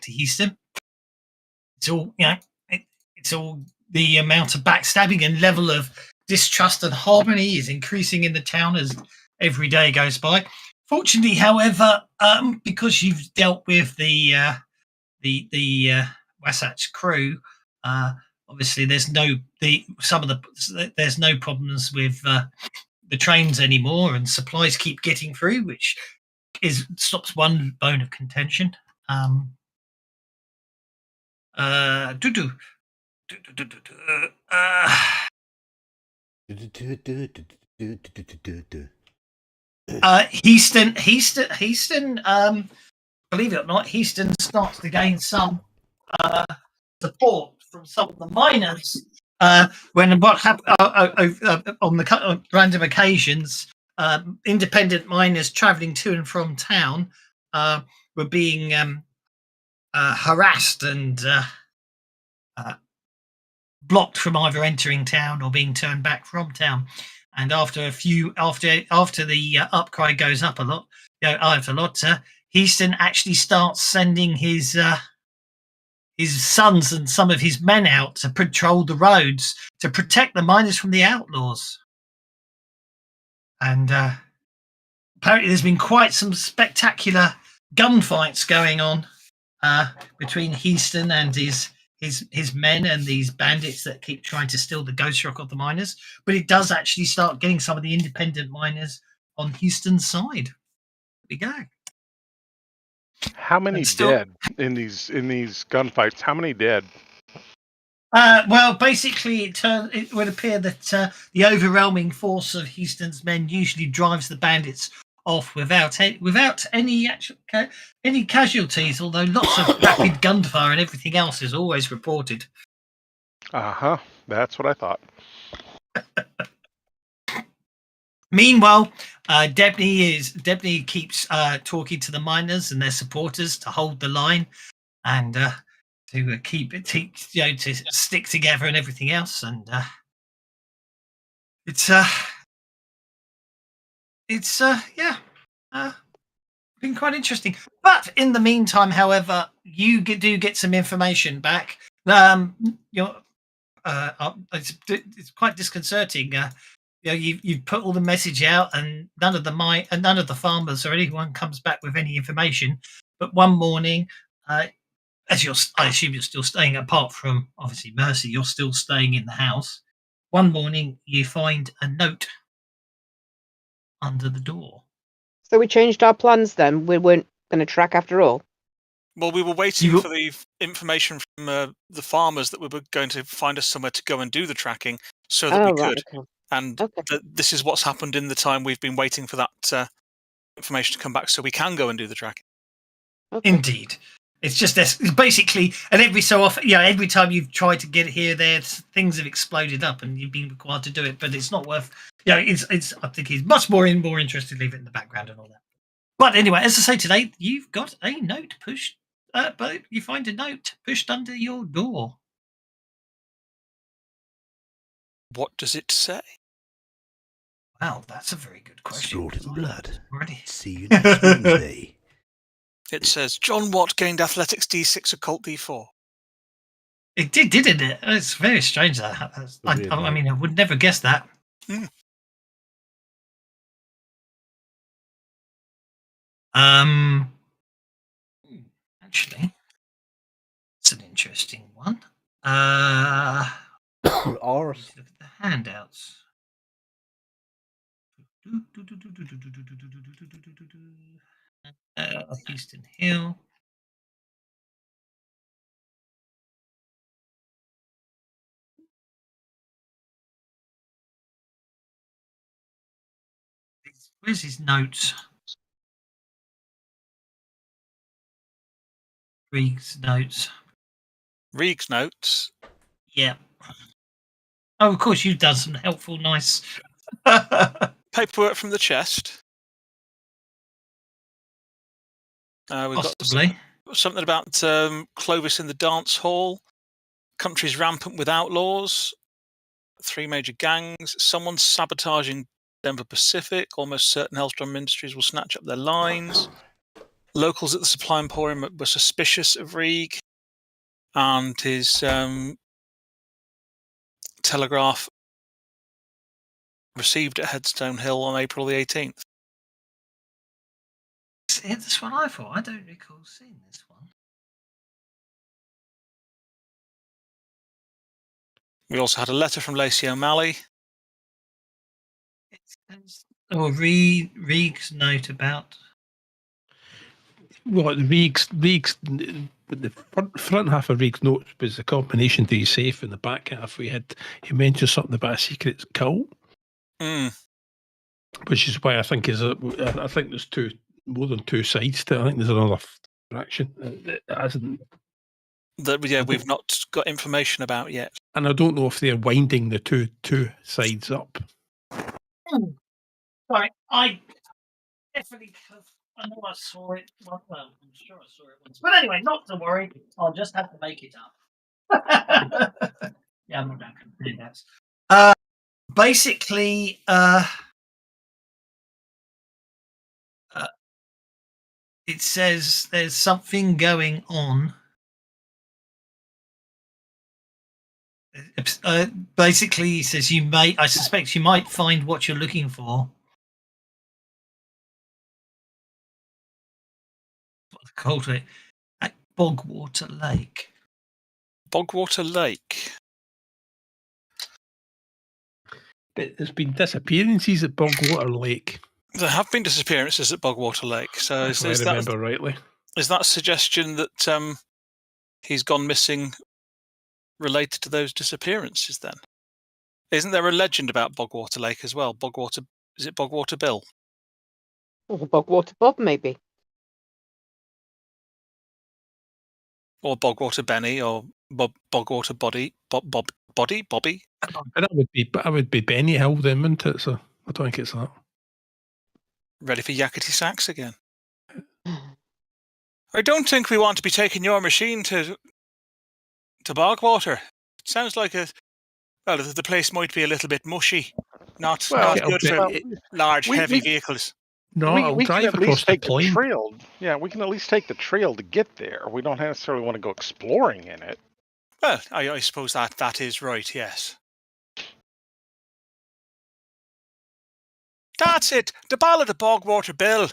to Houston. It's all, it's all the amount of backstabbing and level of distrust and harmony is increasing in the town as every day goes by. Fortunately, however, because you've dealt with the Wasatch crew, obviously there's no problems with the trains anymore, and supplies keep getting through, which stops one bone of contention. Houston. Believe it or not, Houston starts to gain some support from some of the miners. When what happened on the random occasions, independent miners traveling to and from town were being harassed and blocked from either entering town or being turned back from town. And after the outcry goes up a lot, Houston actually starts sending his sons and some of his men out to patrol the roads to protect the miners from the outlaws. And apparently there's been quite some spectacular gunfights going on between Houston and his men and these bandits that keep trying to steal the ghost rock of the miners. But it does actually start getting some of the independent miners on Houston's side. There we go. How many dead in these gunfights? How many dead? Well, basically, it would appear that the overwhelming force of Houston's men usually drives the bandits off without any casualties. Although lots of rapid gunfire and everything else is always reported. That's what I thought. Meanwhile, Debney keeps talking to the miners and their supporters to hold the line and to keep it, to stick together and everything else. And it's been quite interesting. But in the meantime, however, you do get some information back. It's quite disconcerting. You've put all the message out, and none of the farmers or anyone comes back with any information. But one morning, I assume you're still staying, apart from obviously Mercy, you're still staying in the house. One morning, you find a note under the door. So we changed our plans then? We weren't going to track after all? Well, we were waiting for the information from the farmers that we were going to find us somewhere to go and do the tracking so that we could. Okay. And this is what's happened in the time we've been waiting for that information to come back so we can go and do the tracking. Okay. Indeed. It's just this, basically, and every so often, every time you've tried to get here, things have exploded up and you've been required to do it, but it's not worth, I think he's much more interested to leave it in the background and all that. But anyway, as I say today, you've got a note pushed, but you find a note pushed under your door. What does it say? Well, that's a very good question. Slaughtered in blood. Ready? See you next Wednesday. It says, John Watt gained athletics D6, occult D4. It did, didn't it? It's very strange that. I mean, I would never guess that. Actually, it's an interesting one. Let's look at the handouts. Houston Hill. Where's his notes? Reeg's notes. Reeg's notes? Yeah. Oh, of course, you've done some helpful, nice paperwork from the chest. We've Possibly. got something about Clovis in the dance hall. Country's rampant with outlaws. 3 major gangs. Someone's sabotaging Denver Pacific. Almost certain Hellstrom Industries will snatch up their lines. Locals at the supply emporium were suspicious of Reeg, and his telegraph received at Headstone Hill on April the 18th. Yeah, that's what I thought. I don't recall seeing this one. We also had a letter from Lacey O'Malley. Reeg's note about. Well, Reeg's the front half of Reeg's notes was the combination to his safe, and the back half he mentioned something about a secret cult, which is why I think I think there's more than two sides to it. I think there's another fraction that hasn't. We've not got information about yet, and I don't know if they're winding the two sides up. Sorry, I definitely have. I know I saw it. Well, I'm sure I saw it once. But anyway, not to worry. I'll just have to make it up. Yeah, I'm not going to do that. Basically, it says there's something going on. Basically, he says I suspect you might find what you're looking for. What they called it at Bogwater Lake. Bogwater Lake. But there's been disappearances at Bogwater Lake. There have been disappearances at Bogwater Lake. So if I remember rightly. Is that a suggestion that he's gone missing related to those disappearances then? Isn't there a legend about Bogwater Lake as well? Is it Bogwater Bill? Or Bogwater Bob, maybe. Or Bogwater Benny, or Bogwater Bobby. And that would be Benny Hill then, wouldn't it? So I don't think it's that. Ready for yakety sax again. I don't think we want to be taking your machine to Bogwater. It sounds like the place might be a little bit mushy. Not good for large, heavy vehicles. No, we can at least take the trail. Yeah, we can at least take the trail to get there. We don't necessarily want to go exploring in it. Well, I suppose that is right, yes. That's it! The Ballad of Bogwater Bill!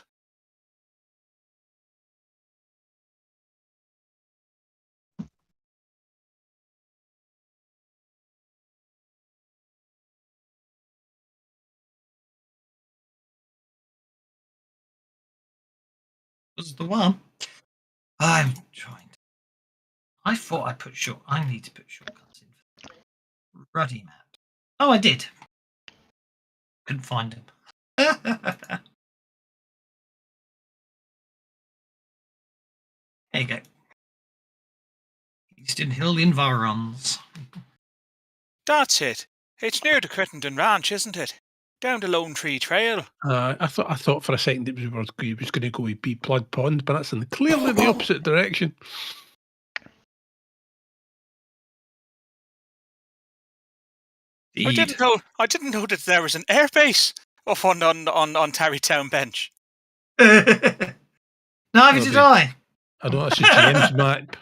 Was the one. I'm trying to. I thought I put I need to put shortcuts in. Ruddy map. Oh, I did. Couldn't find him. There you go. Eastern Hill Environs. That's it. It's near the Crittenden Ranch, isn't it? Down the Lone Tree Trail. I thought for a second it was going to go be Blood Pond, but that's clearly the opposite direction. I didn't know that there was an airbase off on Tarrytown Bench. Neither did I. I know that's a James map.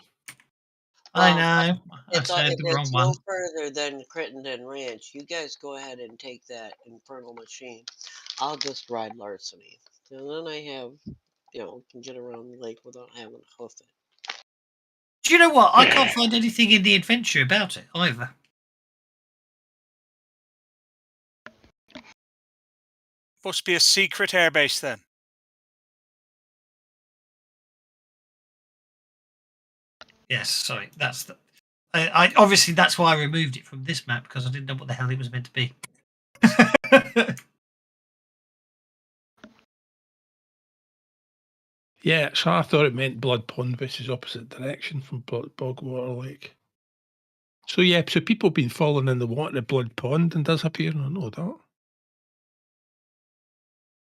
I know. It's no further than Crittenden Ranch. You guys go ahead and take that infernal machine. I'll just ride Larceny. And then I have, can get around the lake without having to hoof it. Do you know what? I can't find anything in the adventure about it either. Must be a secret airbase then. Yes, sorry. That's the. I obviously that's why I removed it from this map because I didn't know what the hell it was meant to be. Yeah, so I thought it meant Blood Pond, which is opposite direction from Bogwater Lake. So yeah, so people have been falling in the water at Blood Pond and disappearing. I know that.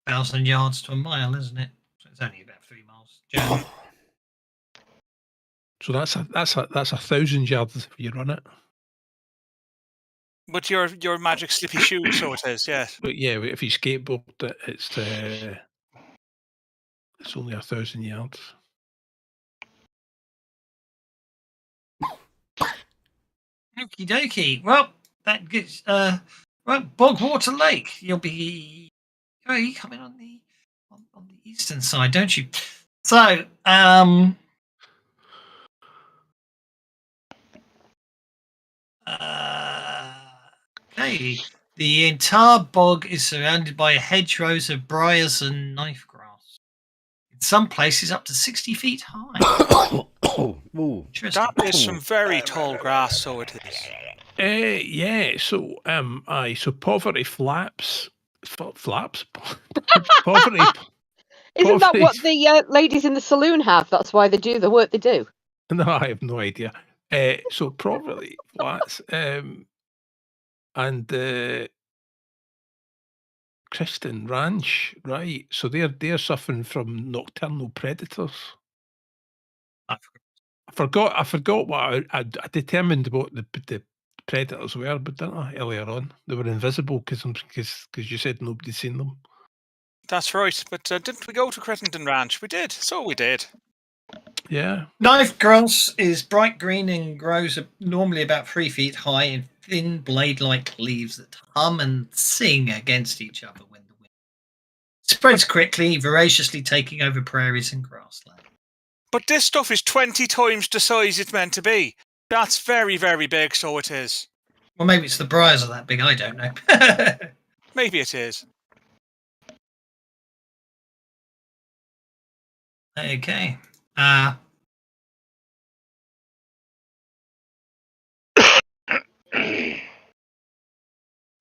1,000 yards to a mile, isn't it? So it's only about 3 miles journey. So that's 1,000 yards if you run it. But your magic slippy shoes, so it is, yes. But yeah, if you skateboard it, it's It's only 1,000 yards. Okie dokie. Well, that gets Bogwater Lake. You'll be. Oh, you come in on the eastern side, don't you? So, okay. The entire bog is surrounded by hedgerows of briars and knife grass. In some places, up to 60 feet high. That is some very tall grass, so it is. Yeah. So, so poverty flaps. Flaps. Poverty. Isn't that what the ladies in the saloon have? That's why they do the work they do. No, I have no idea. So poverty flats, and Kristen Ranch, right? So they're suffering from nocturnal predators. I forgot what I determined what the predators were, but didn't I, earlier on? They were invisible because you said nobody'd seen them. That's right, but didn't we go to Crittenden Ranch? We did, so we did. Yeah. Knife grass is bright green and grows normally about 3 feet high in thin blade-like leaves that hum and sing against each other when the wind spreads quickly, voraciously taking over prairies and grassland. But this stuff is 20 times the size it's meant to be. That's very, very big, so it is. Well, maybe it's the briars are that big, I don't know. Maybe it is. Okay. Yeah,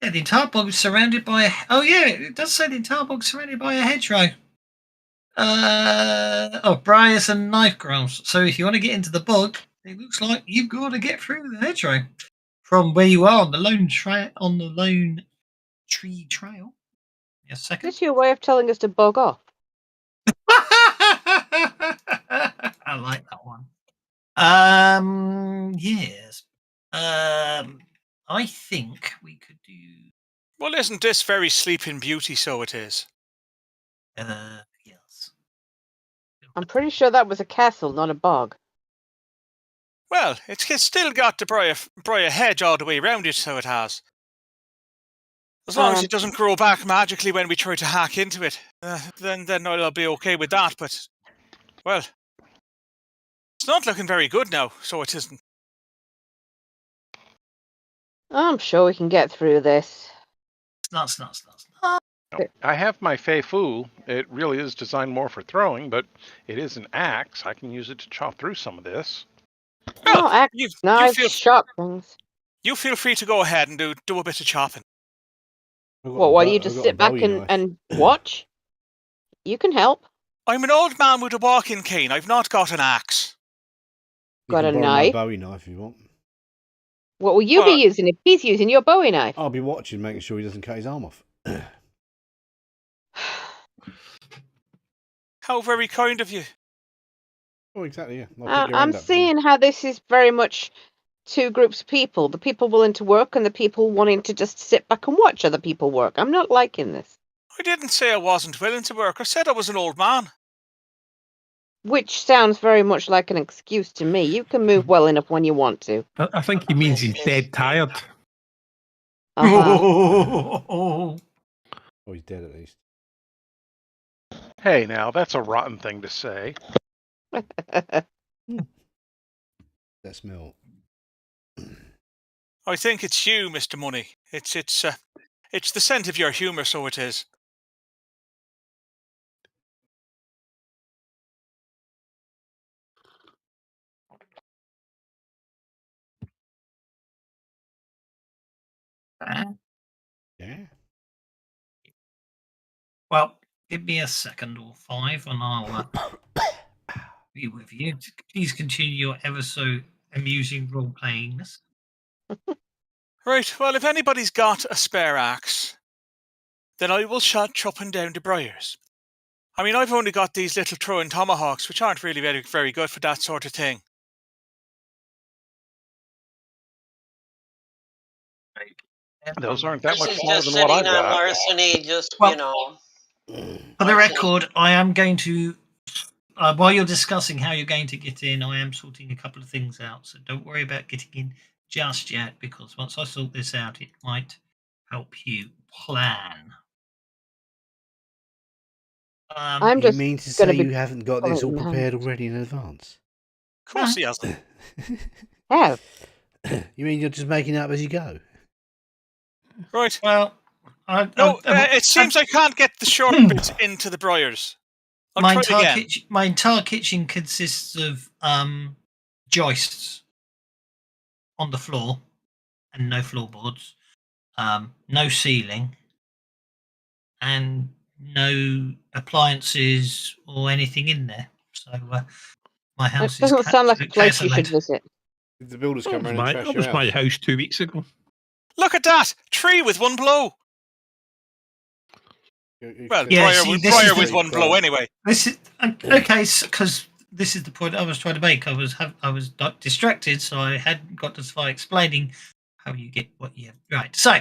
the entire bog is surrounded by it does say the entire bog is surrounded by a hedgerow. Briars and knife grass. So if you want to get into the bog, it looks like you've got to get through the hedgerow from where you are on the lone tree trail. Yes, second. Is this your way of telling us to bog off? I like that one. Yes. I think we could do. Well, isn't this very Sleeping Beauty, so it is? Yes. I'm pretty sure that was a castle, not a bog. Well, it's still got the briar hedge all the way around it, so it has. As long as it doesn't grow back magically when we try to hack into it, then I'll be okay with that. But, well, it's not looking very good now, so it isn't. I'm sure we can get through this. Nuts. I have my Fei Fu. It really is designed more for throwing, but it is an axe. I can use it to chop through some of this. Well, knives, sharp things. You feel free to go ahead and do a bit of chopping. Well, why do you just sit back and watch? You can help. I'm an old man with a walking cane. I've not got an axe. Got a knife? Bowie knife if you want. What will you be using if he's using your Bowie knife? I'll be watching, making sure he doesn't cut his arm off. How very kind of you. Oh, exactly, yeah. I'm seeing how this is very much two groups of people. The people willing to work and the people wanting to just sit back and watch other people work. I'm not liking this. I didn't say I wasn't willing to work. I said I was an old man. Which sounds very much like an excuse to me. You can move well enough when you want to. I think he means he's dead tired. Oh, he's dead at least. Hey, now, that's a rotten thing to say. That smell. I think it's you, Mr. Money. It's the scent of your humour, so it is. Yeah. Well, give me a second or 5 and I'll be with you. Please continue your ever so amusing role playing. Right, well, if anybody's got a spare axe, then I will start chopping down the briars. I mean, I've only got these little throwing tomahawks, which aren't really very, very good for that sort of thing. Those aren't that much smaller than what I've got. Larceny, just, For the record, I am going to while you're discussing how you're going to get in, I am sorting a couple of things out. So don't worry about getting in just yet, because once I sort this out, it might help you plan. I'm You just mean to going say to you be haven't got pulling this all in hand. prepared already in advance? Of course he hasn't. How? You mean you're just making it up as you go? Right. Well, it seems I can't get the short bit into the Briars. my entire kitchen consists of joists on the floor and no floorboards, no ceiling, and no appliances or anything in there. So my house It doesn't sound like a place you should visit. Did the builders come around and trash That your was my house? house 2 weeks ago. Look at that! Tree with one blow. Well, yeah, Briar with one blow anyway. This is okay, because this is the point I was trying to make. I was distracted, so I hadn't got as far explaining how you get what you have. Right. So,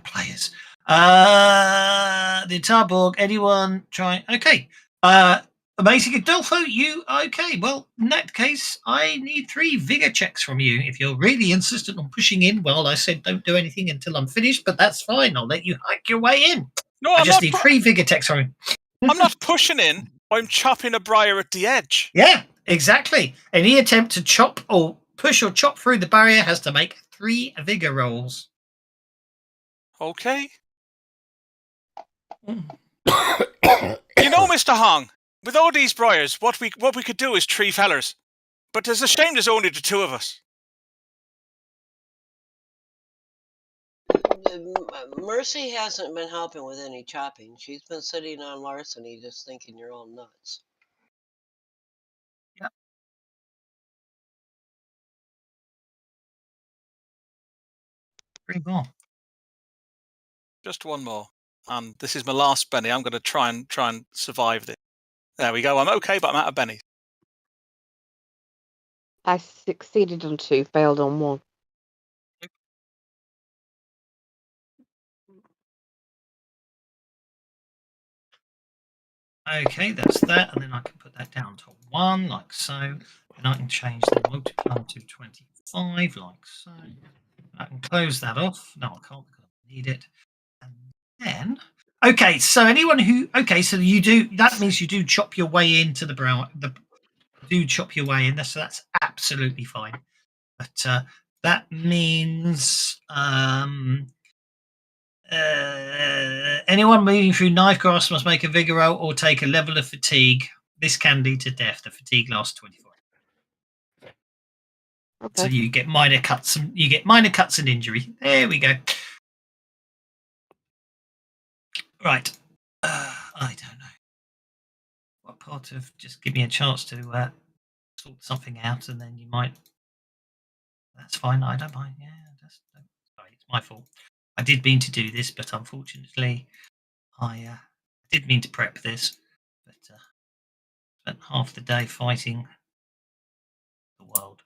players. The entire Borg. Anyone try? Okay. Amazing Adolfo, you okay? Well, in that case, I need 3 vigor checks from you. If you're really insistent on pushing in, well, I said don't do anything until I'm finished, but that's fine. I'll let you hike your way in. No, I just need 3 vigor checks from you. I'm not pushing in. I'm chopping a briar at the edge. Yeah, exactly. Any attempt to chop or push or chop through the barrier has to make 3 vigor rolls. Okay. You know, Mr. Hong, with all these briars, what we could do is 3 fellers. But there's a shame there's only the 2 of us. Mercy hasn't been helping with any chopping. She's been sitting on Larceny just thinking you're all nuts. Yep. Pretty more. Just 1 more. And this is my last Benny. I'm going to try and survive this. There we go. I'm okay, but I'm out of Bennies. I succeeded on 2, failed on 1. Okay, that's that, and then I can put that down to 1, like so. And I can change the multiply to 25, like so. I can close that off. No, I can't because I need it. And then, okay, so anyone who, so you do, that means you do chop your way into the brow, chop your way in, so that's absolutely fine. But that means anyone moving through knife grass must make a vigor roll or take a level of fatigue. This can lead to death. The fatigue lasts 24. Okay. So you get minor cuts and injury. There we go. Right. I don't know. What part of just give me a chance to sort something out, and then you might. That's fine. I don't mind. Yeah, sorry, it's my fault. I did mean to do this, but unfortunately, I did mean to prep this, but spent half the day fighting the world.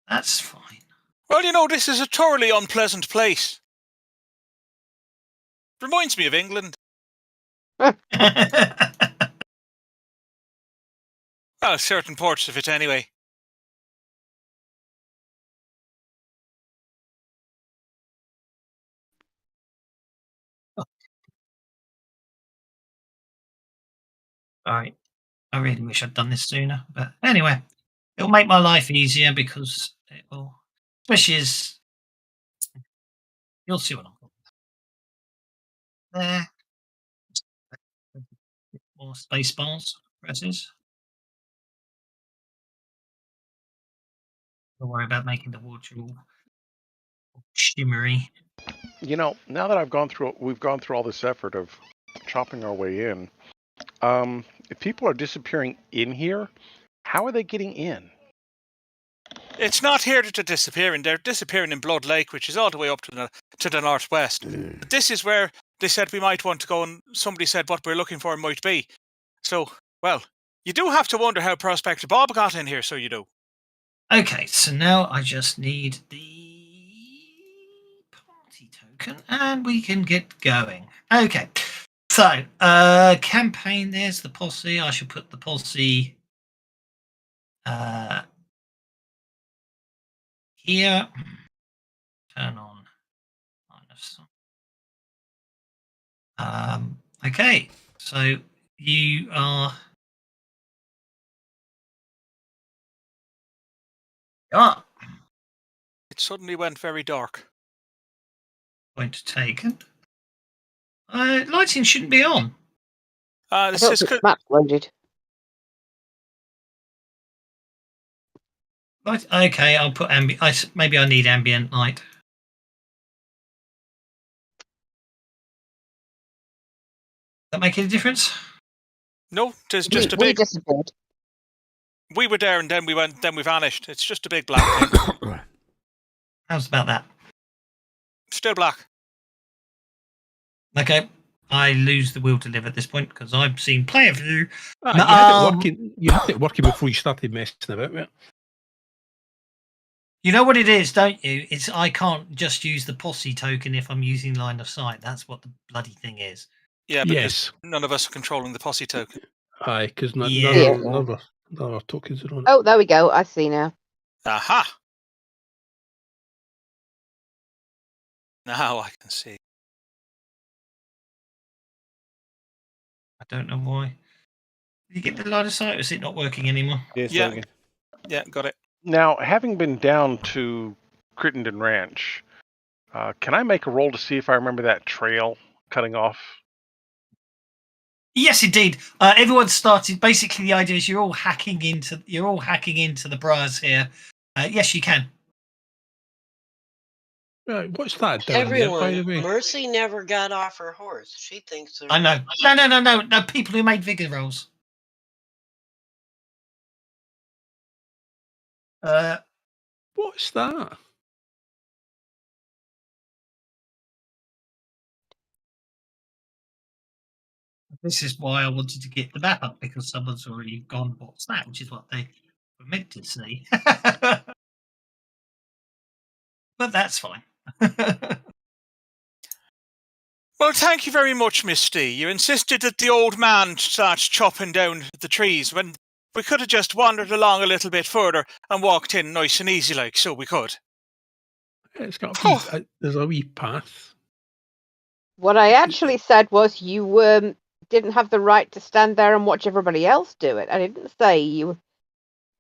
That's fine. Well, you know, this is a thoroughly unpleasant place. Reminds me of England. Well, certain parts of it anyway. All right. I really wish I'd done this sooner, but anyway, it'll make my life easier because it will, especially as you'll see what I'm talking about. There. More space bars presses. Don't worry about making the water all shimmery. You know, now that we've gone through all this effort of chopping our way in. If people are disappearing in here, how are they getting in? It's not here to disappear in. They're disappearing in Blood Lake, which is all the way up to the northwest. This is where they said we might want to go, and somebody said what we're looking for might be. So, well, you do have to wonder how Prospector Bob got in here, so you do. Okay, so now I just need the party token, and we can get going. Okay, So, campaign, there's the posse. I should put the posse here. Turn on. Okay, so you are. It suddenly went very dark. Point taken. Lighting shouldn't be on. I don't think map's loaded. Right, okay, I'll put ambient. Maybe I need ambient light. That make any difference? No, it's just a big. Disappeared. We were there, and then we went. Then we vanished. It's just a big black thing. How's about that? Still black. Okay, I lose the will to live at this point because I've seen player view. You had it working. You had it working before you started messing about with it. You know what it is, don't you? It's I can't just use the posse token if I'm using line of sight. That's what the bloody thing is. Yeah, because none of us are controlling the posse token. Aye, because none of our tokens are on it. Oh, there we go. I see now. Aha! Now I can see. I don't know why. Did you get the line of sight, or is it not working anymore? Yeah, got it. Now, having been down to Crittenden Ranch, can I make a roll to see if I remember that trail cutting off? Yes, indeed. Everyone started. Basically, the idea is you're all hacking into the briars here. Yes, you can. Right, what's that down there, by the way? Mercy never got off her horse. She thinks I know. No. People who made vigor rolls. What's that? This is why I wanted to get the map up, because someone's already gone, what's that? Which is what they were meant to see. But that's fine. Well, thank you very much, Misty. You insisted that the old man starts chopping down the trees when we could have just wandered along a little bit further and walked in nice and easy like, so we could. It's got there's a wee path. What I actually said was you didn't have the right to stand there and watch everybody else do it. I didn't say you.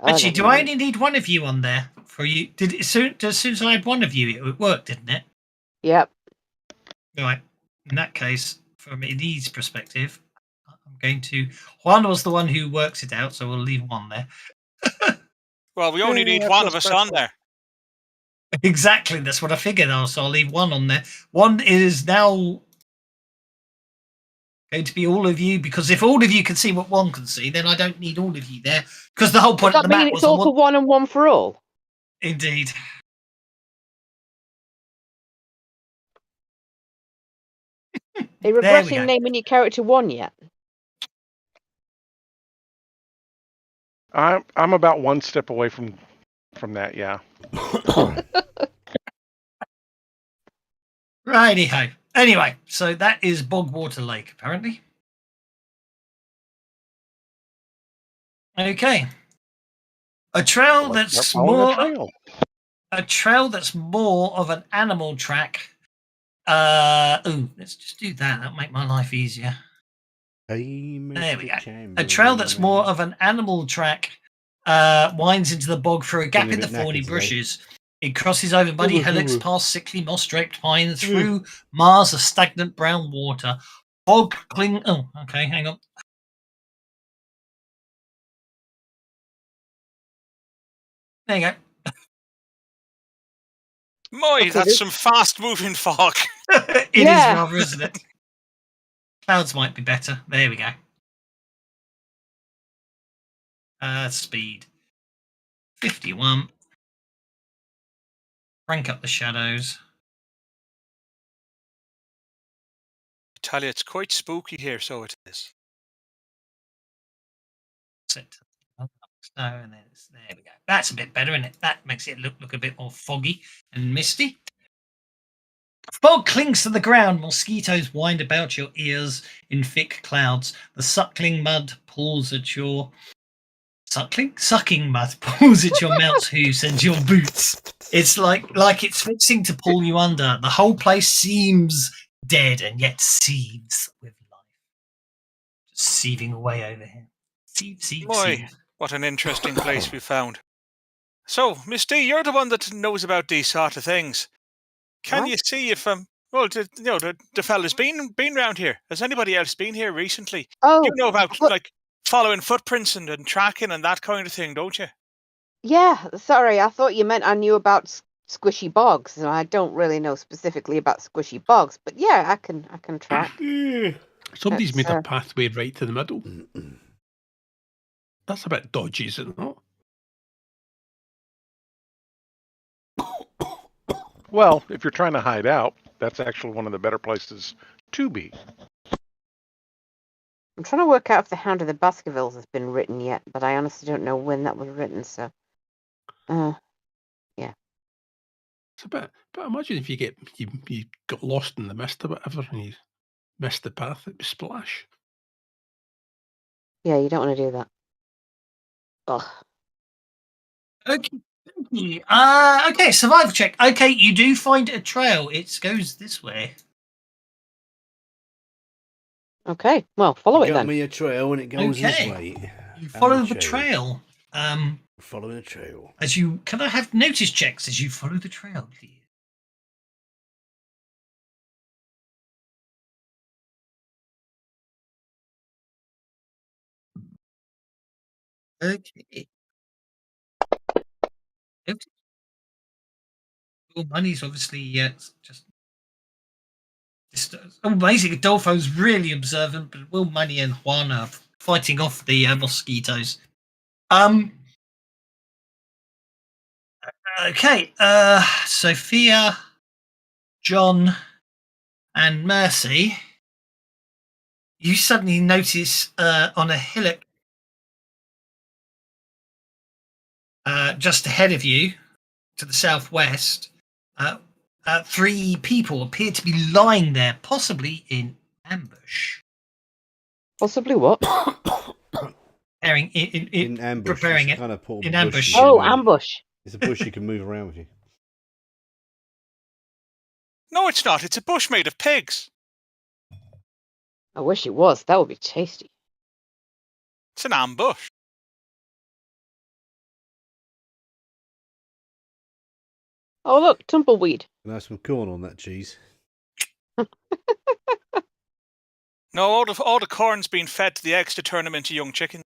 Actually, do I only need one of you on there for you? As soon as I had one of you, it worked, didn't it? Yep. Right. In that case, from Edie's perspective, I'm going to. Juan was the one who works it out, so we'll leave one there. Well, we only need one of us on there. Exactly. That's what I figured. So I'll leave one on there. One is now going to be all of you, because if all of you can see what one can see, then I don't need all of you there, because the whole point of the map was it's all for one and one for all. Indeed. Are you regretting naming your character one yet? I'm about one step away from that. Yeah. Righty-ho. Anyway, so that is Bogwater Lake, apparently. Okay. A trail that's more of an animal track. Let's just do that. That'll make my life easier. There we go. A trail that's more of an animal track winds into the bog through a gap in the thorny bushes. It crosses over muddy hillocks, past sickly moss-draped pines, through mares of stagnant brown water. Bog cling. Oh, okay, hang on. There you go. That's some fast-moving fog. It is rather, isn't it? Clouds might be better. There we go. Speed 51. Crank up the shadows. I tell you, it's quite spooky here, so it is. And then there we go. That's a bit better, isn't it? That makes it look a bit more foggy and misty. Fog clings to the ground. Mosquitoes wind about your ears in thick clouds. The sucking mud pulls at your sucking mud pulls at your mount's hooves and your boots. It's like it's fixing to pull you under. The whole place seems dead and yet seethes with life. Just seething away over here. Seethe. What an interesting place we found. So, Miss D, you're the one that knows about these sort of things. Can you see if the fella's been round here? Has anybody else been here recently? Oh, you know about like following footprints and tracking and that kind of thing, don't you? Yeah, sorry, I thought you meant I knew about squishy bogs, and I don't really know specifically about squishy bogs, but yeah, I can track. Somebody's made a pathway right to the middle. That's a bit dodgy, is it not? Well, if you're trying to hide out, that's actually one of the better places to be. I'm trying to work out if The Hound of the Baskervilles has been written yet, but I honestly don't know when that was written, so... yeah. It's a bit... But imagine if you got lost in the mist or whatever, and you missed the path, it would splash. Yeah, you don't want to do that. Ugh. Okay, survival check. Okay, you do find a trail. It goes this way. Okay, well, follow it then. Got me a trail and it goes this way. You follow the trail. Following a trail. Can I have notice checks as you follow the trail, please? Okay. Well, money's obviously just basically Adolfo's really observant, but Will, Money, and Juan are fighting off the mosquitoes. Okay. Sophia, John, and Mercy. You suddenly notice on a hillock just ahead of you, to the southwest, 3 people appear to be lying there, possibly in ambush. Possibly what? In ambush. Preparing it's it kind of in ambush. Oh, ambush. It's a bush you can move around with you. No, it's not. It's a bush made of pigs. I wish it was. That would be tasty. It's an ambush. Oh, look, tumbleweed. Can I have some corn on that cheese? No, all the corn's been fed to the eggs to turn them into young chickens.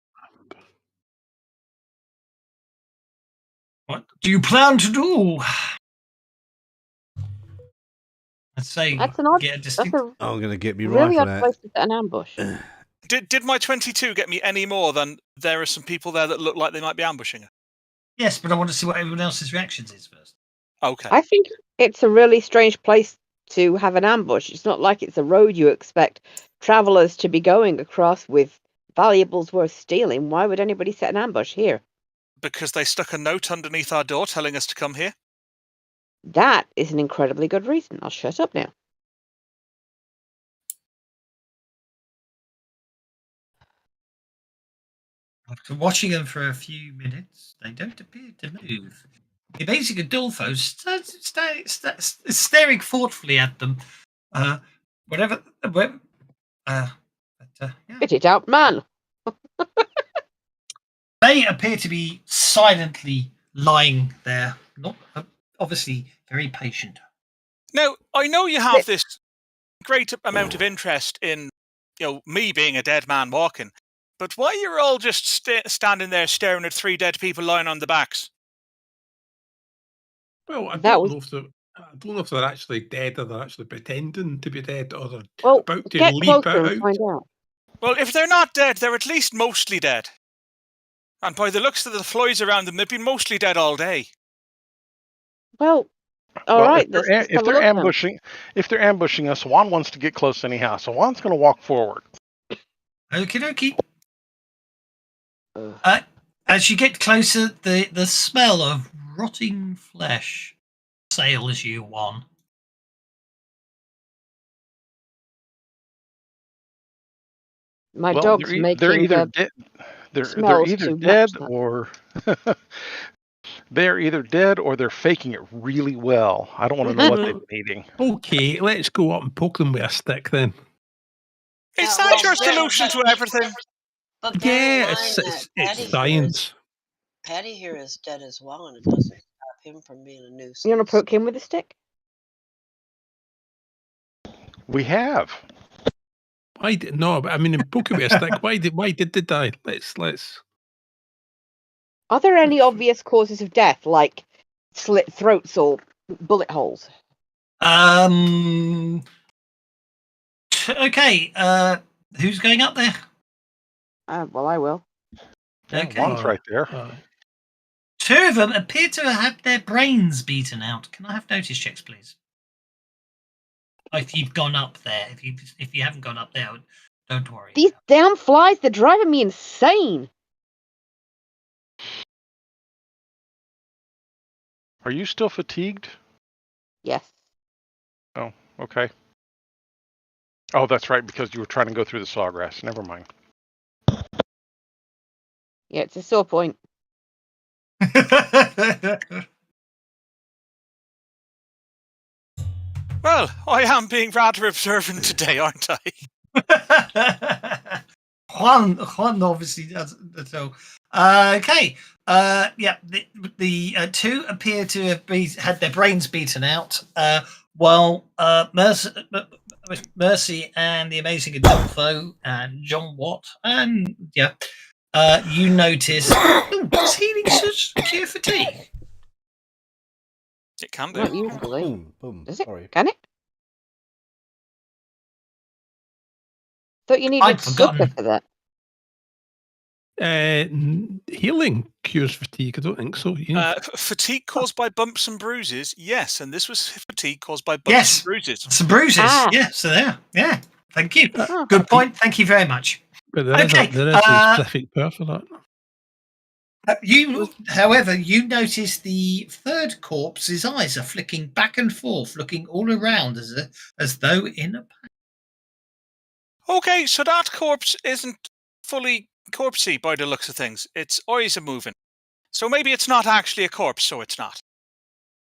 What do you plan to do? I'd say that's an odd. I'm going to get me really right odd place to set an ambush. Did my 22 get me any more than there are some people there that look like they might be ambushing her? Yes, but I want to see what everyone else's reactions is first. Okay. I think it's a really strange place to have an ambush. It's not like it's a road you expect travelers to be going across with valuables worth stealing. Why would anybody set an ambush here? Because they stuck a note underneath our door telling us to come here. That is an incredibly good reason. I'll shut up now. After watching them for a few minutes, they don't appear to move. The basic Adolfo is staring thoughtfully at them. Yeah. Spit it out, man. They appear to be silently lying there, not obviously very patient. Now, I know you have this great amount of interest in, me being a dead man walking, but why you're all just standing there staring at 3 dead people lying on the backs? Well, I don't know if they're actually dead or they're actually pretending to be dead or they're about to leap out. And find out. Well, if they're not dead, they're at least mostly dead. And by the looks of the flies around them, they've been mostly dead all day. Well, all right. If they're ambushing us, Juan wants to get close anyhow, so Juan's going to walk forward. Okie dokie. As you get closer, the smell of rotting flesh assails you, Juan. My Well, dog's they're making either the dead. They're smells either to dead match that. or they're either dead or they're faking it really well. I don't want to know what they've been eating. Okay, let's go up and poke them with a stick then. Is Yeah, that well, your bear, solution to everything? but bear in Yeah, mind it's that science. Patty here is dead as well, and it doesn't stop him from being a nuisance. You want to poke him with a stick? We have. Why did no? But I mean, in poke with a stick. Why did they die? Let's. Are there any obvious causes of death, like slit throats or bullet holes? Okay. Who's going up there? Well, I will. Yeah, Okay. one's right there. Two of them appear to have had their brains beaten out. Can I have notice checks, please? If you've gone up there. If you haven't gone up there, don't worry. These damn flies, they're driving me insane. Are you still fatigued? Yes. Oh, okay. Oh, that's right, because you were trying to go through the sawgrass. Never mind. Yeah, it's a sore point. Well, I am being rather observant today, aren't I? Juan obviously doesn't. So, okay. Yeah, the two appear to have had their brains beaten out, while Mercy and the Amazing Adolfo and John Watt and you notice does healing cure fatigue? It can do. Not usually. Boom. Does it? Sorry. Can it? Thought you needed I'd forgotten. supper for that. Healing cures fatigue. I don't think so. Fatigue caused by bumps and bruises, yes, and this was fatigue caused by bumps and bruises. Some bruises. Yeah, so there. Yeah, thank you. Good point. Thank you very much. But there is a specific pair for that. However, you notice the third corpse's eyes are flicking back and forth, looking all around as though in a pain. Okay, so that corpse isn't fully corpsey by the looks of things. Its eyes are moving. So maybe it's not actually a corpse, so it's not.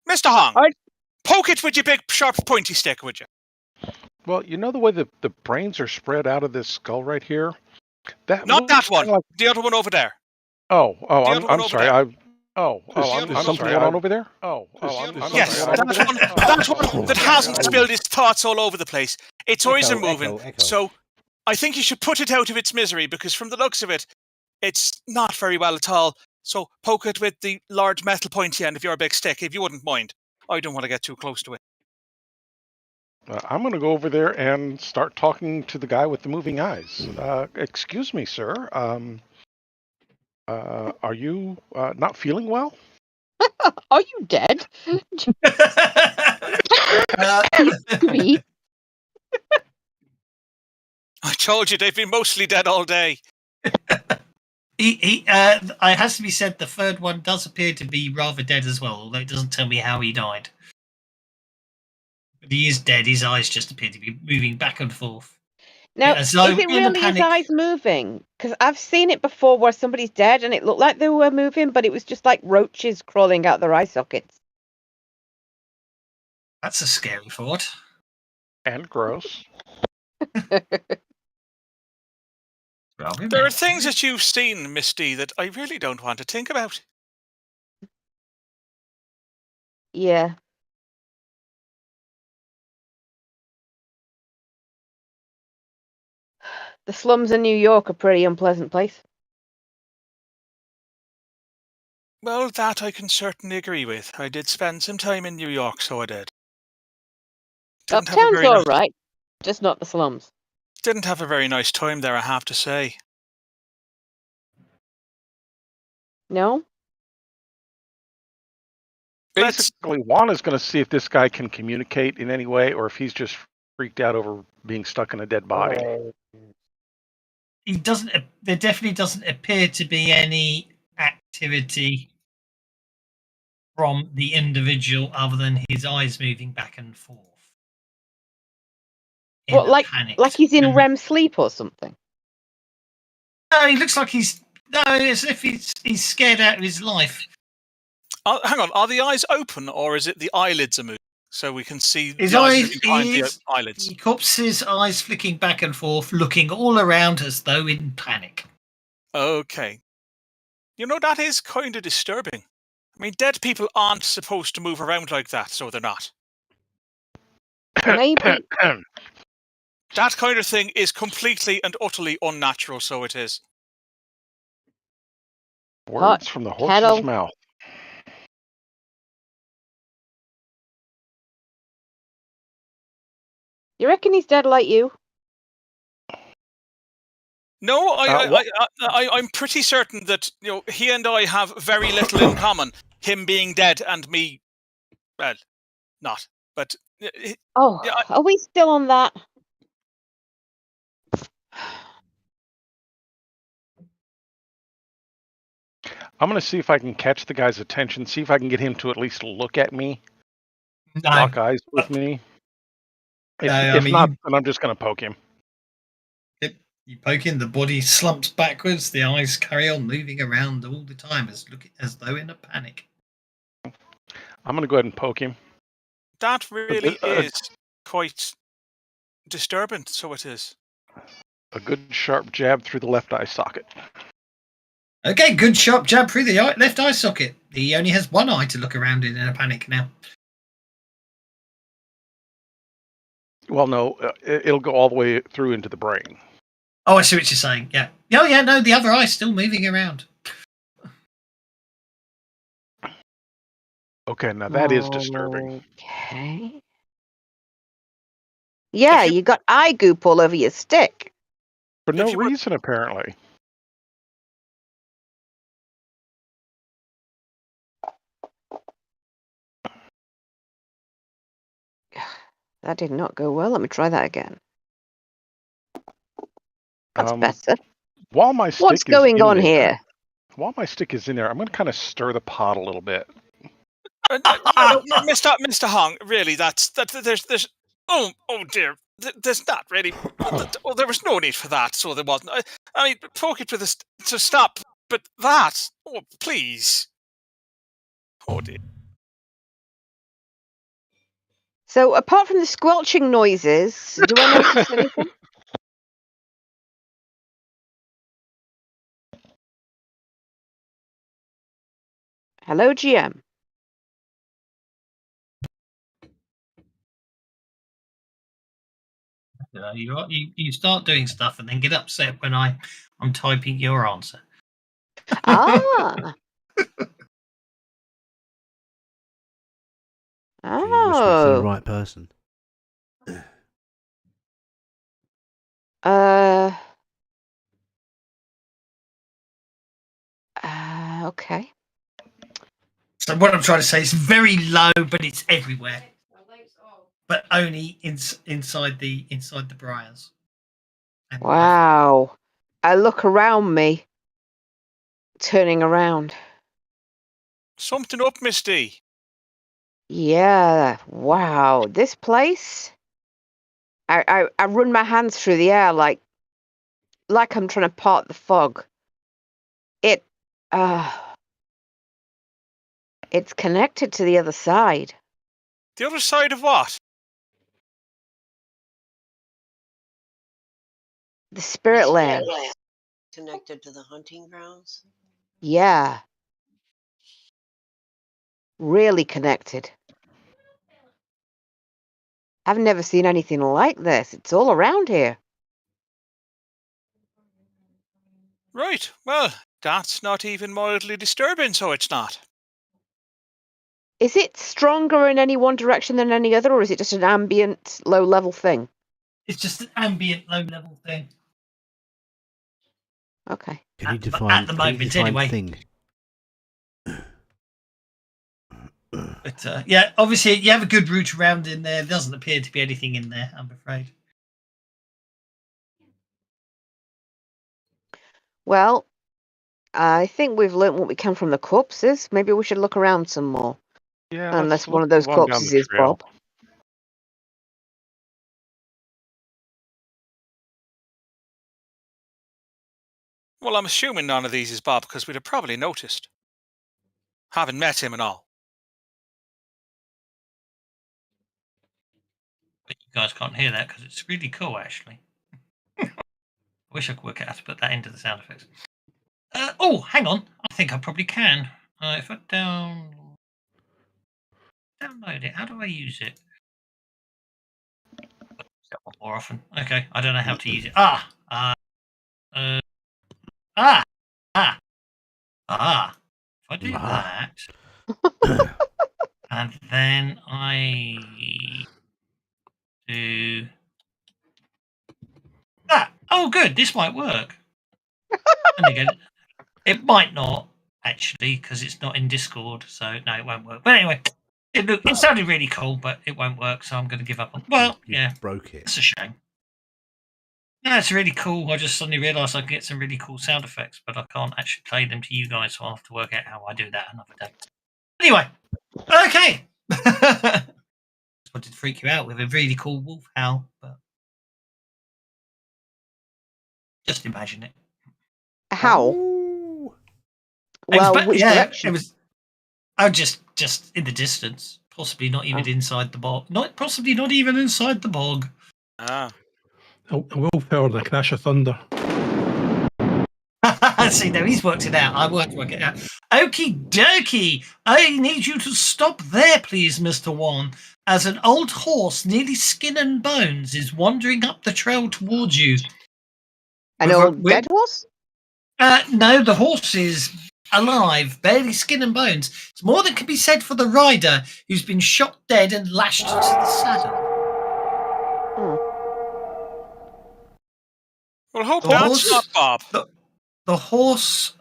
Mr. Hong, poke it with your big, sharp, pointy stick, would you? Well, you know the way the brains are spread out of this skull right here? Not that one. The other one over there. I'm sorry. There's something going on over there? Yes, that one that hasn't spilled its thoughts all over the place. Its eyes are moving, so I think you should put it out of its misery, because from the looks of it, it's not very well at all. So poke it with the large metal pointy end of your big stick, if you wouldn't mind. I don't want to get too close to it. I'm going to go over there and start talking to the guy with the moving eyes. Excuse me, sir. Are you not feeling well? Are you dead? I told you they've been mostly dead all day. It has to be said, the third one does appear to be rather dead as well, although it doesn't tell me how he died. But he is dead. His eyes just appear to be moving back and forth. Now, is it really his eyes moving? Because I've seen it before where somebody's dead and it looked like they were moving, but it was just like roaches crawling out their eye sockets. That's a scary thought. And gross. There are things that you've seen, Miss D, that I really don't want to think about. Yeah. The slums in New York are a pretty unpleasant place. Well, that I can certainly agree with. I did spend some time in New York, so I did. Uptown's all right, just not the slums. Didn't have a very nice time there, I have to say. No? Basically, Juan is going to see if this guy can communicate in any way, or if he's just freaked out over being stuck in a dead body. There definitely doesn't appear to be any activity from the individual other than his eyes moving back and forth. What, like he's in REM sleep or something? No, he looks like he's as if he's scared out of his life. Hang on, are the eyes open or is it the eyelids are moving so we can see His the eyes eyes, moving behind the eyelids? The corpse's eyes flicking back and forth, looking all around as though in panic. Okay. That is kind of disturbing. I mean, dead people aren't supposed to move around like that, so they're not. Maybe. That kind of thing is completely and utterly unnatural, so it is. Words from the horse's Kettle. mouth. You reckon he's dead like you? No, I'm pretty certain that he and I have very little in common. Him being dead and me, well, not. But are we still on that? I'm going to see if I can catch the guy's attention, see if I can get him to at least look at me, No. lock eyes with me. If not, then I'm just going to poke him. You poke him, the body slumps backwards, the eyes carry on moving around all the time as though in a panic. I'm going to go ahead and poke him. That really is quite disturbing, so it is. A good sharp jab through the left eye socket. Okay, good sharp jab through the left eye socket. He only has one eye to look around in a panic now. Well, no, it'll go all the way through into the brain. Oh, I see what you're saying. Yeah. Oh, yeah, no, the other eye's still moving around. Okay, now that is disturbing. Okay. Yeah, you got eye goop all over your stick. For no reason, apparently. That did not go well. Let me try that again. That's better. While my stick What's going on here? While my stick is in there, I'm going to kind of stir the pot a little bit. Mr. Hong, really, there's oh dear, there's not really. There was no need for that, so there wasn't. I mean, poke it with to stop, but that, please. Oh dear. So, apart from the squelching noises, do I notice anything? Hello, GM. You start doing stuff and then get upset when I'm typing your answer. Ah. You whispered to the right person. Okay. So what I'm trying to say is very low, but it's everywhere. But only inside the briars. Wow. I look around me, turning around. Something up, Miss D. Yeah. Wow. This place. I run my hands through the air like I'm trying to part the fog. It's connected to the other side. The other side of what? The spirit land. Connected to the hunting grounds? Yeah. Really connected. I've never seen anything like this. It's all around here. Right. Well, that's not even mildly disturbing, so it's not. Is it stronger in any one direction than any other, or is it just an ambient, low-level thing? It's just an ambient, low-level thing. Okay. Can you define at the moment, anyway. Thing? But yeah, obviously you have a good route around in there. There doesn't appear to be anything in there, I'm afraid. Well, I think we've learnt what we can from the corpses. Maybe we should look around some more. Yeah. Unless one of those corpses is Bob. Well, I'm assuming none of these is Bob because we'd have probably noticed. Haven't met him and all. But you guys can't hear that because it's really cool, actually. I wish I could work out how to put that into the sound effects. Oh, hang on. I think I probably can. If I download it, how do I use it? More often. Okay, I don't know how to use it. If I do that, and then I do that. Oh, good. This might work. And again, it might not actually because it's not in Discord, so no, it won't work. But anyway, it sounded really cool, but it won't work, so I'm going to give up on. Well, yeah, broke it. It's a shame. No, it's really cool. I just suddenly realised I can get some really cool sound effects, but I can't actually play them to you guys, so I'll have to work out how I do that another day. Anyway, okay. Just wanted to freak you out with a really cool wolf howl, but just imagine it. How? Well, which direction? It was. Oh, just in the distance. Possibly not even inside the bog. Possibly not even inside the bog. A wolf howl, the crash of thunder. See, now he's worked it out. I won't work it out. Okie dokie. I need you to stop there, please, Mr. Wan, as an old horse, nearly skin and bones, is wandering up the trail towards you. An old dead horse? No, the horse is alive, barely skin and bones. It's more than can be said for the rider, who's been shot dead and lashed to the saddle. Well, hope that's not Bob. The horse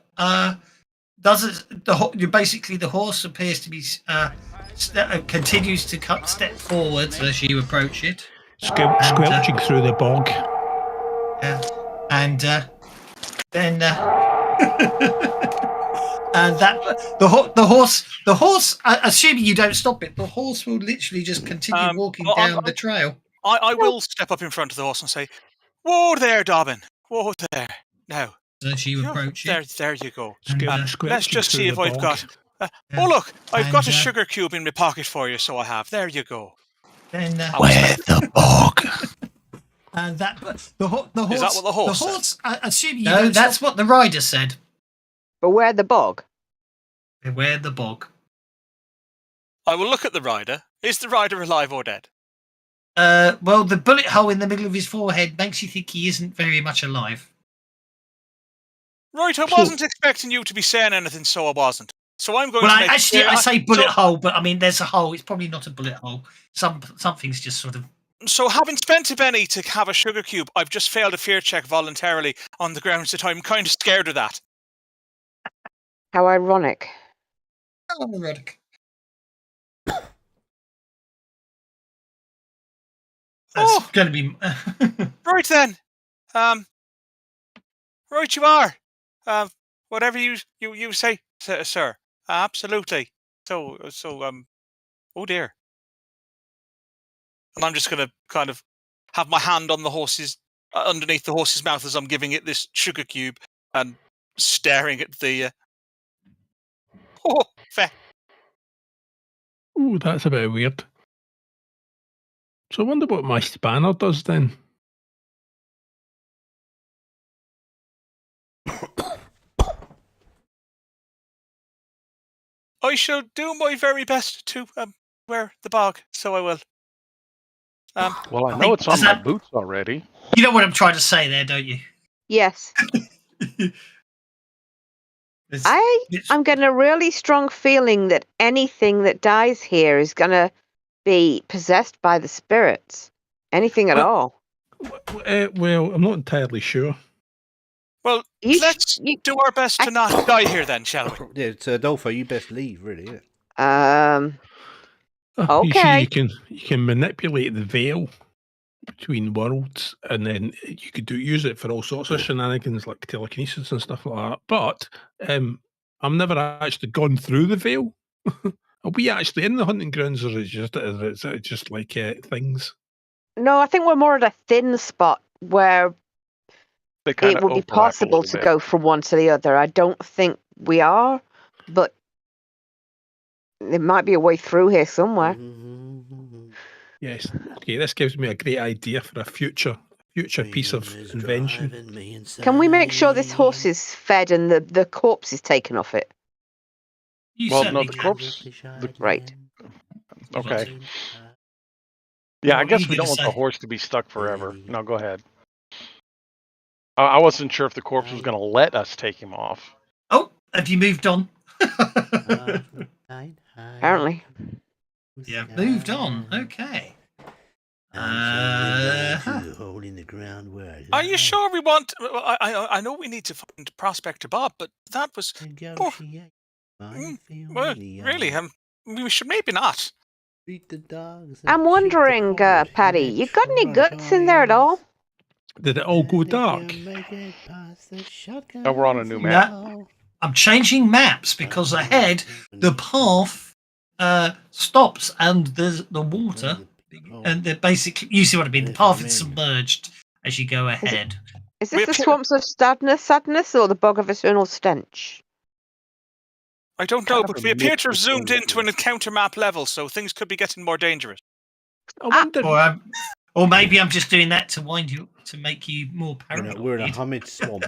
doesn't. Basically, the horse appears to be continues to step forwards as you approach it, squelching through the bog. Yeah, and then and that the horse. Assuming you don't stop it, the horse will literally just continue walking down the trail. I will step up in front of the horse and say, "Whoa there, Dobbin! Whoa there! Now." As you approach it. There you go. Let's just see if I've got. Oh look, I've got a sugar cube in my pocket for you, so I have. There you go. Then where the bog? And that the horse. Is that what the horse? The horse. Assuming you no, that's what the rider said. But where the bog? Beware the bog. I will look at the rider. Is the rider alive or dead? Well, the bullet hole in the middle of his forehead makes you think he isn't very much alive. Right, I wasn't expecting you to be saying anything, so I wasn't. So I'm going to make actually, I say bullet hole, but I mean, there's a hole. It's probably not a bullet hole. Something's just sort of. So, having spent a penny to have a sugar cube, I've just failed a fear check voluntarily on the grounds that I'm kind of scared of that. How ironic. How ironic. That's going to be right then. Right, you are. Whatever you say, sir. Absolutely. So, oh dear. And I'm just going to kind of have my hand on the horse's, underneath the horse's mouth as I'm giving it this sugar cube and staring at the. Oh, fair. Oh, that's a bit weird. So I wonder what my spanner does then. I shall do my very best to wear the bog, so I will. Well, I know it's on my boots already. You know what I'm trying to say there, don't you? Yes. I'm getting a really strong feeling that anything that dies here is going to be possessed by the spirits. Anything at all. Well, I'm not entirely sure. Well, let's do our best to not die here then, shall we? Yeah, it's Adolfo, you best leave, really. Okay. You can manipulate the veil between worlds, and then you could use it for all sorts of shenanigans like telekinesis and stuff like that. But I've never actually gone through the veil. Are we actually in the hunting grounds, or is it just like things? No, I think we're more at a thin spot where it would be possible to go from one to the other. I don't think we are, but there might be a way through here somewhere. Yes. Okay, this gives me a great idea for a future piece of invention. Can we make sure this horse is fed and the corpse is taken off it? The corpse. Right. Okay. Yeah, I guess we don't want the horse to be stuck forever. No, go ahead. I wasn't sure if the corpse was going to let us take him off. Oh, have you moved on? Apparently. Yeah, moved on. Okay. Are you sure we want? I know we need to find Prospector Bob, but that was. Well, really, we should maybe not. I'm wondering, Paddy, you got any guts in there at all? Did it all go dark? Oh, we're on a new map. No, I'm changing maps because ahead the path stops and there's the water, and they're basically, you see what I mean. The path is submerged as you go ahead. Is this the swamps of sadness, or the bog of eternal stench? I don't know, but we appear to have zoomed into an encounter map level, so things could be getting more dangerous. Or maybe I'm just doing that to make you more paranoid. We're in a humid swamp.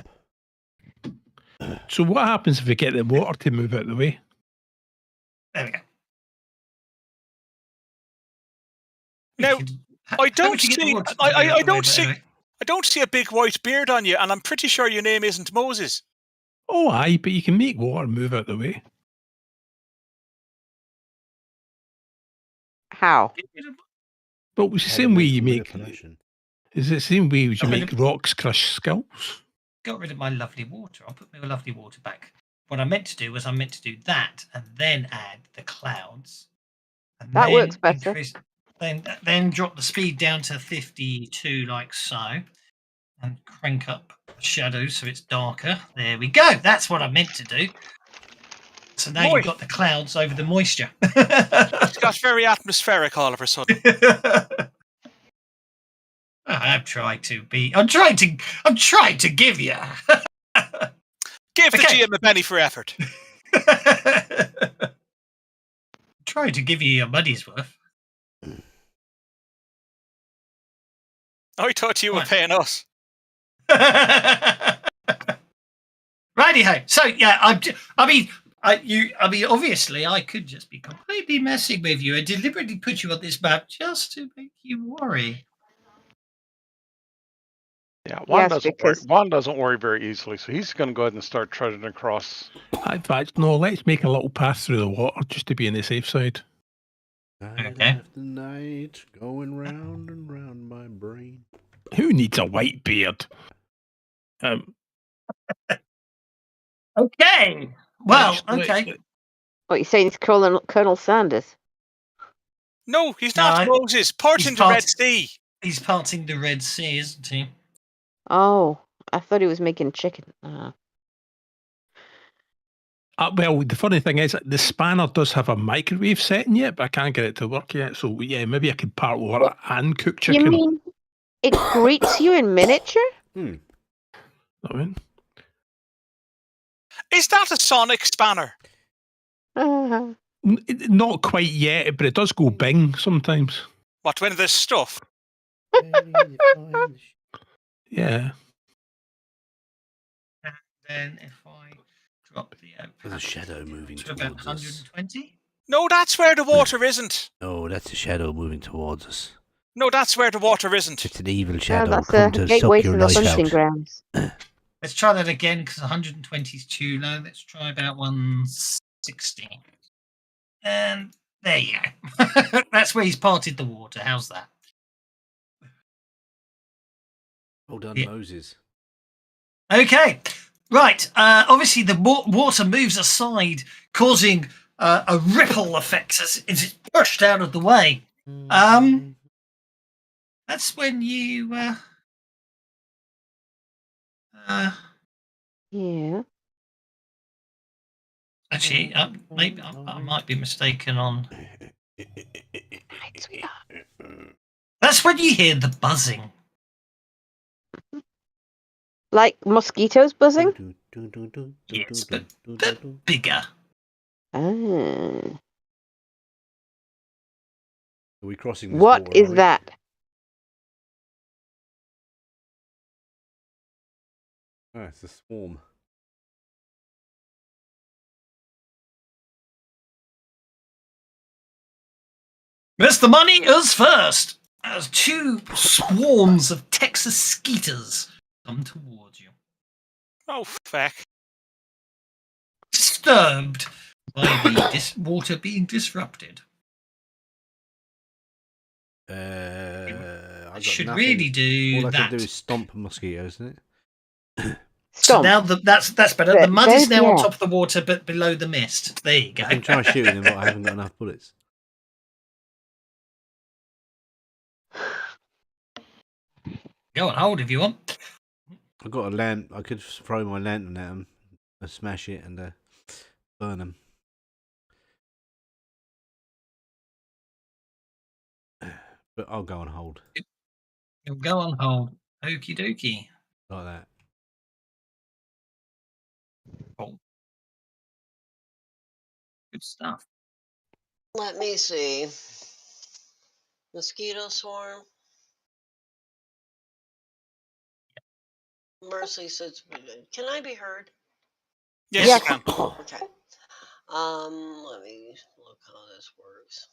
So what happens if we get the water to move out of the way? There we go. Now, I don't see a big white beard on you, and I'm pretty sure your name isn't Moses. Oh, aye, but you can make water move out of the way. How? Well, it's the same way you make. Is it the same way you make rocks crush skulls? Got rid of my lovely water. I'll put my lovely water back. What I meant to do was that and then add the clouds. And that works better. Then drop the speed down to 52 like so. And crank up the shadows so it's darker. There we go. That's what I meant to do. So now you've got the clouds over the moisture. It's got very atmospheric all of a sudden. I'm trying to give you. Give the GM a penny for effort. Trying to give you your money's worth. I thought you were paying us. Righty-ho. So yeah, obviously I could just be completely messing with you and deliberately put you on this map just to make you worry. Yeah, Juan doesn't worry very easily, so he's going to go ahead and start trudging across. In fact, no, let's make a little pass through the water just to be on the safe side. Night after night, going round and round my brain. Who needs a white beard? Okay. Well, okay. What, you're saying it's Colonel Sanders? No, he's not Moses. Parting the Red Sea. He's parting the Red Sea, isn't he? Oh, I thought he was making chicken. Well, the funny thing is, the spanner does have a microwave setting yet, but I can't get it to work yet. So, yeah, maybe I could part water and cook chicken. You mean it greets you in miniature? I mean, is that a sonic spanner? Not quite yet, but it does go bing sometimes. What, when there's stuff? Yeah. And then if I drop the there's a shadow moving to about towards 120. us. No, that's where the water isn't. Oh, that's a shadow moving towards us. No, that's where the water isn't. It's an evil shadow. That's a gateway to the hunting grounds. Let's try that again because 120 is too low. Let's try about 160. And there you go. That's where he's parted the water. How's that? Well done, Moses. Okay. Right. Obviously, the water moves aside, causing a ripple effect as it's pushed out of the way. That's when you. Yeah. Actually, maybe I might be mistaken on. That's when you hear the buzzing. Like mosquitoes buzzing? Yes, but bigger. Ah. Are we crossing this What water, is that? Oh, it's a swarm. Mr. Money is first, as 2 swarms of Texas skeeters come towards you. Oh, feck. Disturbed by the water being disrupted. I should nothing. really do All I that. can do is stomp mosquitoes, isn't it? So now that's better. The mud is now on top of the water, but below the mist. There you go. I can try shooting them, but I haven't got enough bullets. Go on hold if you want. I've got a lamp. I could throw my lantern at them, and smash it, and burn them. But I'll go on hold. You'll go on hold. Okie dokie. Like that. Cool. Good stuff. Let me see. Mosquito swarm. Mercy says, "Can I be heard?" Yes, Yes. you can. Okay. Let me look how this works.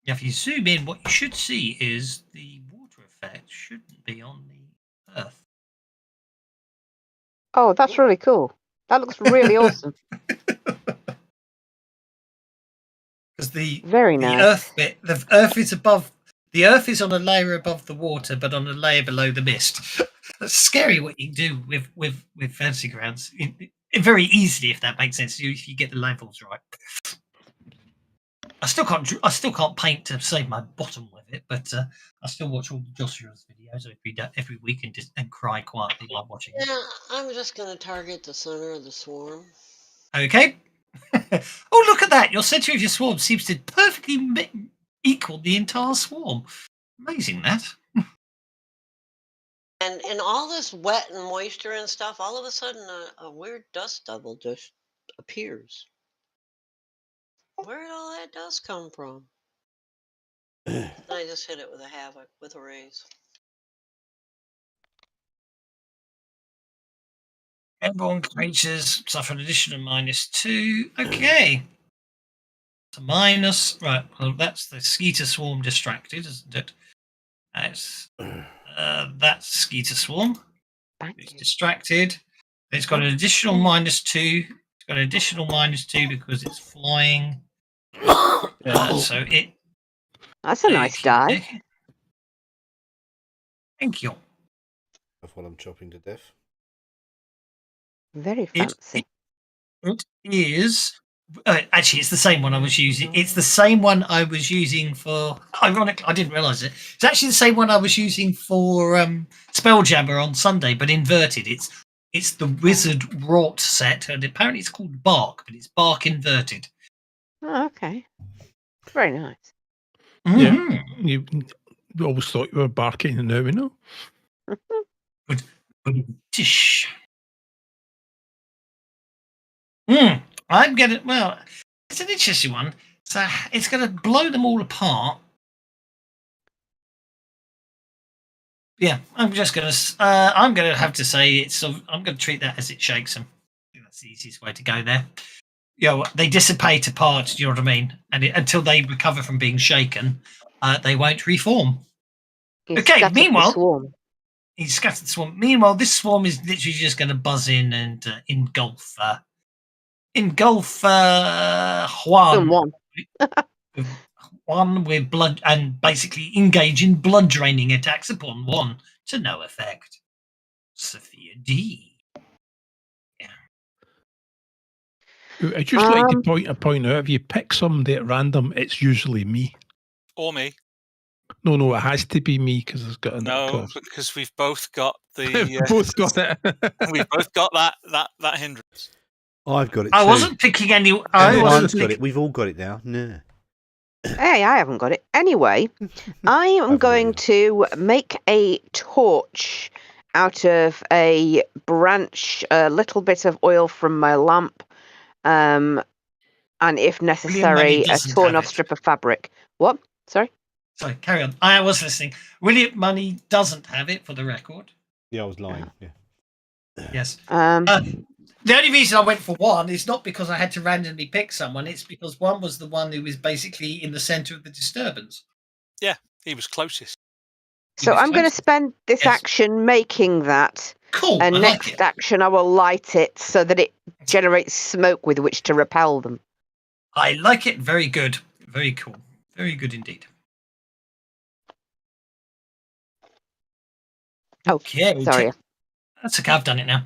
If you zoom in, what you should see is the water effect shouldn't be on the Earth. Oh, that's really cool. That looks really awesome. Because the nice. Earth bit, the Earth is above. The Earth is on a layer above the water, but on a layer below the mist. That's scary what you can do with fantasy grounds. Very easily, if that makes sense, if you get the levels right. I still can't paint to save my bottom with it, but I still watch all Joshua's videos every week and cry quietly while watching it. Yeah, I'm just going to target the center of the swarm. Okay. Oh, look at that! Your center of your swarm seems to perfectly equal the entire swarm. Amazing that. And in all this wet and moisture and stuff, all of a sudden a weird dust devil just appears. Where did all that dust come from? I just hit it with a havoc with a raise. Airborne creatures suffer an additional -2. Okay. So minus. Right. Well, that's the skeeter swarm distracted, isn't it? That's skeeter swarm. It's distracted. It's got an additional -2. It's got an additional -2 because it's flying. So it. That's a nice die. Thank you. That's what I'm chopping to death. Very fancy. It is. Actually, it's the same one I was using. It's the same one I was using for. Ironically, I didn't realise it. It's actually the same one I was using for Spelljammer on Sunday, but inverted. It's the Wizard Wrought set, and apparently it's called Bark, but it's Bark inverted. Oh, okay. Very nice. Mm-hmm. Yeah, you always thought you were barking, and now we know. But tish. I'm gonna. Well, it's an interesting one. So it's going to blow them all apart. Yeah, I'm just going to. I'm going to have to say it's. I'm going to treat that as it shakes them. I think that's the easiest way to go there. They dissipate apart. Do you know what I mean? And until they recover from being shaken, they won't reform. Okay. Meanwhile, he's scattered the swarm. Meanwhile, this swarm is literally just going to buzz in and engulf Juan. One with blood and basically engage in blood draining attacks upon one to no effect. Sophia D. Yeah. I just like to point out, if you pick somebody at random, it's usually me. Or me. No, it has to be me because it's got a no, because we've both got the. We've both got it. We've both got that hindrance. I've got it. I wasn't picking any. Everyone's got it. We've all got it now. No. Hey, I haven't got it. Anyway, I am going to make a torch out of a branch, a little bit of oil from my lamp, and if necessary, a torn off strip of fabric. What? Sorry, carry on. I was listening. William Money doesn't have it, for the record. Yeah, I was lying. Yeah. Yes. The only reason I went for one is not because I had to randomly pick someone. It's because one was the one who was basically in the centre of the disturbance. Yeah, he was closest. So I'm going to spend this action making that. Cool. And next action, I will light it so that it generates smoke with which to repel them. I like it. Very good. Very cool. Very good indeed. Okay. Sorry. That's okay. I've done it now.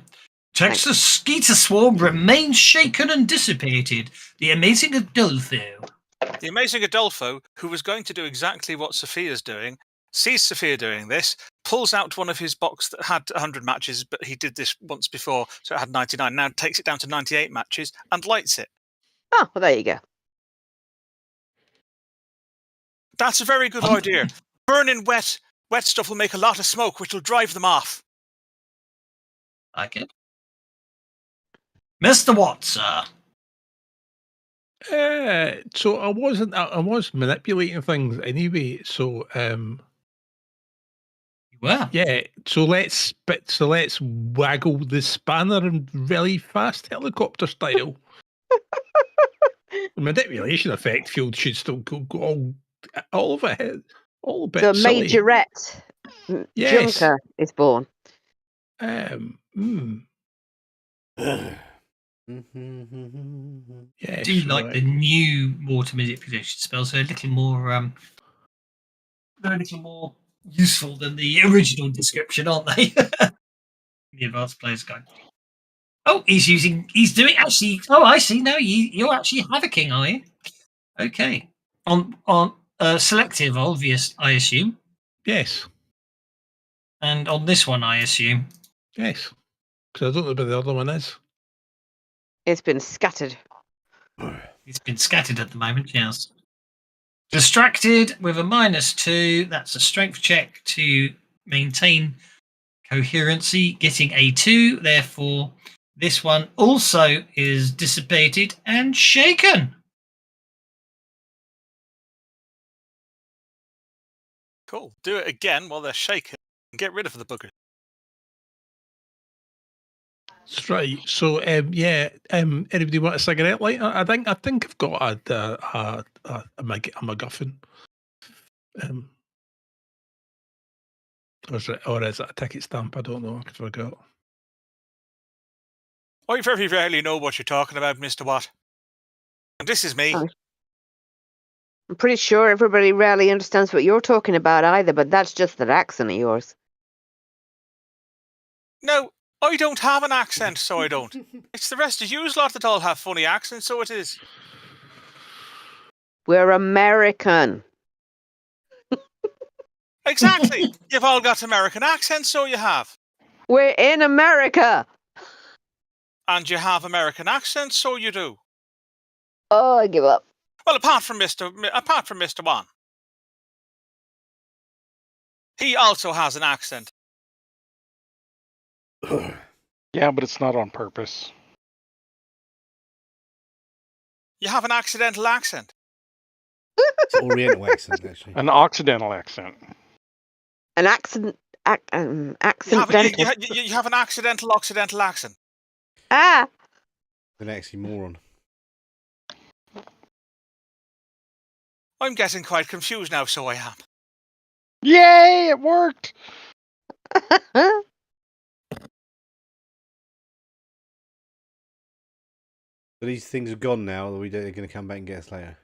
Texas Skeeter Swarm remains shaken and dissipated. The amazing Adolfo. The amazing Adolfo, who was going to do exactly what Sophia's doing, sees Sophia doing this, pulls out one of his box that had 100 matches, but he did this once before, so it had 99. Now takes it down to 98 matches and lights it. Oh, well, there you go. That's a very good idea. Burning wet stuff will make a lot of smoke, which will drive them off. Like it. Mr. Watt, sir. So I was manipulating things anyway. So you were. Yeah. So let's waggle the spanner in really fast helicopter style. The manipulation effect field should still go all of it. All a bit. So silly. Majorette Junker is born. I do like the new water manipulation spells. They're a little more useful than the original description, aren't they? The advanced player's guide. Oh, he's doing actually. Oh, I see. No, you're actually havocing, are you? Okay. On selective, obvious, I assume. Yes. And on this one, I assume. Yes. Because I don't know where the other one is. It's been scattered. It's been scattered at the moment, yes. Distracted with a -2. That's a strength check to maintain coherency, getting a 2. Therefore, this one also is dissipated and shaken. Cool. Do it again while they're shaken and get rid of the bugger. That's right. So, anybody want a cigarette lighter? I think I've got a MacGuffin. Or is it a ticket stamp? I don't know. I forgot. I very rarely know what you're talking about, Mr. Watt. And this is me. I'm pretty sure everybody rarely understands what you're talking about either, but that's just that accent of yours. No, I don't have an accent, so I don't. It's the rest of you lot that all have funny accents, so it is. We're American. Exactly. You've all got American accents, so you have. We're in America. And you have American accents, so you do. Oh, I give up. Well, apart from Mr. One. He also has an accent. Yeah, but it's not on purpose. You have an accidental accent. It's an Oriental accent, actually. An Occidental accent. An accent. Accent. You have an accidental Occidental accent. Ah. An oxymoron. I'm getting quite confused now, so I am. Yay! It worked. But these things are gone now, or they're going to come back and get us later?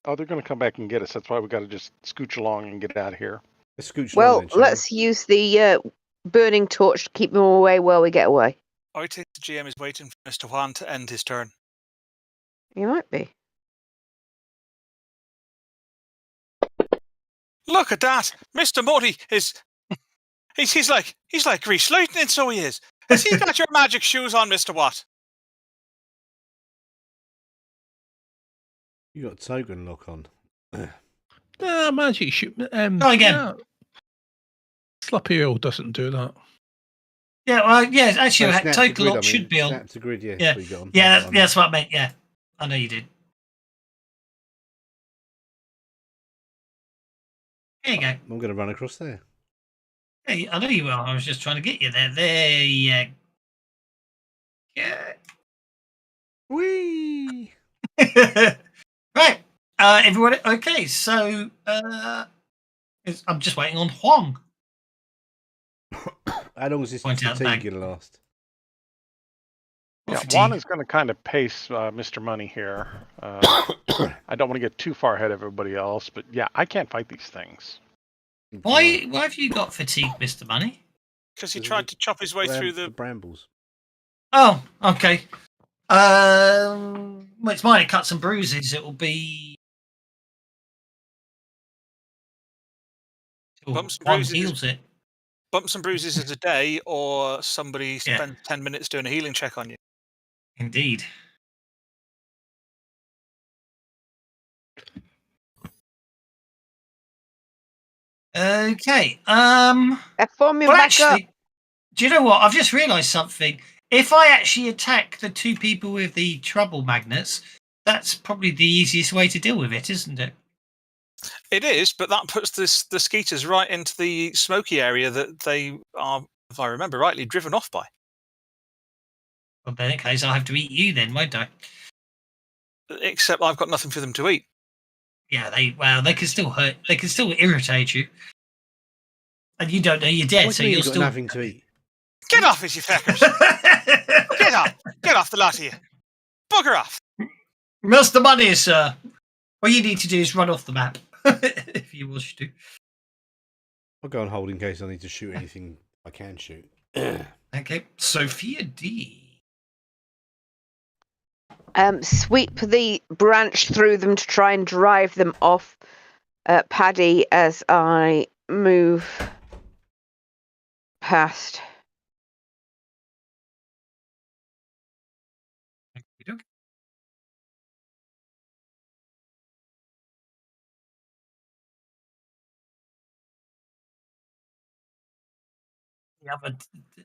Oh, they're going to come back and get us. That's why we got to just scooch along and get out of here. Let's scooch well, along then, let's use the burning torch to keep them away while we get away. I think the GM is waiting for Mr. Juan to end his turn. You might be. Look at that! Mr. Muddy is... He's like Grease Lightning, so he is. Has he got your magic shoes on, Mr. Watt? You got token lock on. No, magic shoot. Try again. No. Slappy Earl doesn't do that. Yeah, well, yeah, actually, No, token lock should be on. Snap to grid, yeah. Yeah, That's what you got on. yeah, that's what I meant. Yeah, I know you did. There you go. I'm going to run across there. Hey, I know you will. I was just trying to get you there. There you go. Whee! Right. Everyone, okay, so I'm just waiting on Huang. How long is this fatigue going to last? Yeah, Juan is going to kind of pace Mr. Money here. I don't want to get too far ahead of everybody else, but yeah, I can't fight these things. Why have you got fatigue, Mr. Money? Because he tried to chop his way through the brambles. Oh, okay. Well, it's minor cuts and bruises. It will be bumps and Juan bruises. Heals it. Bumps and bruises is a day, or somebody spends 10 minutes doing a healing check on you. Indeed. Okay. Actually, do you know what? I've just realised something. If I actually attack the two people with the trouble magnets, that's probably the easiest way to deal with it, isn't it? It is, but that puts the skeeters right into the smoky area that they are, if I remember rightly, driven off by. Well, then in that case, I'll have to eat you then, won't I? Except I've got nothing for them to eat. Yeah, they can still hurt. They can still irritate you. And you don't know you're dead, so you're still nothing to eat. Get off it, you feckers! Get off the lot of you! Bugger off! Mr. Money, sir. What you need to do is run off the map, if you wish to. I'll go on hold in case I need to shoot anything I can shoot. Okay, Sophia D. Sweep the branch through them to try and drive them off Paddy as I move past.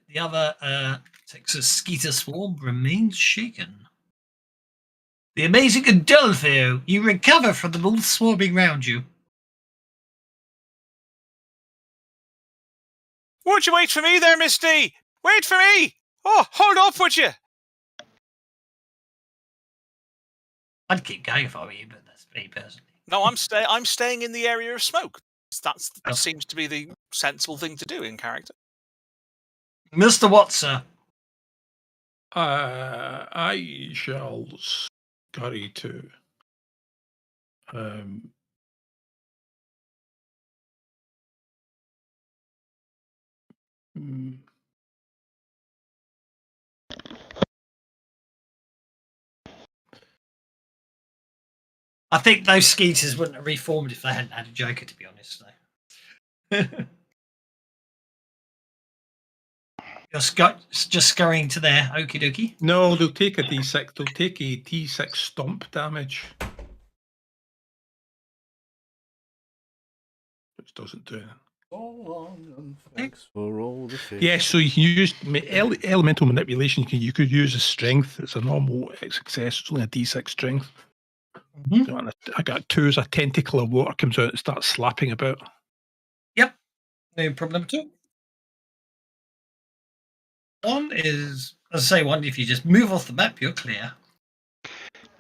The other Texas Skeeter swarm remains shaken. The amazing Adolfo, you recover from them all swarming round you. Won't you wait for me there, Miss D? Wait for me! Oh, hold up, would you? I'd keep going if I were you, but that's me personally. No, I'm staying in the area of smoke. That seems to be the sensible thing to do in character. Mr. Watson. I shall scurry to. I think those skeeters wouldn't have reformed if they hadn't had a Joker, to be honest. You're just scurrying to there, okie dokie. No, they'll take a D6. They'll take a D6 stomp damage. Which doesn't do anything. So long and thanks for all the fish. Yeah, so you can use elemental manipulation. You could use a strength. It's a normal success. It's only a D6 strength. So I got 2 as a tentacle of water comes out and starts slapping about. Yep, no problem at all. One is, as I say, one, if you just move off the map, you're clear.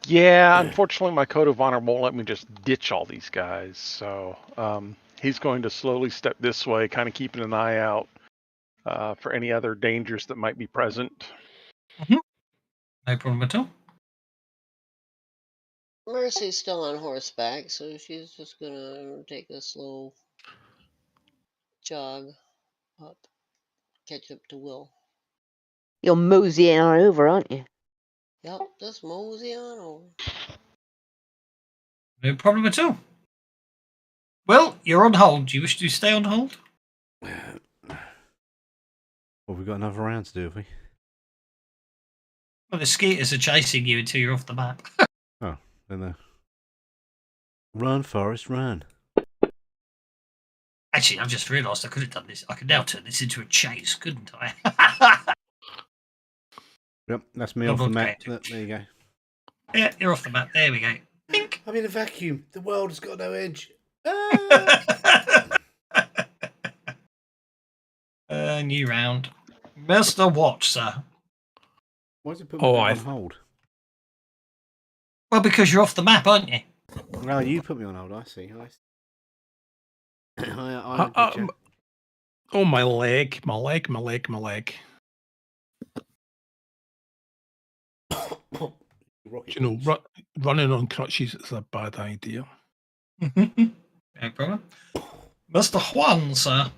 Yeah, unfortunately, my code of honor won't let me just ditch all these guys. So he's going to slowly step this way, kind of keeping an eye out for any other dangers that might be present. No problem at all. Mercy's still on horseback, so she's just gonna take a slow jog up, catch up to Will. You're moseying on over, aren't you? Yep, just mosey on over. No problem at all. Well, you're on hold. Do you wish to stay on hold? Well, we've got another round to do, have we? Well, the skeeters are chasing you until you're off the map. Oh, then Run, Forrest, run. Actually, I've just realised I could have done this. I could now turn this into a chase, couldn't I? Yep, that's me off the map. There you go. Yeah, you're off the map. There we go. Bink. I'm in a vacuum. The world has got no edge. New round. Mr. Watch, sir. Why does it put me on hold? Well, because you're off the map, aren't you? Well, you put me on hold. I see. Oh, my leg. You know, running on crutches is a bad idea. No problem. Mr. Juan, sir.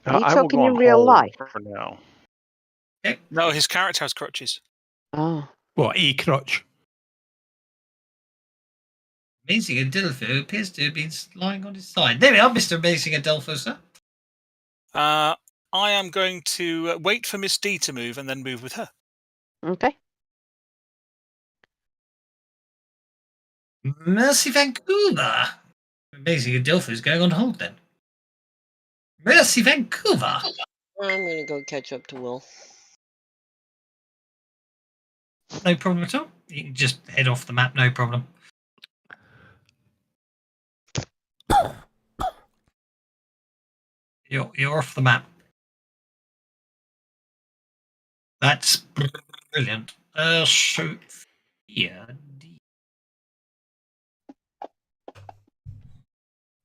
Are you talking in real life? For now. Okay. No, his character has crutches. Oh. What, a crutch? Amazing Adolfo appears to have been lying on his side. There we are, Mr. Amazing Adolfo, sir. I am going to wait for Miss D to move and then move with her. Okay. Mercy Vancouver. Amazing Adolfo is going on hold then. Mercy Vancouver. I'm going to go catch up to Will. No problem at all. You can just head off the map, no problem. You're off the map. That's brilliant. So yeah.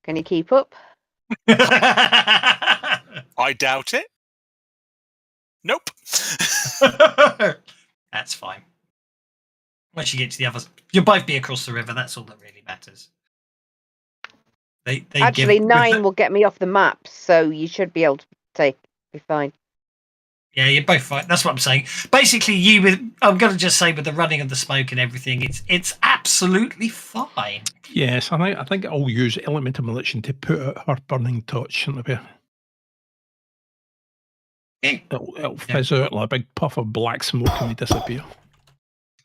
Can you keep up? I doubt it. Nope. That's fine. Once you get to the others, you'll both be across the river. That's all that really matters. They Actually, 9 will get me off the map, so you should be able to be fine. Yeah, you're both fine. That's what I'm saying. Basically, I'm going to just say with the running of the smoke and everything, it's absolutely fine. Yes, I think I'll use Element of Malediction to put out her burning touch, shouldn't I? It'll fizz out like a big puff of black smoke and they disappear.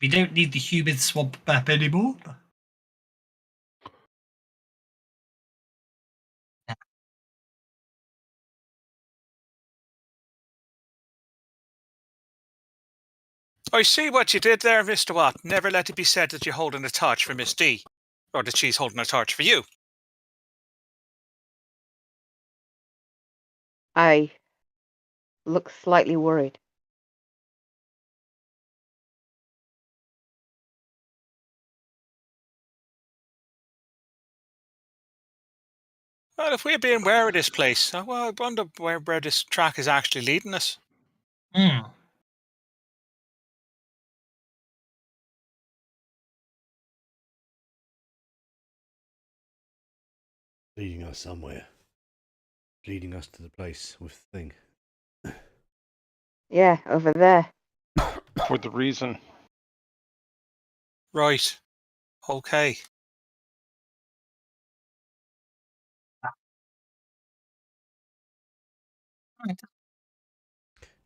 We don't need the humid swamp map anymore. I see what you did there, Mr. Watt. Never let it be said that you're holding a torch for Miss D, or that she's holding a torch for you. I look slightly worried. Well, if we're being aware of this place, well, I wonder where this track is actually leading us. Leading us somewhere. Leading us to the place with the thing. Yeah, over there. For the reason. Right. Okay.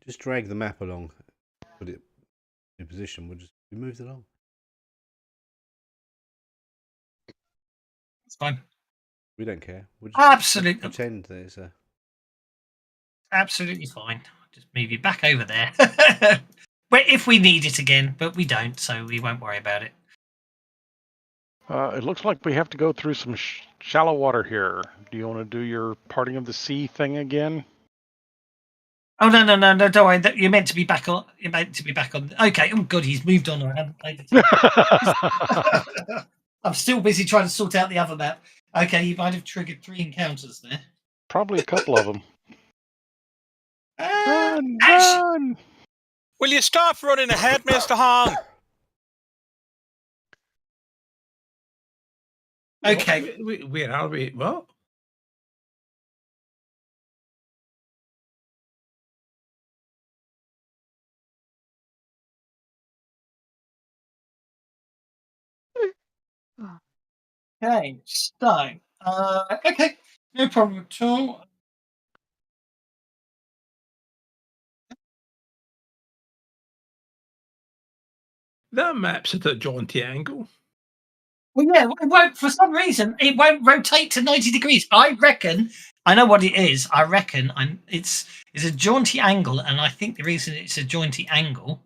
Just drag the map along. Put it in position. We moved along. It's fine. We don't care. We'll just Absolutely pretend there's a. Absolutely fine. Just move you back over there. Well, if we need it again, but we don't, so we won't worry about it. It looks like we have to go through some shallow water here. Do you want to do your parting of the sea thing again? Oh no! Don't worry. You're meant to be back on. You're meant to be back on. Okay. Oh god, he's moved on. I haven't played it. I'm still busy trying to sort out the other map. Okay, you might have triggered 3 encounters there. Probably a couple of them. Run! Will you stop running ahead, Mr. Hong? Okay. Where are we? What? Okay, so okay, no problem at all. That map's at a jaunty angle. Well, yeah, it won't. For some reason, it won't rotate to 90 degrees. I reckon. I know what it is. I reckon. It's a jaunty angle, and I think the reason it's a jaunty angle,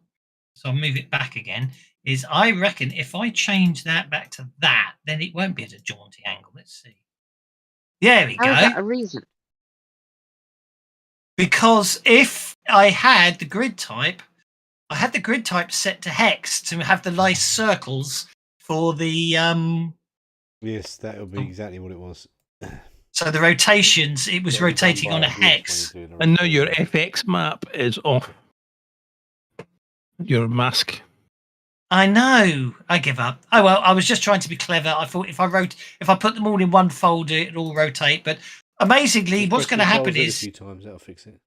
so I'll move it back again. Is I reckon if I change that back to that, then it won't be at a jaunty angle. Let's see. There we go. How is that a reason? Because if I had the grid type, set to hex to have the nice circles for the Yes, that would be exactly what it was. So the rotations, it was rotating on a hex. And now your FX map is off. Your mask. I know. I give up. Oh well, I was just trying to be clever. I thought if I put them all in one folder, it'll all rotate. But amazingly, what's going to happen is a few times that'll fix it.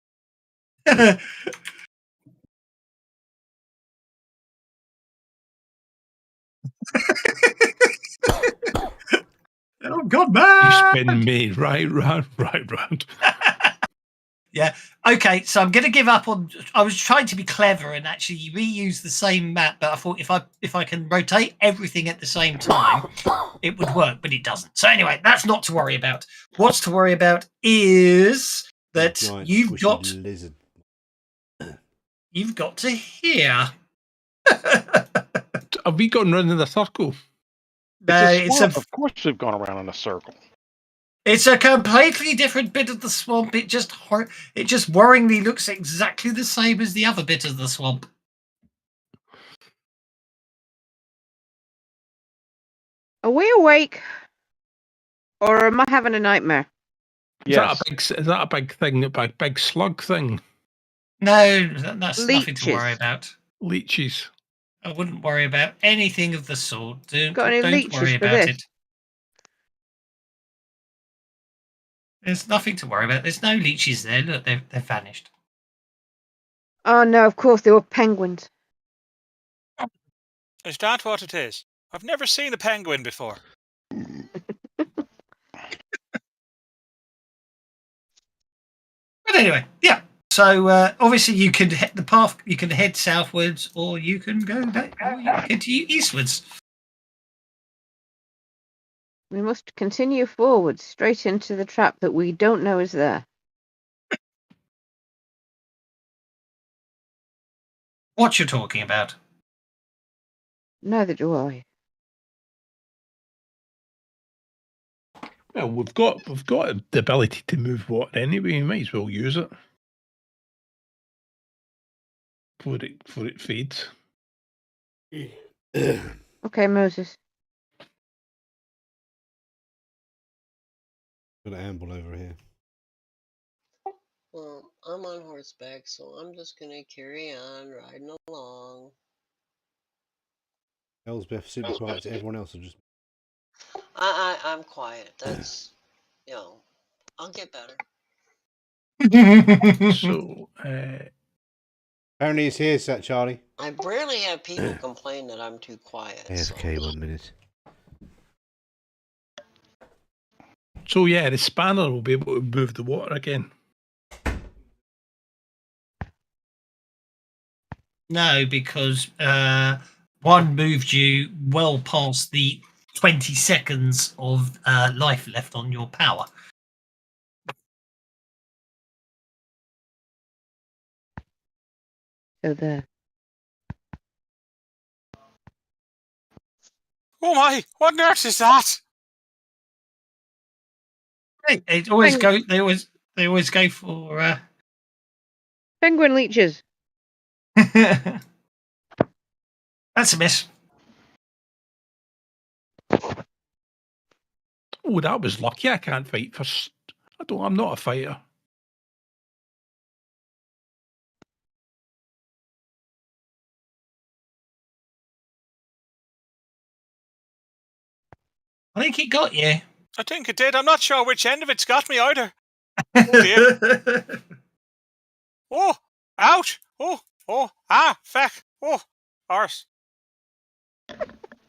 Oh God, man! You spin me right round. Yeah. Okay. So I'm going to give up on. I was trying to be clever and actually reuse the same map, but I thought if I can rotate everything at the same time, it would work, but it doesn't. So anyway, that's not to worry about. What's to worry about is that you've got to hear. Have we gone round in a circle? Of course we've gone around in a circle. It's a completely different bit of the swamp. It just worryingly looks exactly the same as the other bit of the swamp. Are we awake? Or am I having a nightmare? Yes. Is that a big thing, a big slug thing? No, that's nothing to worry about. Leeches. I wouldn't worry about anything of the sort. Don't leeches worry for about this? it. There's nothing to worry about. There's no leeches there. Look, they've vanished. Oh no, of course they were penguins. Is that what it is? I've never seen a penguin before. But anyway, yeah. So obviously you could hit the path. You can head southwards, or you can go back, or you can head eastwards. We must continue forward, straight into the trap that we don't know is there. What you're talking about? Neither do I. Well, we've got the ability to move water anyway. We might as well use it before it fades. Okay, Moses. Got an amble over here. Well, I'm on horseback, so I'm just gonna carry on riding along. Elsbeth, super quiet to everyone else. Just I'm quiet. That's I'll get better. So apparently it's here, Sat Charlie. I rarely have people complain that I'm too quiet. AFK 1 minute. So yeah, the spanner will be able to move the water again. No, because one moved you well past the 20 seconds of life left on your power. So there. Oh my! What nurse is that? They always go. They always go for penguin leeches. That's a miss. Oh, that was lucky. I can't fight first. I'm not a fighter. I think it got you. I think it did. I'm not sure which end of it's got me either. Oh dear. Oh, ouch. Oh, feck. Oh, arse.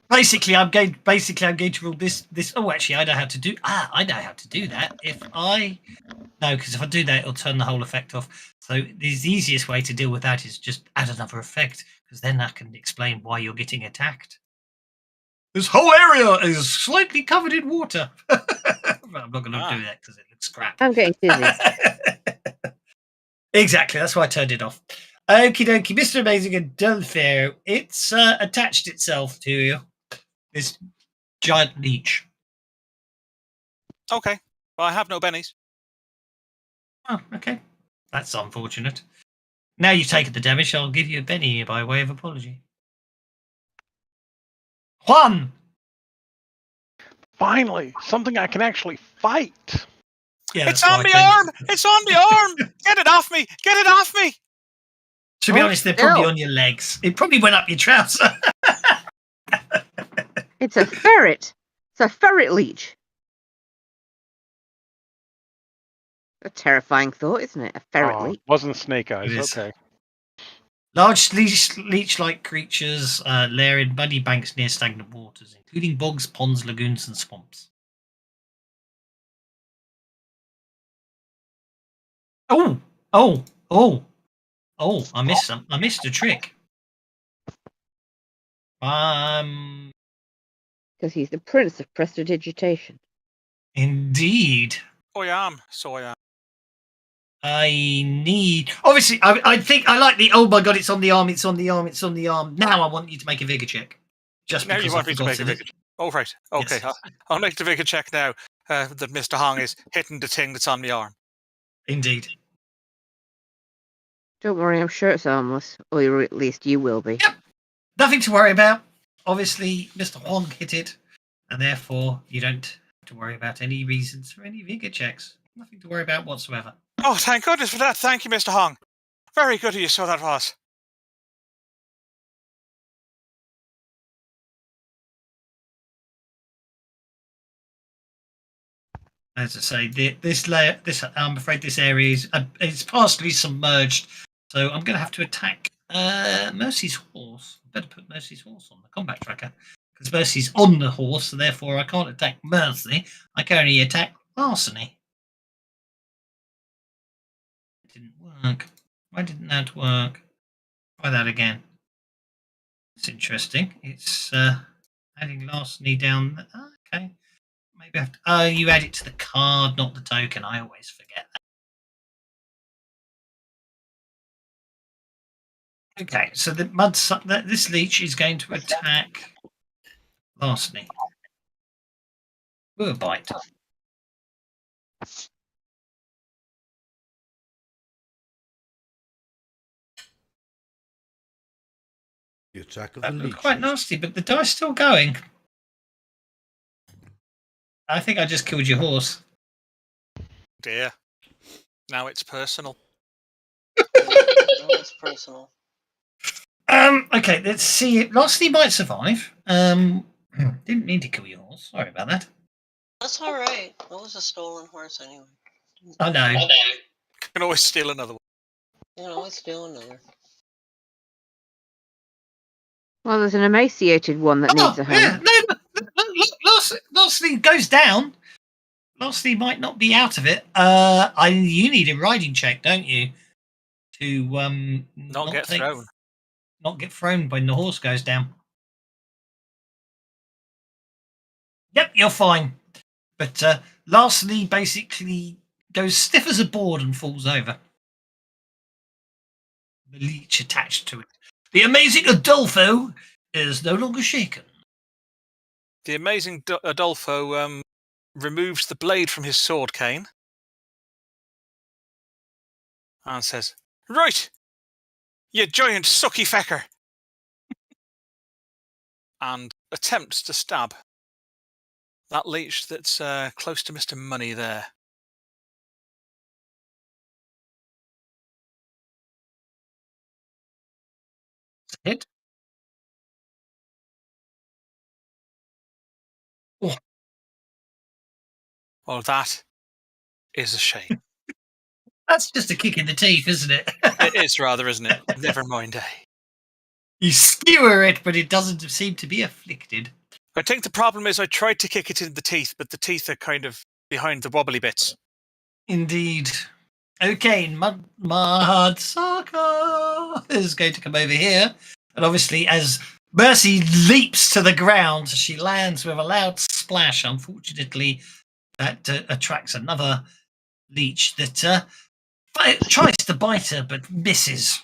Basically, I'm going to rule this. Oh, actually, I know how to do. I know how to do that. Because if I do that, it'll turn the whole effect off. So the easiest way to deal with that is just add another effect, because then that can explain why you're getting attacked. This whole area is slightly covered in water. I'm not going to do that because it looks crap. I'm getting dizzy. Exactly, that's why I turned it off. Okie dokie, Mr. Amazing and Dulfair. It's attached itself to you. This giant leech. Okay. Well, I have no bennies. Oh, okay. That's unfortunate. Now you've taken the damage, I'll give you a penny by way of apology. Juan! Finally, something I can actually fight. Yeah, it's on the arm! It's on the arm! Get it off me! Get it off me! To be honest, they're probably on your legs. It probably went up your trouser. It's a ferret. It's a ferret leech. A terrifying thought, isn't it? A ferret leech. Wasn't snake eyes. Okay. Large leech-like creatures lair in muddy banks near stagnant waters, including bogs, ponds, lagoons, and swamps. Oh! I missed some. I missed a trick. Because he's the prince of prestidigitation. Indeed. I am. So I am. I need. Obviously, I think I like the. Oh my god! It's on the arm. It's on the arm. It's on the arm. Now I want you to make a vigor check. Just now because you want I me to make a vigor. Oh right. Okay. Yes. I'll make the vigor check now. That Mr. Hong is hitting the thing that's on the arm. Indeed. Don't worry, I'm sure it's harmless. Or at least you will be. Yep. Nothing to worry about. Obviously, Mr. Hong hit it, and therefore you don't have to worry about any reasons for any vigor checks. Nothing to worry about whatsoever. Oh, thank goodness for that. Thank you, Mr. Hong. Very good of you, so that was. As I say, this I'm afraid this area is it's partially submerged, so I'm going to have to attack Mercy's horse. I better put Mercy's horse on the combat tracker because Mercy's on the horse, so therefore I can't attack Mercy. I can only attack Larceny. It didn't work. Why didn't that work? Try that again. It's interesting. It's adding Larceny down. Okay. Maybe I have to. Oh, you add it to the card, not the token. I always forget that. Okay, so the this leech is going to attack Larceny. With a bite. The attack of That the looked leech. quite nasty, but the die's still going. I think I just killed your horse. Dear. Now it's personal. Now it's personal. Okay, let's see. Larceny might survive. Didn't mean to kill your horse. Sorry about that. That's all right. That was a stolen horse anyway. I know. You can always steal another one. You can always steal another. Well, there's an emaciated one that needs a home. Yeah, no, Larceny goes down. Larceny might not be out of it. You need a riding check, don't you? To not get thrown. Not get thrown when the horse goes down. Yep, you're fine. But Larceny basically goes stiff as a board and falls over. The leech attached to it. The amazing Adolfo is no longer shaken. The amazing Adolfo removes the blade from his sword cane and says, "Right, you giant sucky fecker," and attempts to stab that leech that's close to Mr. Money there. Hit. Oh. Well, that is a shame. That's just a kick in the teeth, isn't it? It is rather, isn't it? Never mind. You skewer it, but it doesn't seem to be afflicted. I think the problem is I tried to kick it in the teeth, but the teeth are kind of behind the wobbly bits. Indeed. Okay, Mahadsaka is going to come over here. And obviously, as Mercy leaps to the ground. She lands with a loud splash. Unfortunately, that attracts another leech that tries to bite her but misses.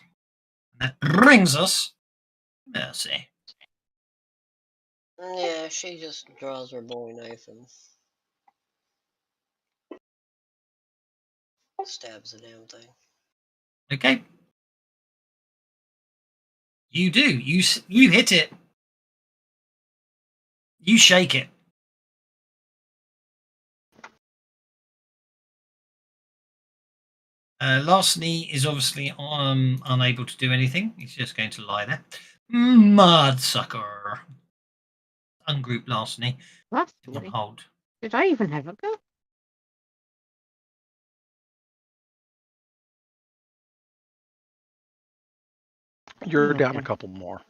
That brings us Mercy. Yeah, she just draws her bowie knife and stabs the damn thing. Okay. You do. You hit it. You shake it. Larceny is obviously unable to do anything. He's just going to lie there. Mudsucker. Ungroup Larceny. That's On funny. hold. Did I even have a go? You're down a couple more.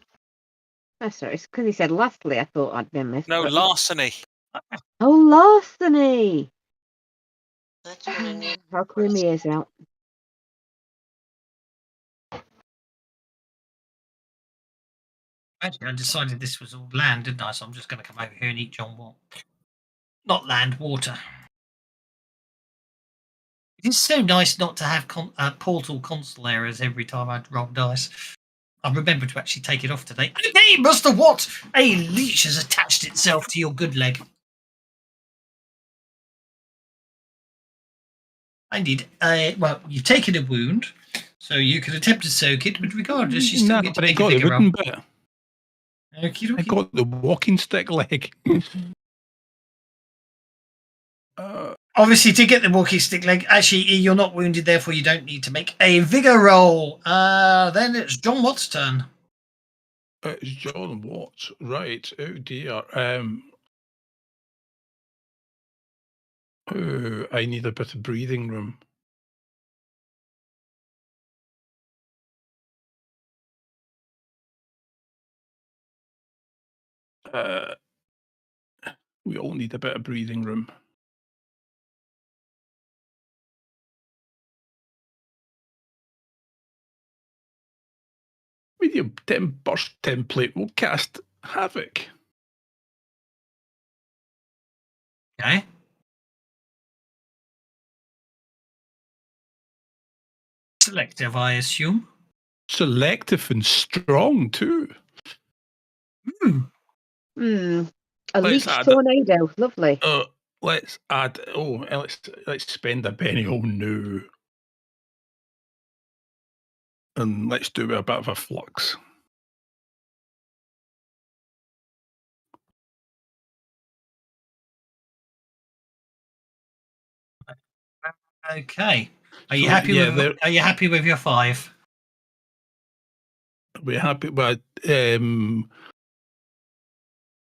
Oh, sorry. It's because he said lastly. I thought I'd been missed. No, larceny. Oh, larceny. That's what I need. I'll clear my ears out. Actually, I decided this was all land, didn't I? So I'm just going to come over here and eat John Watt. Not land, water. It's so nice not to have portal console errors every time I roll dice. I remember to actually take it off today. Okay, Mr. Watt! A leech has attached itself to your good leg. Indeed. Well, you've taken a wound, so you can attempt to soak it, but regardless, you still get to make a bigger roll. I got the walking stick leg. Obviously, to get the walking stick leg, actually, you're not wounded, therefore you don't need to make a vigor roll. Then it's John Watt's turn. It's John Watts, right? Oh dear. I need a bit of breathing room. We all need a bit of breathing room. Medium burst template will cast Havoc. Okay. Selective, I assume. Selective and strong too. A leech tornado, lovely. Let's add. Oh, let's spend a penny. Oh no. And let's do a bit of a flux. Okay. Are you happy with? Are you happy with your 5? We're happy, but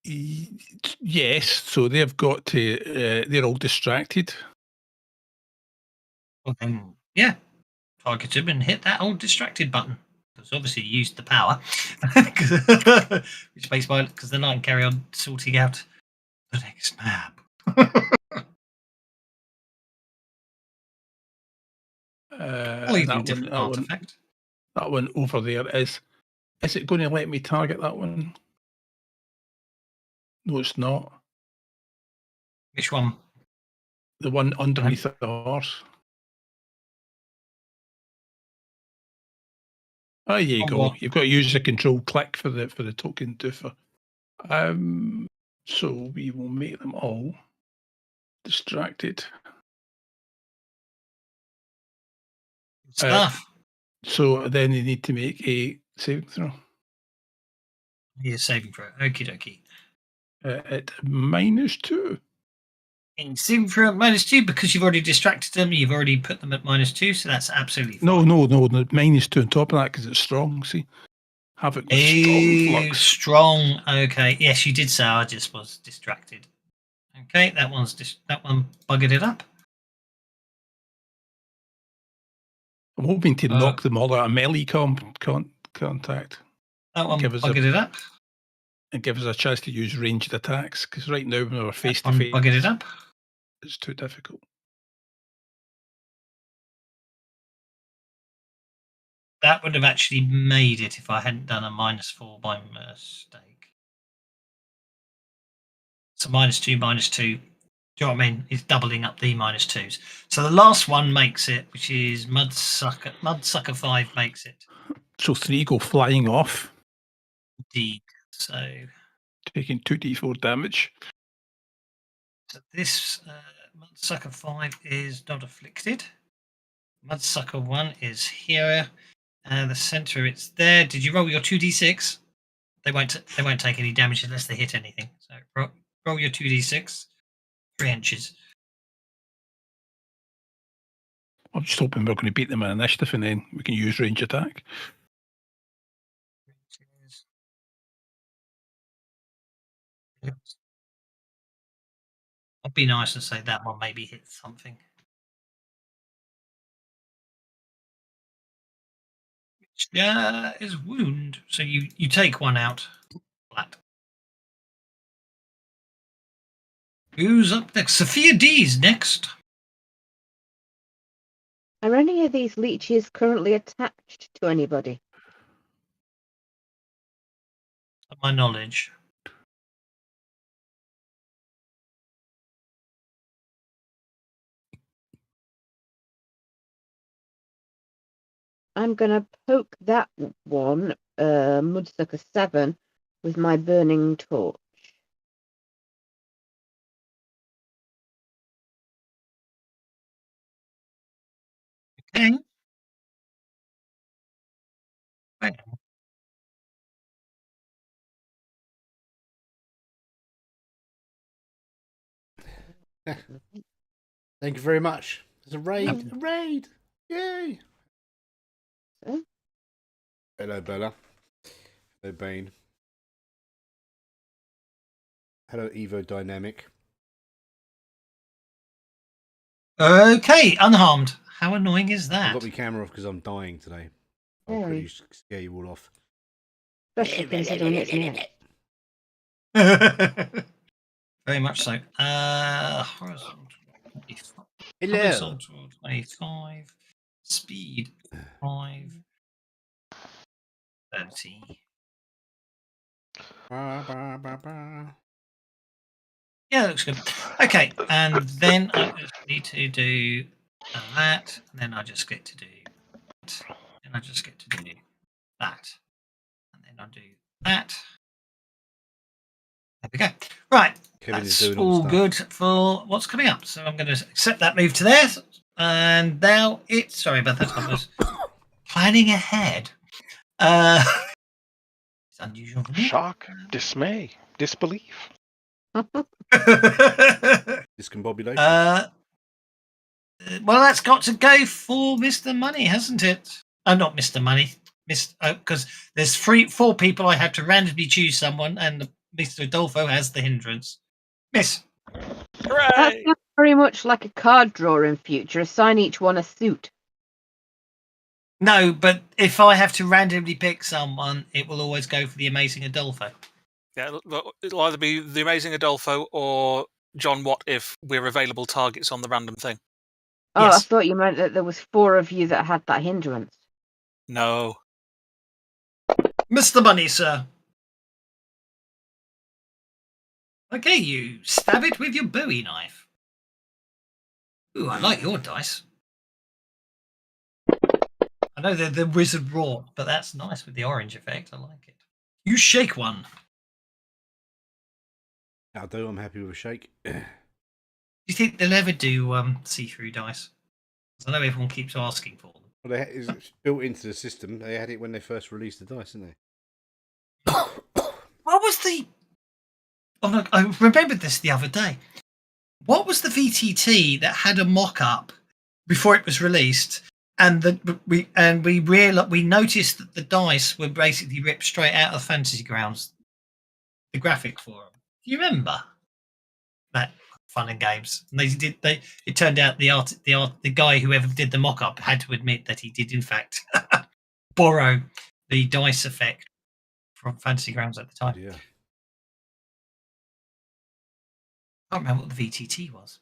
yes. So they've got to. They're all distracted. Okay. Yeah. Target them and hit that old distracted button. Because obviously you used the power, which makes because then I can carry on sorting out the next map. That one over there is it going to let me target that one? No, it's not. Which one? The one underneath the horse. Oh, there you go. You've got to use the control click for the token doofer. So we will make them all distracted. Stuff. So then you need to make a saving throw. Yeah, saving throw. Okie dokie. At -2. In saving throw at -2 because you've already distracted them. You've already put them at -2, so that's absolutely fine. No. -2 on top of that because it's strong. See, Havoc was strong flux. Strong. Okay. Yes, you did say. I just was distracted. Okay, that one buggered it up. I'm hoping to knock them all out of melee contact. That one buggered it up. And give us a chance to use ranged attacks, because right now when we're face to face, buggered it up. It's too difficult. That would have actually made it if I hadn't done a -4 by mistake. So -2, -2. Do you know what I mean? It's doubling up the -2s. So the last one makes it, which is Mudsucker. Mudsucker 5 makes it. So 3 go flying off. Indeed. So taking 2d4 damage. So this Mudsucker 5 is not afflicted. Mudsucker 1 is here. The center, it's there. Did you roll your 2d6? They won't take any damage unless they hit anything. So roll your 2d6. 3 inches. I'm just hoping we're going to beat them in initiative and then we can use range attack. I'll be nice and say that one maybe hit something. Which is wound. So you take one out. Flat. Who's up next? Sophia D's next. Are any of these leeches currently attached to anybody? To my knowledge. I'm going to poke that one, Mudsucker 7, with my burning torch. Okay. Right. Thank you very much. It's a raid. A raid. Yay. Hello, Bella. Hello, Bane. Hello, Evo Dynamic. Okay, unharmed. How annoying is that? I've got my camera off because I'm dying today. I'll pretty scare you all off. Especially considering it's me. Very much so. Horizontal 25. Hello. Horizontal 25. Speed 5. 30. Yeah, that looks good. Okay, and then I just need to do that, and then I just get to do that, and I just get to do that, and then I do that. There we go. Right, Kevin is that's doing all all good for what's coming up. So I'm going to accept that move to there, and now it's sorry about that. I was planning ahead. It's unusual for me. Shock, dismay, disbelief. Discombobulation. Well, that's got to go for Mr. Money, hasn't it? Not Mr. Money. Because there's 4 people. I have to randomly choose someone, and Mr. Adolfo has the hindrance. Miss. Hooray! That sounds very much like a card draw in future. Assign each one a suit. No, but if I have to randomly pick someone, it will always go for the amazing Adolfo. Yeah, it'll either be the amazing Adolfo or John Watt if we're available targets on the random thing. Oh, Yes. I thought you meant that there was 4 of you that had that hindrance. No. Mr. Money, sir. Okay, you stab it with your Bowie knife. Ooh, I like your dice. I know they're the wizard wrought, but that's nice with the orange effect. I like it. You shake one. I'll do. I'm happy with a shake. Do you think they'll ever do see-through dice? Because I know everyone keeps asking for them. Well, it's built into the system. They had it when they first released the dice, didn't they? What was the... Oh, no, I remembered this the other day. What was the VTT that had a mock-up before it was released, and we noticed that the dice were basically ripped straight out of Fantasy Grounds, the graphic for them. Do you remember that Fun and Games? And it turned out the guy whoever did the mock-up had to admit that he did in fact borrow the dice effect from Fantasy Grounds at the time. Yeah. I can't remember what the VTT was.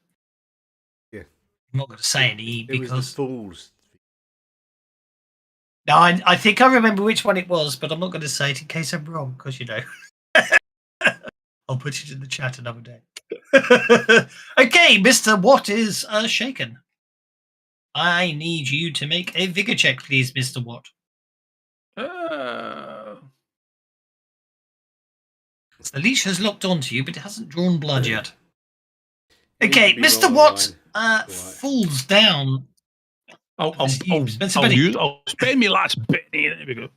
Yeah. I'm not going to say any because it was the Fools. No, I think I remember which one it was, but I'm not going to say it in case I'm wrong, because I'll put it in the chat another day. Okay, Mr. Watt is shaken. I need you to make a vigor check, please, Mr. Watt. The leash has locked onto you, but it hasn't drawn blood yet. Okay, Mr. Watt falls down. I'll spend me last bit. There we go.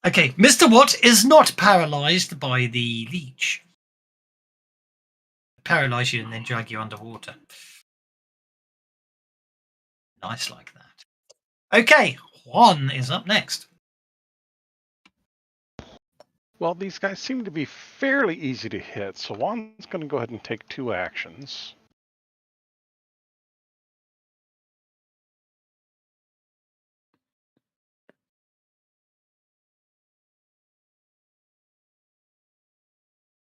Okay, Mr. Watt is not paralysed by the leech. Paralyze you and then drag you underwater. Nice like that. Okay, Juan is up next. Well, these guys seem to be fairly easy to hit, so Juan's going to go ahead and take 2 actions.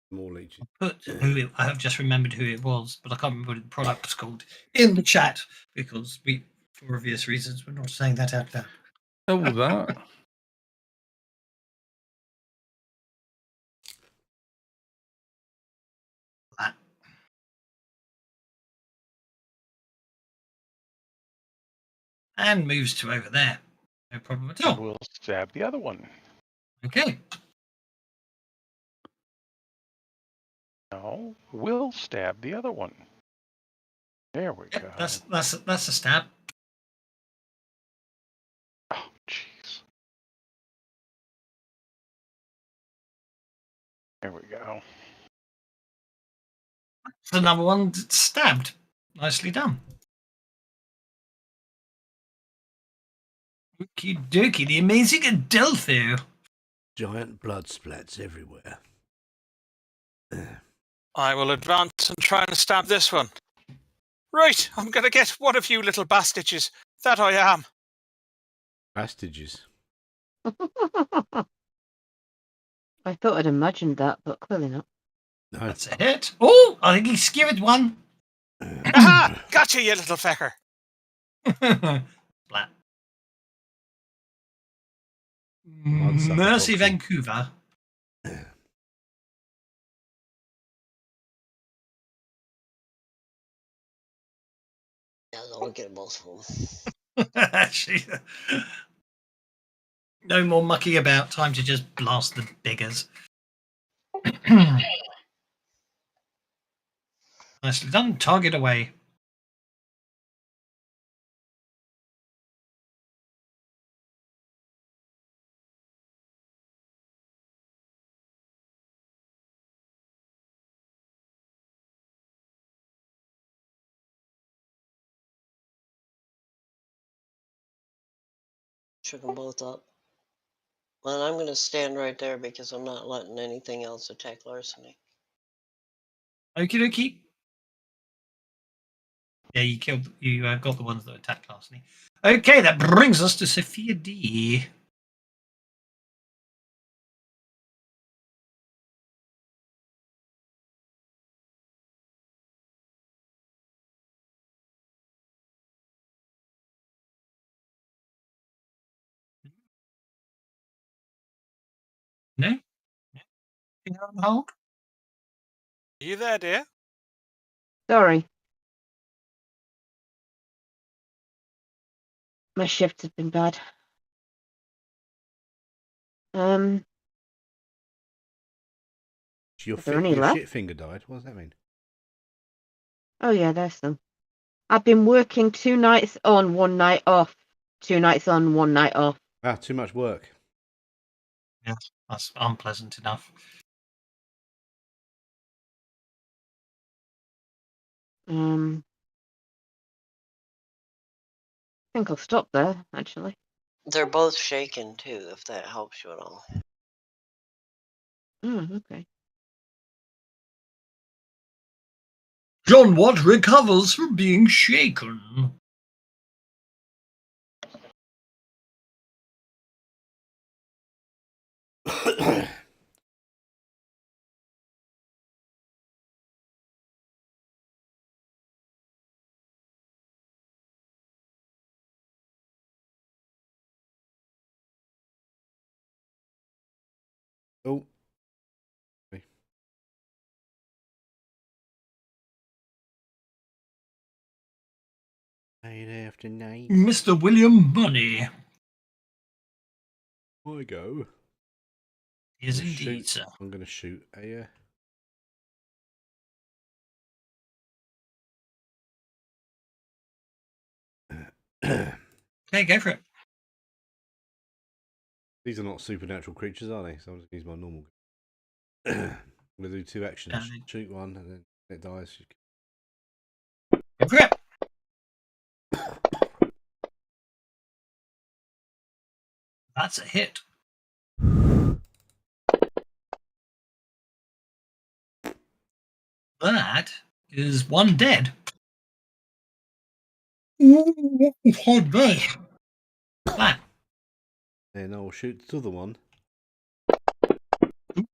More leeches. I have just remembered who it was, but I can't remember what the product was called in the chat because we, for obvious reasons, we're not saying that out loud. Oh, that. And moves to over there. No problem at all. And we'll stab the other one. Okay. No, we'll stab the other one. There we go. That's a stab. Oh, jeez. There we go. The number one stabbed. Nicely done. Okie dokie, the amazing Adelphi. Giant blood splats everywhere. I will advance and try and stab this one. Right, I'm going to get one of you little bastages. That I am. Bastages. I thought I'd imagined that, but clearly not. No. That's a hit. Oh, I think he skewered one. Aha! Gotcha, you little fecker. Flat. Mercy Vancouver. Yeah, I'll get both of them. Actually, no more mucking about. Time to just blast the beggars. Nicely done. Target away. Took them both up. And I'm going to stand right there because I'm not letting anything else attack Larceny. Okie dokie. Yeah, you got the ones that attacked Larceny. Okay, that brings us to Sophia D. No? You're on hold? Are you there, dear? Sorry. My shifts have been bad. Your left? shit finger died. What does that mean? Oh yeah, there's some. I've been working 2 nights on, 1 night off. 2 nights on, 1 night off. Ah, too much work. Yes, that's unpleasant enough. I think I'll stop there, actually. They're both shaken too, if that helps you at all. Oh, okay. John Watt recovers from being shaken. Oh. Okay. Night after night. Mr. William Money. I go. Is indeed, sir. I'm going to shoot a. Okay, go for it. These are not supernatural creatures, are they? So I'm just going to use my normal. I'm going to do 2 actions. Shoot one, and then it dies. Go for it. That's a hit. That is 1 dead. Ooh, hard day. That. Then I'll shoot the other one.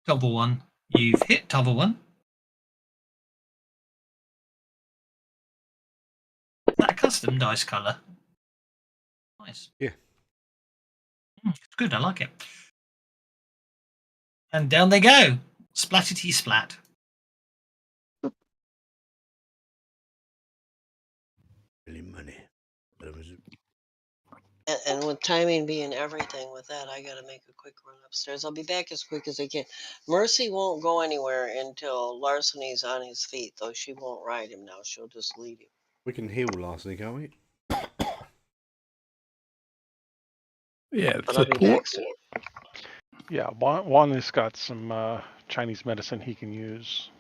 Double one. You've hit double one. Is that a custom dice colour? Nice. Yeah. It's good, I like it. And down they go. Splatty splat. Really money. And with timing being everything with that, I got to make a quick run upstairs. I'll be back as quick as I can. Mercy won't go anywhere until Larceny's on his feet, though she won't ride him now. She'll just lead him. We can heal Larceny, can't we? Yeah, But I'll be back soon. Yeah, Juan has got some Chinese medicine he can use.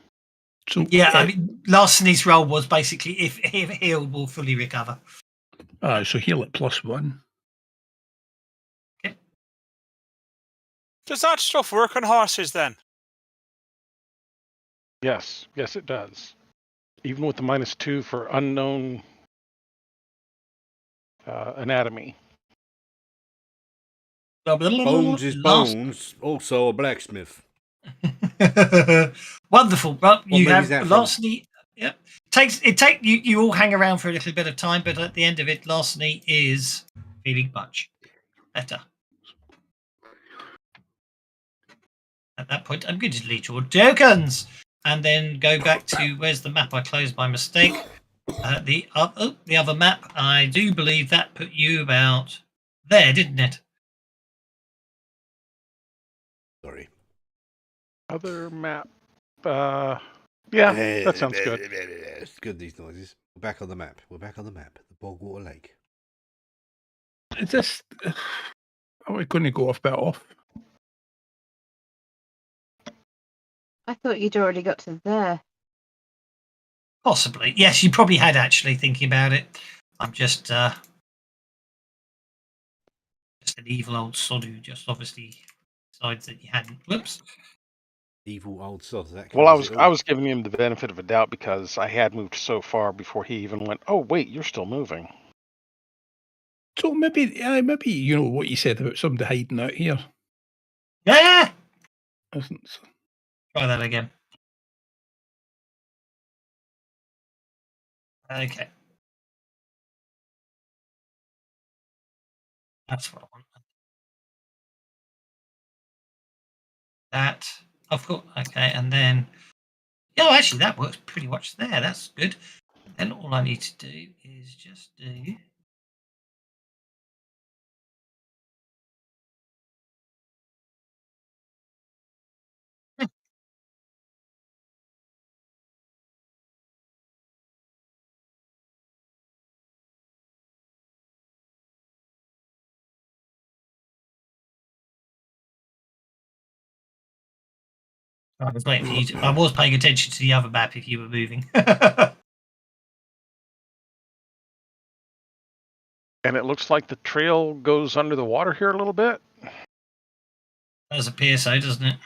So, yeah, I mean, Larceny's role was basically if healed, will fully recover. So heal at +1. Okay. Does that stuff work on horses then? Yes, it does. Even with the -2 for unknown anatomy. Bones is bones. Also a blacksmith. Wonderful. Well, you have that Larceny. Yep. You all hang around for a little bit of time, but at the end of it, Larceny is feeling much better. At that point, I'm going to delete your tokens and then go back to where's the map I closed by mistake. The other map. I do believe that put you about there, didn't it? Sorry. Other map. Yeah, that sounds good. It's good, these noises. We're back on the map. The Bogwater Lake. Is this... Are we going to go off bit off? I thought you'd already got to there. Possibly. Yes, you probably had actually, thinking about it. I'm just an evil old sod who just obviously decides that you hadn't. Whoops. Evil old sod. Well, I was giving him the benefit of a doubt because I had moved so far before he even went, oh, wait, you're still moving. So maybe you know what you said about somebody hiding out here. Yeah! Isn't so. Try that again. Okay. That's what I want. That, of course. Okay, and then... Oh, actually, that works pretty much there. That's good. Then all I need to do is just do... I was waiting for you to, I was paying attention to the other map if you were moving. And it looks like the trail goes under the water here a little bit. Does appear so, doesn't it?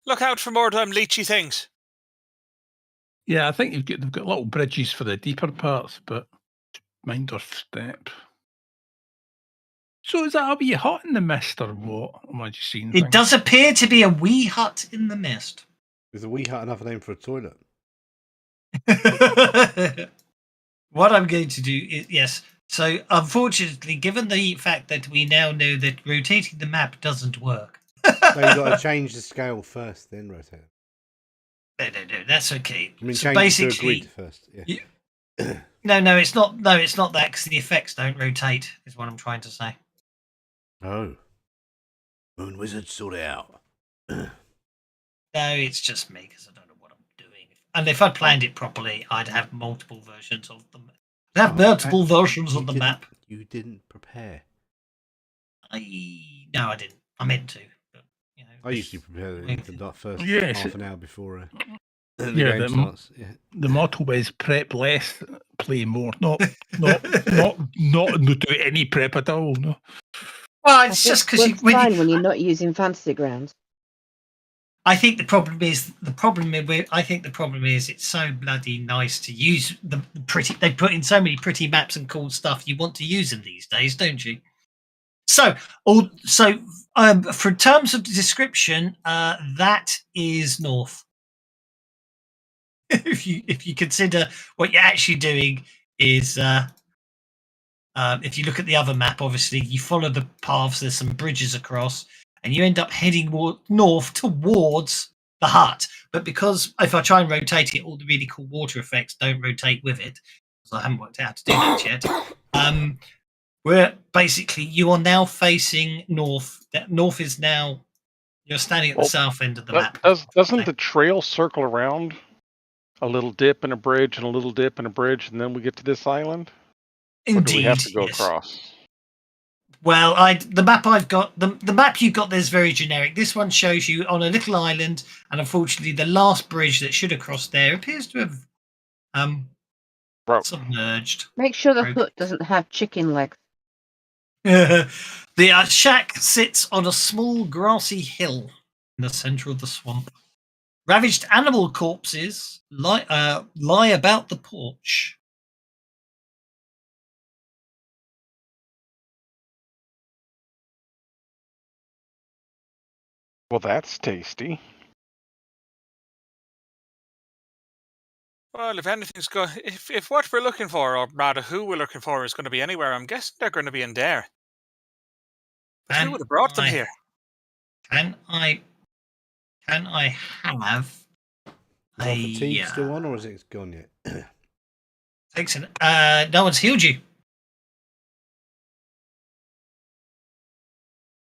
Look out for more leechy things. Yeah, I think they've got little bridges for the deeper parts, but mind our step. So is that a wee hut in the mist or what? Am I just seeing It does appear to be a wee hut in the mist. Is a wee hut another name for a toilet? What I'm going to do is, yes, So, unfortunately, given the fact that we now know that rotating the map doesn't work. So you've got to change the scale first, then rotate it. No, that's okay. I mean, so change it to a basically, grid first. Yeah. No, it's not. No, it's not that because the effects don't rotate. Is what I'm trying to say. Oh. Moon Wizard, sort it out. No, it's just me because I don't know what I'm doing. And if I'd planned it properly, I'd have multiple versions of them. I'd have multiple versions of the map. You didn't prepare. No, I didn't. I meant to. But, you know, I usually prepare the first half an hour before the game starts. Yeah. The motto is prep less, play more. Not do any prep at all. No. Well, it's just because when you're not using fantasy grounds. I think the problem is it's so bloody nice to use the pretty. They put in so many pretty maps and cool stuff. You want to use them these days, don't you? So, for terms of description, that is north. if you consider what you're actually doing is. If you look at the other map, obviously you follow the paths. There's some bridges across, and you end up heading north towards the hut. But because if I try and rotate it, all the really cool water effects don't rotate with it, because I haven't worked out how to do that yet. We're basically you are now facing north. That north is now you're standing at the south end of the map. Doesn't the trail circle around a little dip and a bridge and a little dip and a bridge, and then we get to this island? Indeed, or do we have to go across? Well, the map I've got, the map you've got there is very generic. This one shows you on a little island, and unfortunately, the last bridge that should have crossed there appears to have submerged. Make sure the hut doesn't have chicken legs. The shack sits on a small grassy hill in the centre of the swamp. Ravaged animal corpses lie about the porch. Well, that's tasty. Well, if anything's if what we're looking for, or rather who we're looking for, is going to be anywhere, I'm guessing they're going to be in there. Who would have brought them here? Can I have Is fatigue still on, or is it gone yet? Excellent. No one's healed you.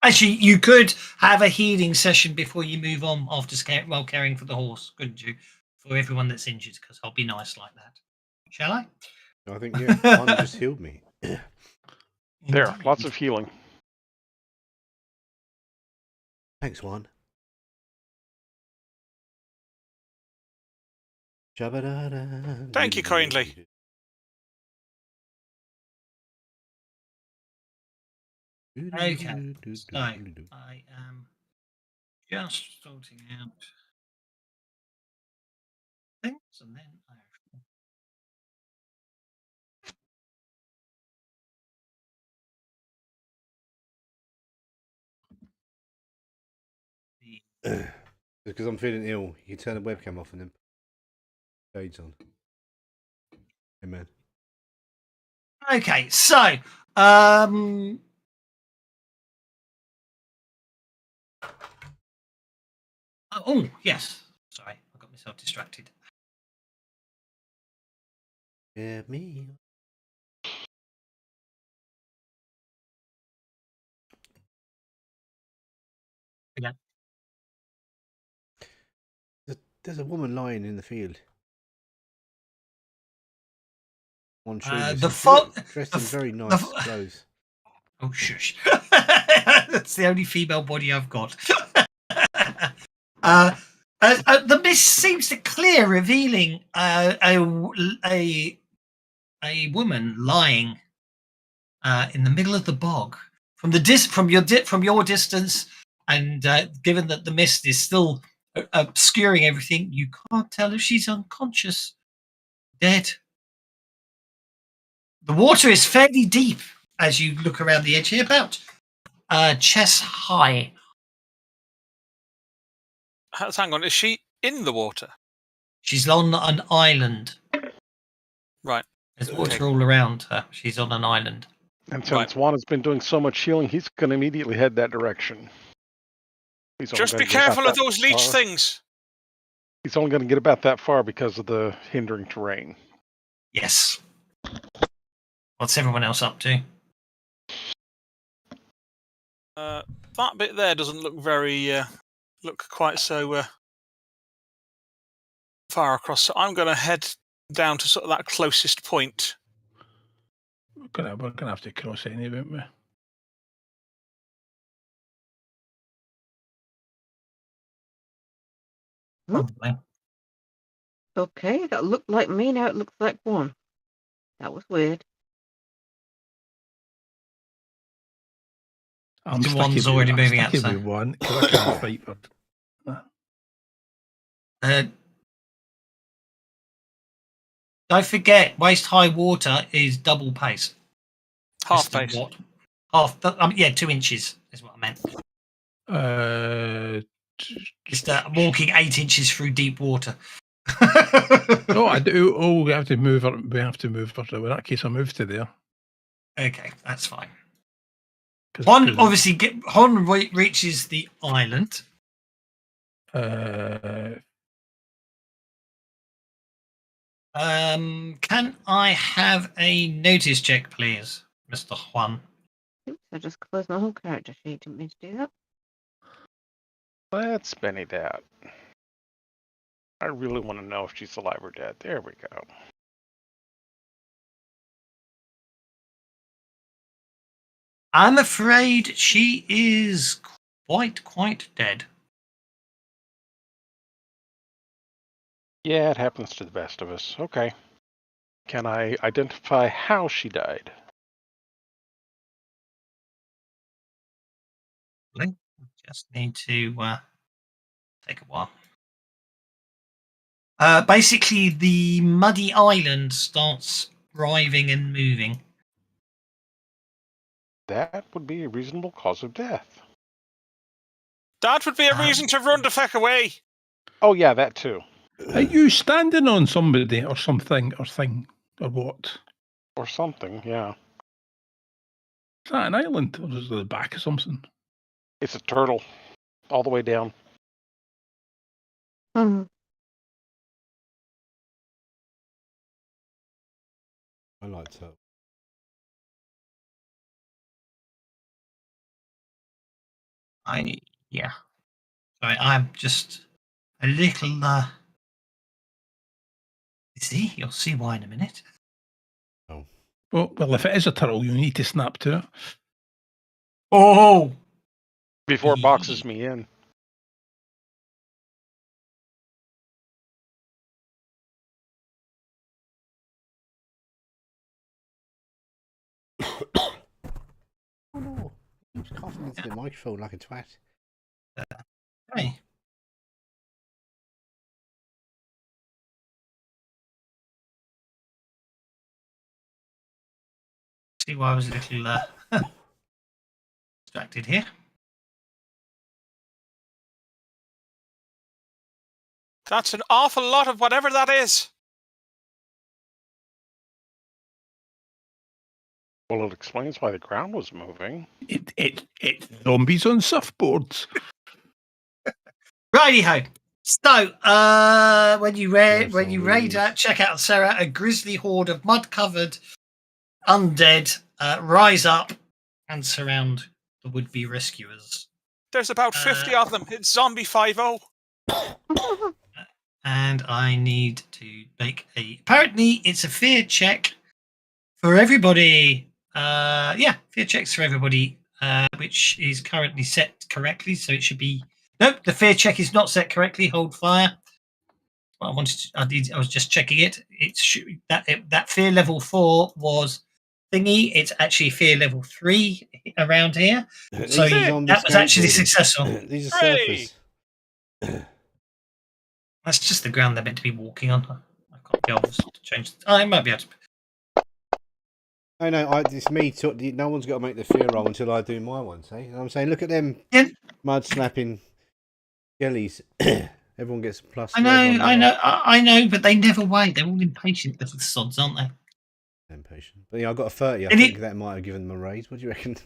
Actually, you could have a healing session before you move on after caring for the horse, couldn't you? For everyone that's injured, because I'll be nice like that. Shall I? I think, yeah, one just healed me. There, lots of healing. Thanks, Juan. Thank you kindly. Okay, so I am just sorting out things, and then because I'm feeling ill, you can turn the webcam off and then put shades on. Amen. Okay, so oh yes, sorry, I got myself distracted. Yeah, me. Yeah. There's a woman lying in the field. One dressed in very nice clothes. Oh shush! That's the only female body I've got. The mist seems to clear, revealing a woman lying in the middle of the bog. From your distance, and given that the mist is still obscuring everything, you can't tell if she's unconscious, dead. The water is fairly deep as you look around the edge here, about chest high. Hang on, is she in the water? She's on an island. Right. There's water all around her. She's on an island. And since Juana's been doing so much healing, he's going to immediately head that direction. Just be careful of those leech things. He's only going to get about that far because of the hindering terrain. Yes. What's everyone else up to? That bit there doesn't look look quite so far across. So I'm going to head down to sort of that closest point. We're gonna have to cross anyway, won't we? Probably. Okay, that looked like me. Now it looks like one. That was weird. I'm one's already moving outside. outside. One because I can't fight for. Don't forget, waist high water is double pace. Half pace. What? 2 inches is what I meant. Just walking 8 inches through deep water. Oh, I do. Oh, we have to move. We have to move. In that case, I move to there. Okay, that's fine. Hon reaches the island. Can I have a notice check, please, Mr. Juan? Oops, I just closed my whole character sheet. Didn't mean to do that. Let's Benny that. I really want to know if she's alive or dead. There we go. I'm afraid she is quite dead. Yeah, it happens to the best of us. Okay. Can I identify how she died? Just need to take a while. Basically, the muddy island starts writhing and moving. That would be a reasonable cause of death. That would be a reason to run the feck away. Oh, yeah, that too. Are you standing on somebody or something or thing or what? Or something, yeah. Is that an island or is it the back of something? It's a turtle. All the way down. Mm-hmm. I like turtle. Sorry, I'm just a little see, you'll see why in a minute. Oh. Well, if it is a turtle, you need to snap to it. Oh! Before it boxes me in. Oh no! He's coughing into the microphone like a twat. Hey. See why I was a little distracted here. That's an awful lot of whatever that is. Well, it explains why the ground was moving. It's zombies on surfboards. Righty ho. So, when you raid out, check out Sarah, a grisly horde of mud-covered undead rise up and surround the would-be rescuers. There's about 50 of them. It's Zombie 5-0. And I need to make apparently it's a fear check for everybody. Fear checks for everybody, which is currently set correctly. So it should be, nope, the fear check is not set correctly. Hold fire. Well, I was just checking it. That fear level 4 was thingy. It's actually fear level 3 around here. So that was actually successful. These are surfers. That's just the ground they're meant to be walking on. I can't be able to change. I might be able to. No, it's me. No one's got to make the fear roll until I do my one. See, I'm saying, look at them mud slapping jellies. Everyone gets a plus. I know, but they never wait. They're all impatient little sods, aren't they? information. But yeah, I got a 30. I think that might have given them a raise. What do you reckon?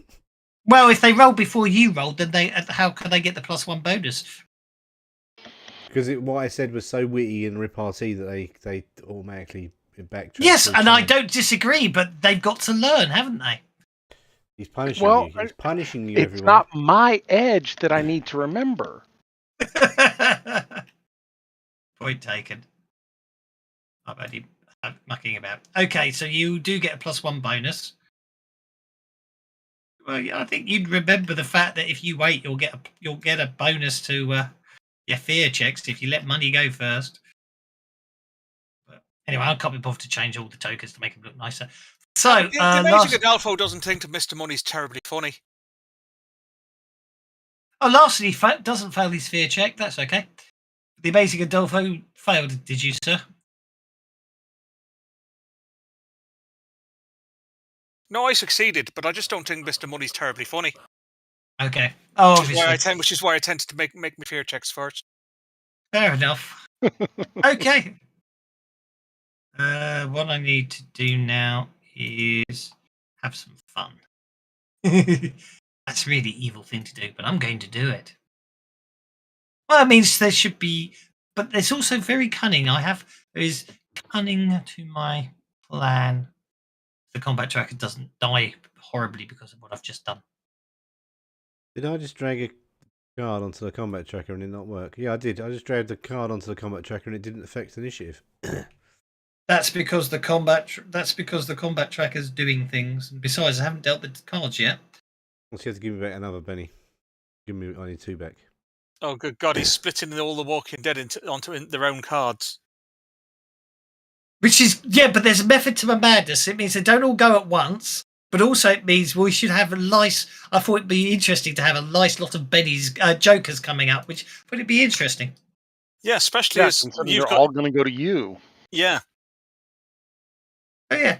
Well, if they rolled before you rolled, then how can they get the +1 bonus? Because what I said was so witty and repartee that they automatically backtrack. Yes, and I don't disagree, but they've got to learn, haven't they? He's punishing you. He's punishing you, it's not my edge that I need to remember. Point taken. I'm only mucking about. Okay, so you do get a +1 bonus. Well, yeah, I think you'd remember the fact that if you wait, you'll get a bonus to your fear checks if you let money go first. But anyway, I can't be bothered to change all the tokens to make them look nicer. So the amazing Adolfo doesn't think that Mr. Money's terribly funny. Oh, lastly, he doesn't fail his fear check. That's okay. The amazing Adolfo failed, did you, sir? No, I succeeded, but I just don't think Mr. Money's terribly funny. Okay. Oh, obviously. Which is why I tend to make my fear checks first. Fair enough. Okay. What I need to do now is have some fun. That's a really evil thing to do, but I'm going to do it. Well, that means there should be, but there's also very cunning. There is cunning to my plan. The combat tracker doesn't die horribly because of what I've just done. Did I just drag a card onto the combat tracker and it not work? Yeah, I did. I just dragged the card onto the combat tracker and it didn't affect initiative. That's because the combat tracker's doing things. And besides, I haven't dealt with the cards yet. Well, you have to give me back another Benny. I need 2 back. Oh, good God! He's splitting all the Walking Dead onto their own cards. Which is, but there's a method to my madness. It means they don't all go at once, but also it means we should have I thought it'd be interesting to have a nice lot of Benny's Jokers coming up, which would it be interesting? Yeah, especially as you're all going to go to you. Yeah. Oh, yeah.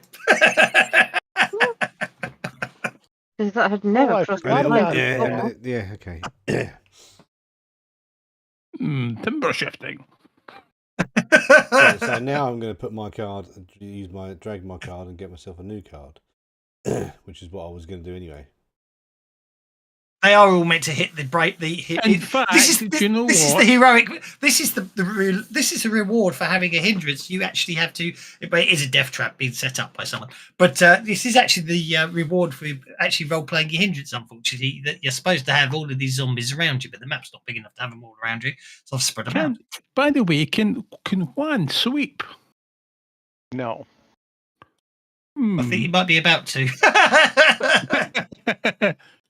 That had never crossed my mind. Yeah, okay. Timber shifting. So now I'm going to put my card, drag my card, and get myself a new card, which is what I was going to do anyway. They are all meant to hit the break. In fact, this is the heroic. This is this is a reward for having a hindrance. You actually have to. It is a death trap being set up by someone, but this is actually the reward for actually role playing your hindrance. Unfortunately, that you're supposed to have all of these zombies around you, but the map's not big enough to have them all around you, so I've spread them out. By the way, can one sweep? No. I think you might be about to.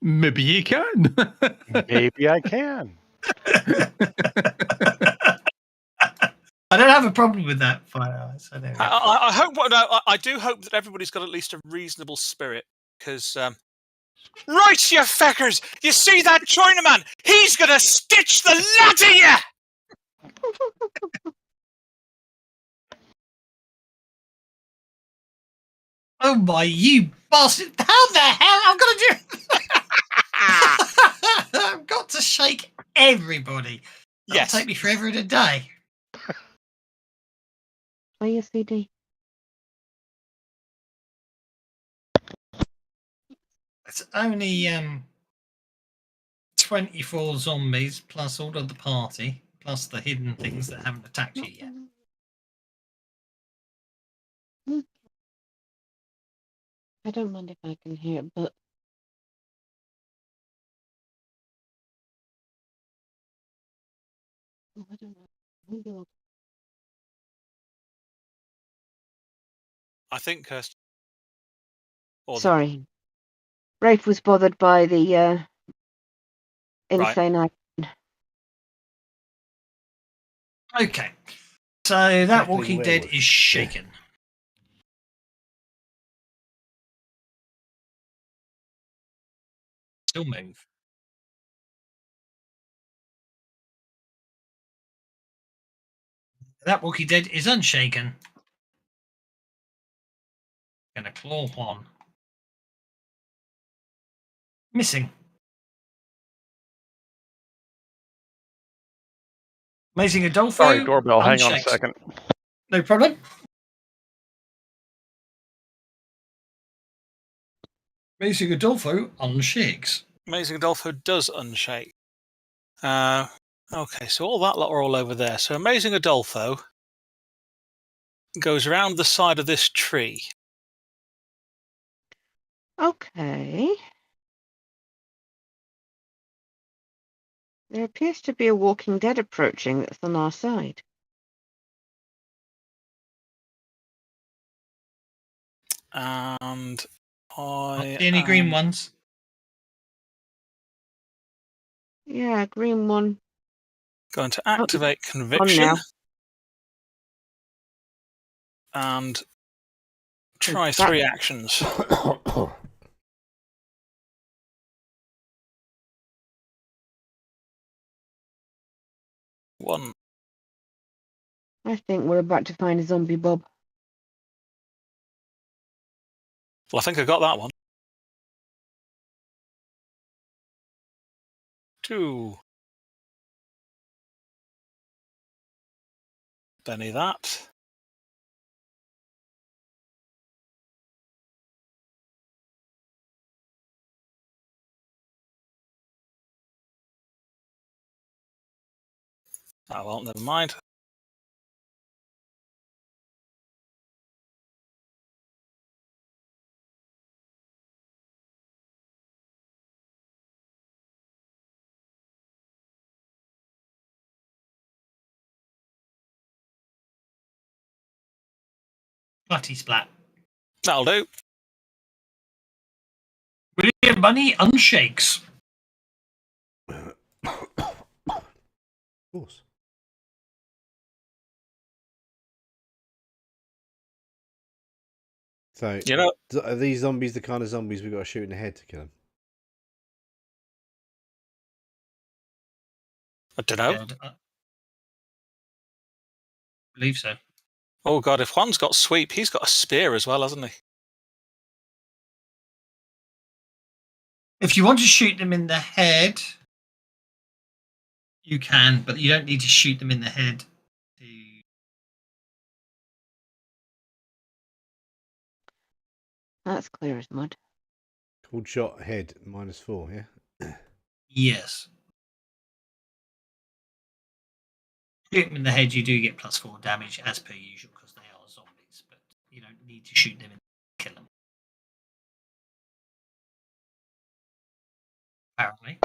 Maybe you can. Maybe I can. I don't have a problem with that. So there we go. I hope. I do hope that everybody's got at least a reasonable spirit, because. Right, you feckers! You see that Chinaman? He's gonna stitch the lot of you! Oh my, you bastard! How the hell? I've got to do. I've got to shake everybody. That'll take me forever and a day. Play your CD. It's only 24 zombies plus all of the party plus the hidden things that haven't attacked you yet. I don't mind if I can hear, but I don't know. I think Kirsten. Sorry. Rafe was bothered by the insane action. Okay. So that Walking Dead is shaken. Still move. That Walking Dead is unshaken. Gonna claw one. Missing. Amazing Adolfo. Sorry, doorbell. Hang on a second. No problem. Amazing Adolfo unshakes. Amazing Adolfo does unshake. Okay, so all that lot are all over there. So Amazing Adolfo goes around the side of this tree. Okay. There appears to be a Walking Dead approaching that's on our side. And Not see any green ones. Yeah, green one. Going to activate Conviction. On now. And try 3 actions. One. I think we're about to find a zombie Bob. Well, I think I got that one. 2. Benny that. Oh, well, never mind. Bloody splat. That'll do. William Bunny unshakes. Of course. So, You know, are these zombies the kind of zombies we've got to shoot in the head to kill them? I don't know. Yeah, I believe so. Oh, God, if Juan's got sweep, he's got a spear as well, hasn't he? If you want to shoot them in the head, you can, but you don't need to shoot them in the head. That's clear as mud. Cold shot head -4, yeah? Yes. Shoot them in the head, you do get +4 damage as per usual because they are zombies, but you don't need to shoot them and kill them. Apparently.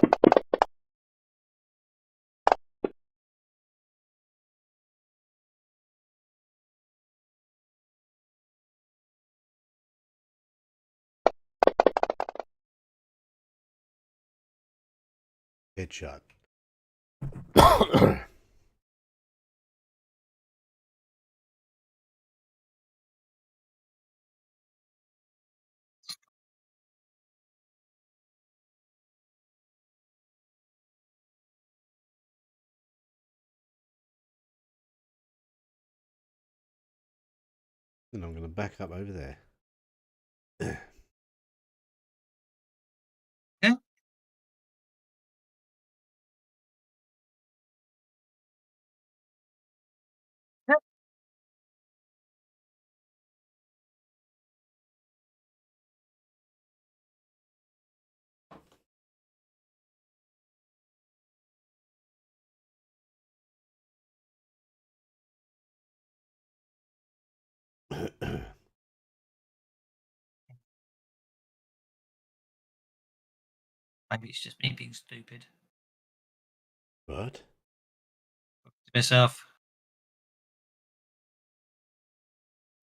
Headshot. And I'm going to back up over there. Yeah. Yep. Maybe it's just me being stupid. What? To myself.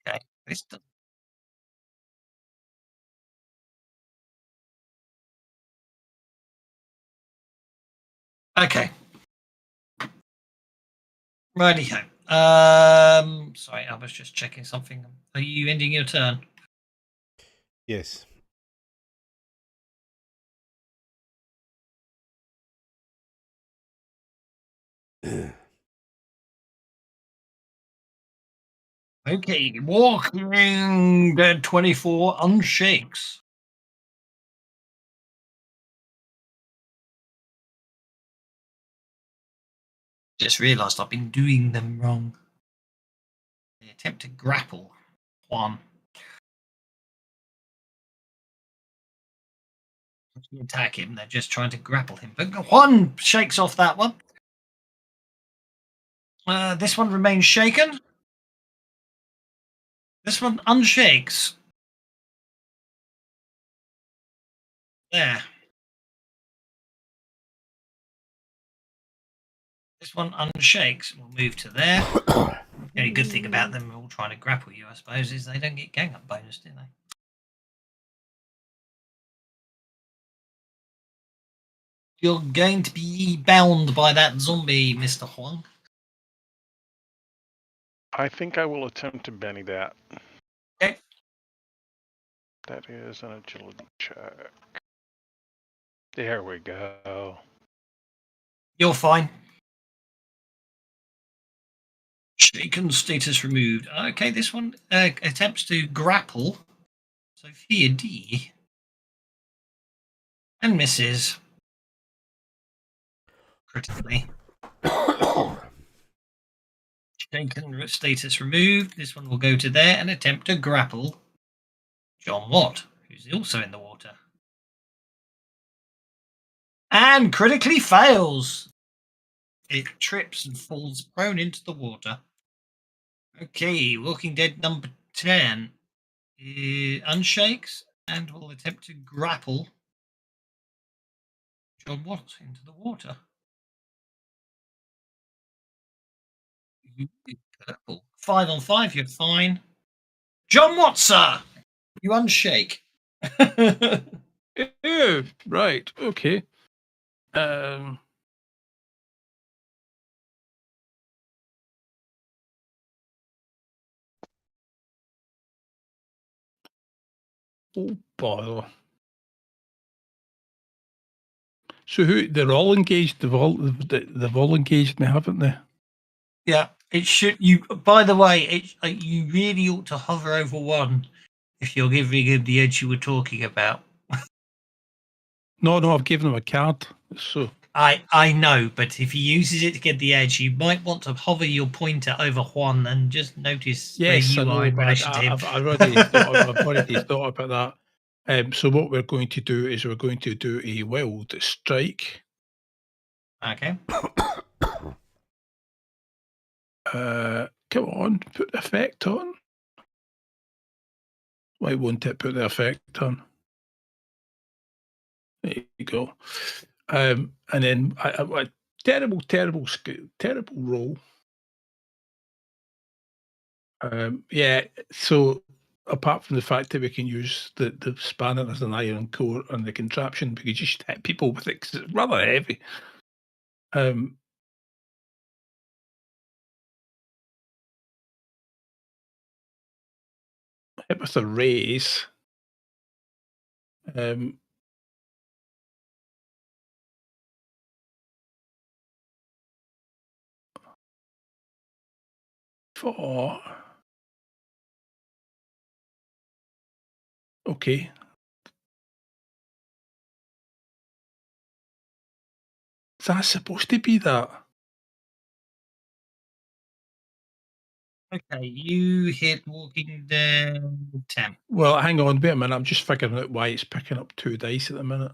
Okay. Okay. Righty-ho. Sorry, I was just checking something. Are you ending your turn? Yes. Okay, Walking Dead 24 unshakes. Just realised I've been doing them wrong. They attempt to grapple Juan. attack him. They're just trying to grapple him. But Juan shakes off that one. This one remains shaken. This one unshakes. There. This one unshakes. We'll move to there. The only good thing about them all trying to grapple you, I suppose, is they don't get gang up bonus, do they? You're going to be bound by that zombie, Mr. Huang. I think I will attempt to Benny that. Okay. That is an agility check. There we go. You're fine. Shaken status removed. Okay, this one attempts to grapple Sophia D. And misses. Critically. Shaken status removed. This one will go to there and attempt to grapple John Watt, who's also in the water. And critically fails. It trips and falls prone into the water. Okay, Walking Dead number 10 unshakes and will attempt to grapple John Watt into the water. Purple. 5 on 5, you're fine. John Watt, sir! You unshake. Yeah, right, okay. Oh, bother. So they're all engaged. They've all engaged me, haven't they? Yeah, it should. You. By the way, you really ought to hover over one if you're giving him the edge you were talking about. No, I've given him a card. So I know, but if he uses it to get the edge, you might want to hover your pointer over Juan and just notice where you are in relation to him. I've already thought about that. So what we're going to do is we're going to do a wild strike. Okay. Come on, put the effect on. Why won't it put the effect on? There you go. And then a terrible roll. Yeah. So apart from the fact that we can use the spanner as an iron core on the contraption, we can just hit people with it because it's rather heavy. Hit with a raise. For okay. Is that supposed to be that? Okay, you hit Walking Dead 10. Well, hang on, wait a minute. I'm just figuring out why it's picking up 2 dice at the minute.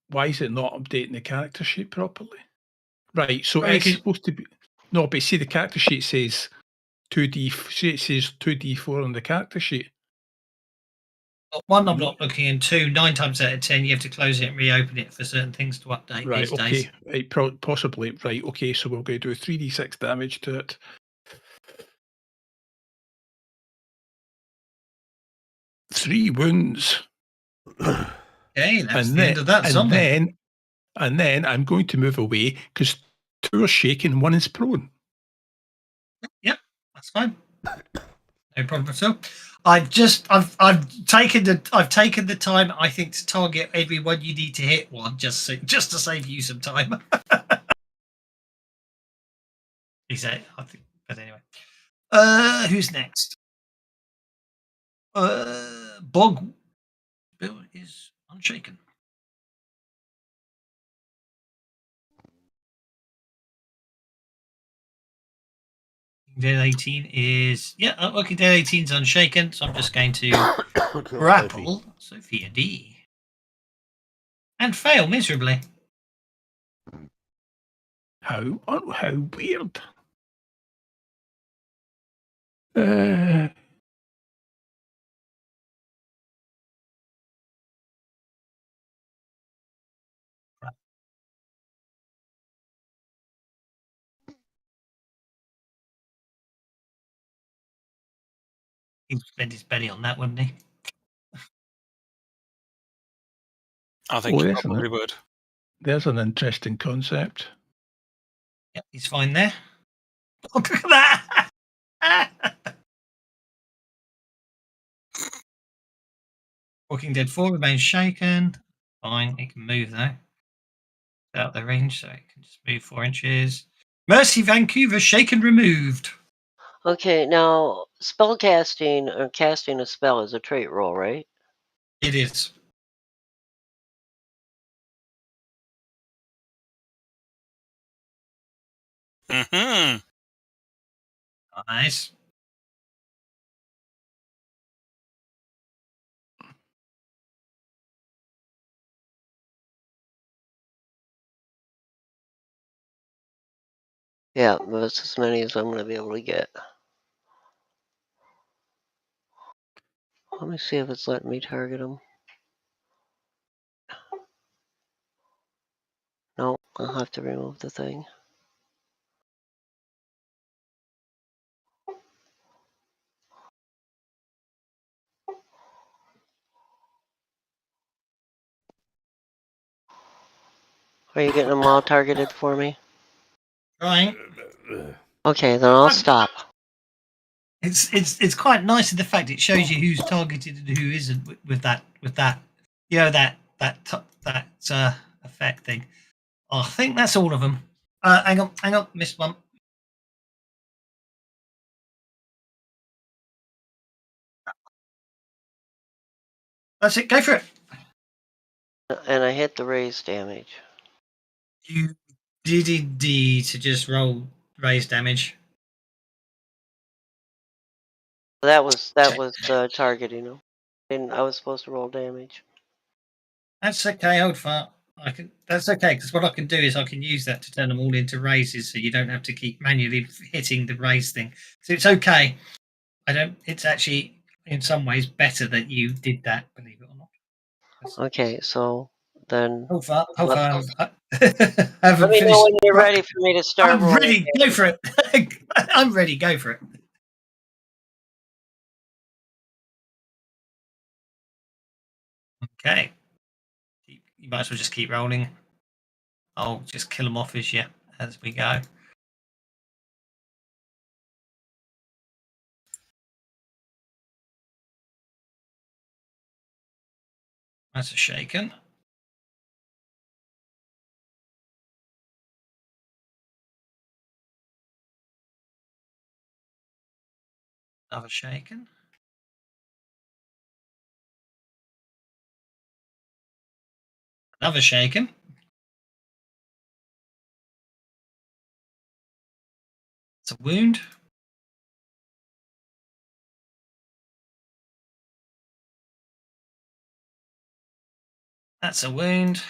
Why is it not updating the character sheet properly? Right, so it's supposed to be. No, but see, the character sheet says 2D. It says 2D4 on the character sheet. One, I'm not looking in. 2, 9 times out of 10, you have to close it and reopen it for certain things to update right, these okay. days. Right, possibly. Right, okay, so we're going to do 3d6 damage to it. 3 wounds. Okay, that's the end of that zombie. And then I'm going to move away because 2 are shaking, 1 is prone. Yep, that's fine. No problem at all. I've taken the time, I think, to target everyone you need to hit one just to save you some time. He said, I think, but anyway. Who's next? Bog Bill is unshaken. Dead 18 is okay. Dead 18 is unshaken, so I'm just going to grapple Sophia D. And fail miserably. How weird. He'd spend his belly on that, wouldn't he? I think he probably would. There's an interesting concept. Yep, he's fine there. Look at that! Walking Dead 4 remains shaken. Fine, it can move though. Out the range, so it can just move 4 inches. Mercy Vancouver, shaken removed. Okay, now spell casting or casting a spell is a trait roll, right? It is. Mm-hmm. Nice. Yeah, that's as many as I'm going to be able to get. Let me see if it's letting me target them. No, I'll have to remove the thing. Are you getting them all targeted for me? Right. Okay, then I'll stop. It's quite nice in the fact it shows you who's targeted and who isn't with that you know that effect thing. Oh, I think that's all of them. Hang on, missed one. That's it. Go for it. And I hit the raise damage. You did indeed to just roll raise damage. That was targeting them. And I was supposed to roll damage. That's okay. Hold fire. That's okay because what I can do is I can use that to turn them all into raises, so you don't have to keep manually hitting the raise thing. So it's okay. It's actually in some ways better that you did that. Believe it or not. Okay, so then. Hold fire. I Let me know when you're ready for me to start. I'm ready. Go for it. I'm ready. Go for it. Okay. You might as well just keep rolling. I'll just kill them off as we go. That's a shaken. Another shaken. Another shaken. It's a wound. That's a wound.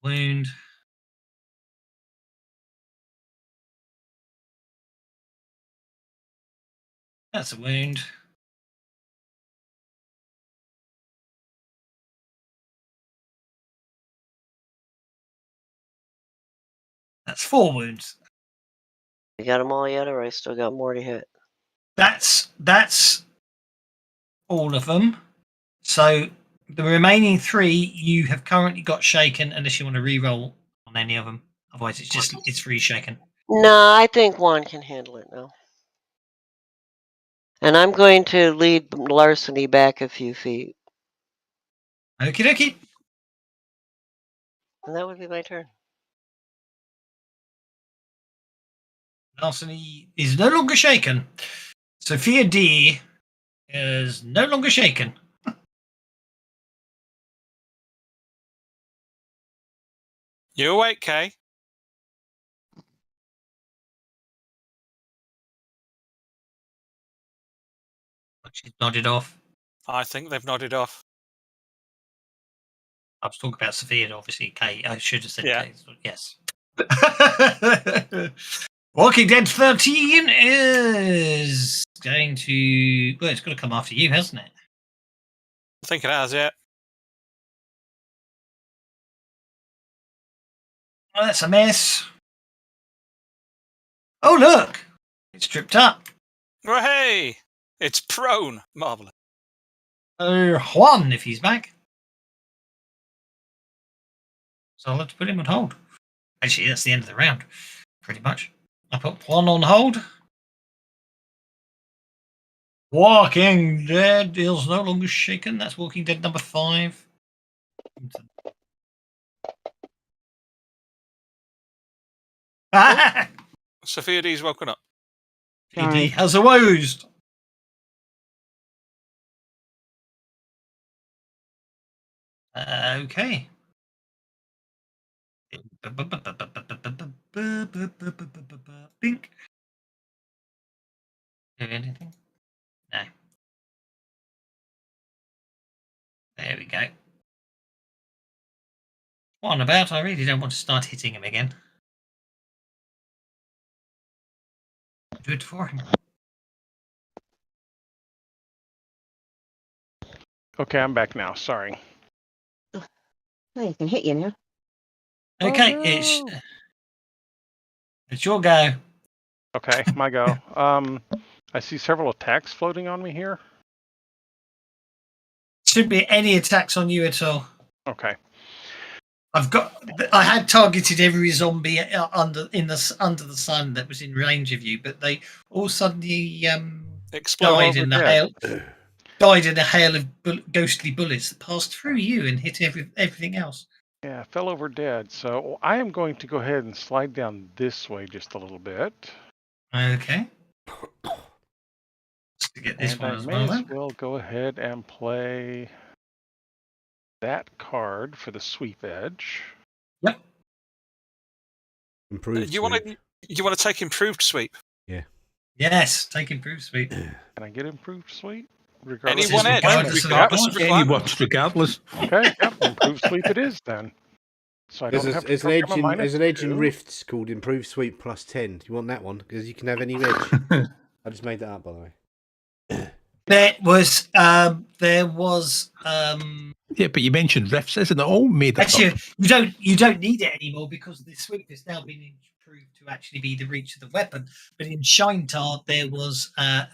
Wound. That's a wound. That's 4 wounds. You got them all yet, or I still got more to hit? That's all of them. So the remaining 3 you have currently got shaken, unless you want to re-roll on any of them. Otherwise, it's free shaken. No, I think Juan can handle it now. And I'm going to lead Larceny back a few feet. Okie dokie. And that would be my turn. Larceny is no longer shaken. Sophia D is no longer shaken. You awake, Kay? She's nodded off. I think they've nodded off. I was talking about Sophia, obviously. Kate. I should have said Kate. Yes. Walking Dead 13 is going to. Well, it's got to come after you, hasn't it? I think it has, yeah. Oh, that's a mess. Oh, look! It's tripped up. Oh, hey! It's prone. Marvellous. Juan, if he's back. So I'll have to put him on hold. Actually, that's the end of the round, pretty much. I put Juan on hold. Walking Dead is no longer shaken. That's Walking Dead number 5. Sophia D's woken up. Sophia D has aroused. Okay. Bink. Do anything? No. There we go. What on about? I really don't want to start hitting him again. Do it for him. Okay, I'm back now. Sorry. Oh, you can hit you now. Okay, Oh, no. it's your go. Okay, my go. I see several attacks floating on me here. Shouldn't be any attacks on you at all. Okay. I had targeted every zombie under the sun that was in range of you, but they all suddenly died in a hail of ghostly bullets that passed through you and hit everything else. Yeah, fell over dead. So I am going to go ahead and slide down this way just a little bit. Okay. Just to get this and one I as may well. as well go ahead and play that card for the sweep edge. Yep. Improved. You want to take improved sweep? Yeah. Yes, take improved sweep. Can I get improved sweep? Regardless regardless. Okay, yep, improved sweep it is then. So I don't have to there's an edge in Rifts called improved sweep plus 10. Do you want that one? Because you can have any edge. I just made that up, by the way. There was yeah, but you mentioned Rifts, isn't it all made up? Actually, you don't need it anymore because the sweep has now been improved to actually be the reach of the weapon. But in Shinetar, there was a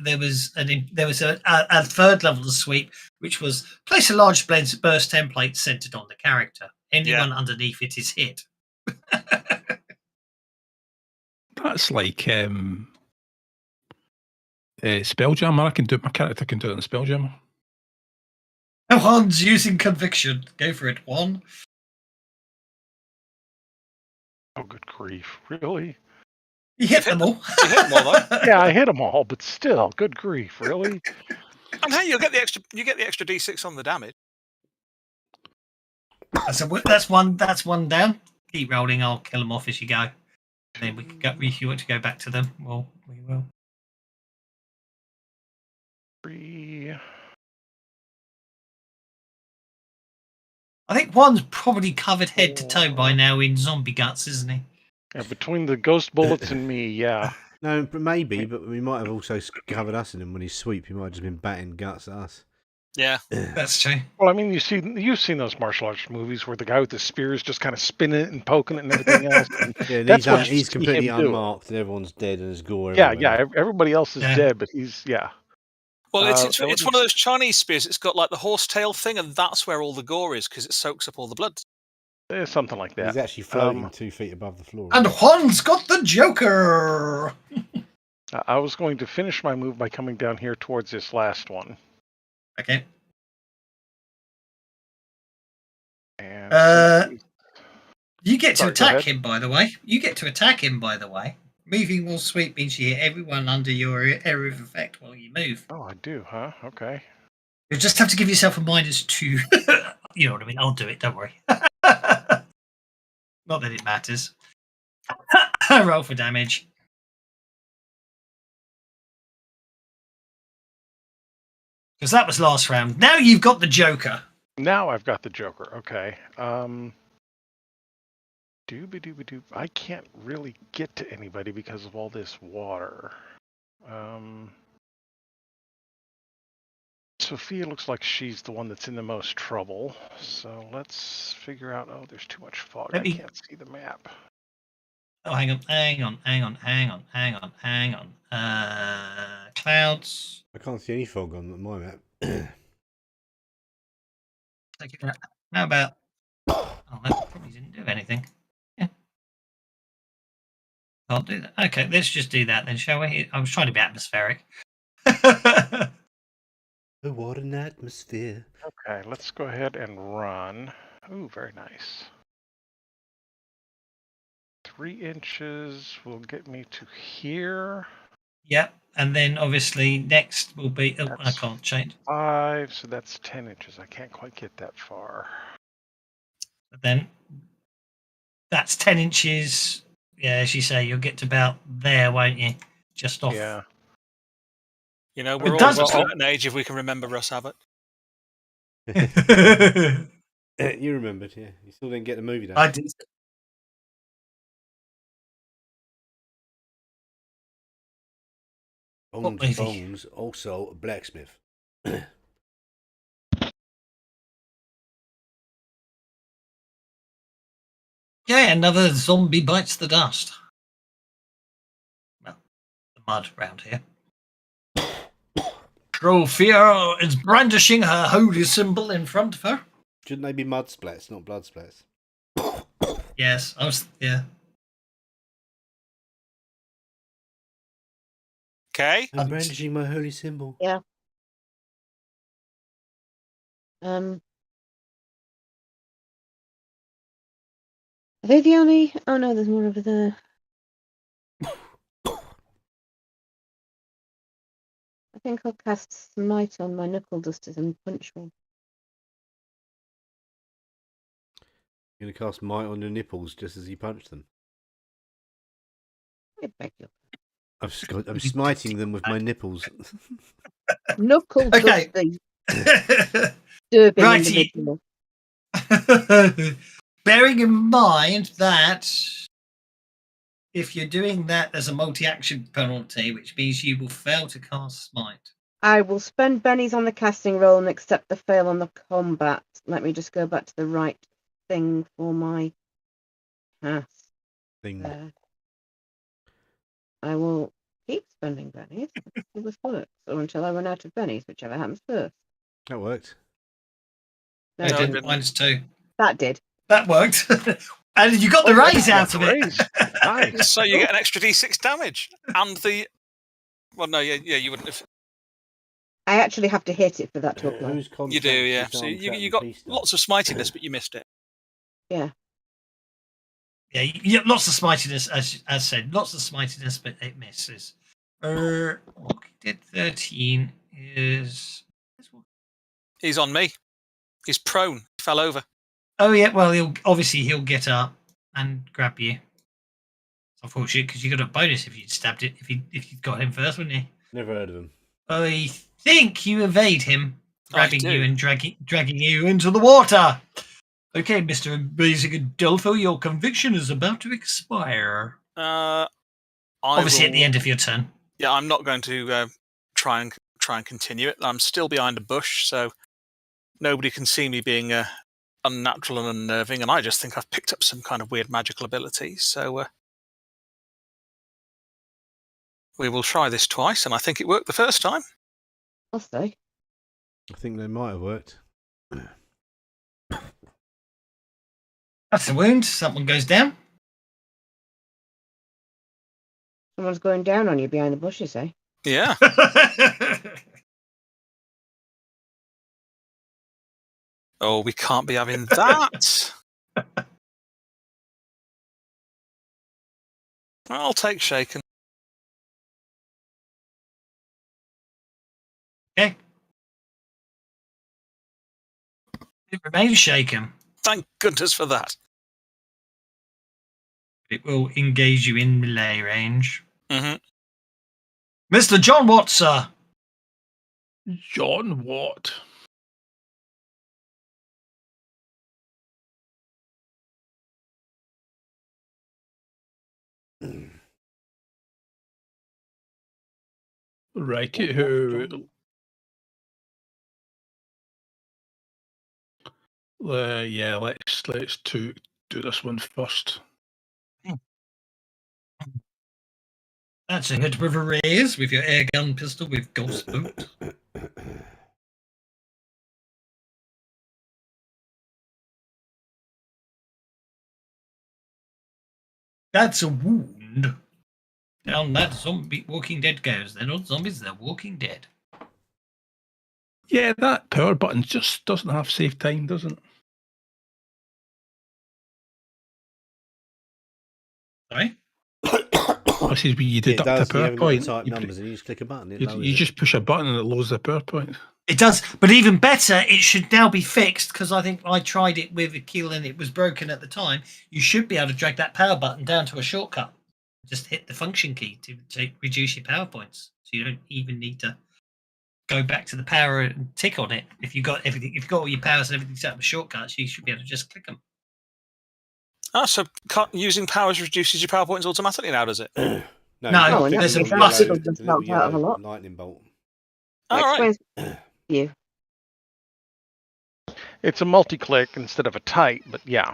third level of sweep, which was place a large burst template centered on the character. Anyone underneath it is hit. That's like Spelljammer. My character can do it in Spelljammer. Juan's using conviction. Go for it, Juan. Oh, good grief! Really? You hit them all. You hit them all, though. Yeah, I hit them all, but still, good grief! Really? And hey, you get the extra D6 on the damage. That's one down. Keep rolling. I'll kill them off as you go. Then we can go. If you want to go back to them, well, we will. 3. I think one's probably covered head to toe by now in zombie guts, isn't he? Yeah, between the ghost bullets and me, yeah. No, but maybe, but we might have also covered us in him when he sweep. He might have just been batting guts at us. Yeah, that's true. Well, I mean, you've seen those martial arts movies where the guy with the spear is just kind of spinning it and poking it and everything else. And yeah, he's completely unmarked and everyone's dead and there's gore everywhere. Yeah, everybody else is dead, but he's Well, it's one of those Chinese spears. It's got like the horsetail thing, and that's where all the gore is because it soaks up all the blood. Something like that. He's actually floating 2 feet above the floor. And Juan's got the Joker. I was going to finish my move by coming down here towards this last one. Okay. And you get to attack him, by the way. Moving will sweep means you hit everyone under your area of effect while you move. Oh, I do, huh? Okay. You just have to give yourself a -2. You know what I mean? I'll do it. Don't worry. Not that it matters. Roll for damage. Because that was last round. Now you've got the Joker. Now I've got the Joker. Okay. Dooby-dooby-doo. I can't really get to anybody because of all this water. Sophia looks like she's the one that's in the most trouble. So let's figure out. Oh, there's too much fog. I can't see the map. Oh, hang on. Clouds. I can't see any fog on my map. How about? Oh, that probably didn't do anything. Yeah. I'll do that. Okay, let's just do that then, shall we? I was trying to be atmospheric. Oh, what an atmosphere. Okay, let's go ahead and run. Ooh, very nice. 3 inches will get me to here. Yep, and then obviously next will be. Oh, I can't change. 5, so that's 10 inches. I can't quite get that far. But then that's 10 inches. Yeah, as you say, you'll get to about there, won't you? Just off. Yeah. You know, we're all at a certain age if we can remember Russ Abbott. You remembered, yeah. You still didn't get the movie though. I did. Bones, also a blacksmith. Yeah, another zombie bites the dust. Well, the mud round here. Sophia is brandishing her holy symbol in front of her. Shouldn't they be mud splats, not blood splats? Yes, yeah. Okay. I'm brandishing my holy symbol. Yeah. Are they the only? Oh no, there's more over there. I think I'll cast Smite on my knuckle dusters and punch one. You're gonna cast Might on your nipples just as you punch them. I beg you. I'm smiting them with my nipples. Knuckle Okay. Righty. Bearing in mind that if you're doing that, there's a multi-action penalty, which means you will fail to cast Smite. I will spend bennies on the casting roll and accept the fail on the combat. Let me just go back to the right thing for my cast. Thing. I will keep spending bennies until this works, or until I run out of bennies, whichever happens first. That worked. No, It didn't. Minus 2. That did. That worked. And you got the raise out of it. Nice. So you get an extra d6 damage. And the... Well, no, yeah, you wouldn't have... I actually have to hit it for that to apply. You do, yeah. So you got lots of smitiness, but you missed it. Yeah. Yeah, you lots of smitiness, as said. Lots of smitiness, but it misses. Did 13 is... He's on me. He's prone. He fell over. Oh yeah, well he'll get up and grab you. It's unfortunate because you got a bonus if you'd stabbed it if you'd got him first, wouldn't you? Never heard of him. I think you evade him, grabbing you and dragging you into the water. Okay, Mr. Amazing Adolfo, your conviction is about to expire. Obviously, at the end of your turn. Yeah, I'm not going to try and continue it. I'm still behind a bush, so nobody can see me being unnatural and unnerving, and I just think I've picked up some kind of weird magical ability. So we will try this twice, and I think it worked the first time. I'll say. I think they might have worked. That's a wound. Someone goes down. Someone's going down on you behind the bushes, eh? Yeah. Oh, we can't be having that. I'll take shaken. Okay. It remains shaken. Thank goodness for that. It will engage you in melee range. Mm-hmm. Mr. John Watts, sir. John what? Righty ho. Yeah, let's do this one first. That's a hit with a raise with your air gun pistol with ghost boot. That's a wound. Down that zombie Walking Dead goes. They're not zombies, they're Walking Dead. Yeah, that power button just doesn't have save time, doesn't it? Sorry? I said when you deduct does. a power You haven't got point, to type numbers and you just click a button. It lowers you it. just push a button and it lowers the power point. It does, but even better, it should now be fixed because I think I tried it with a kill and it was broken at the time. You should be able to drag that power button down to a shortcut. Just hit the function key to reduce your power points, so you don't even need to go back to the power and tick on it. If you've got everything, if you've got all your powers and everything set up with shortcuts, you should be able to just click them. So using powers reduces your power points automatically now, does it? No, there's a plus. Just knocked out of a lot. Lightning bolt. All right. You. It's a multi-click instead of a type, but yeah.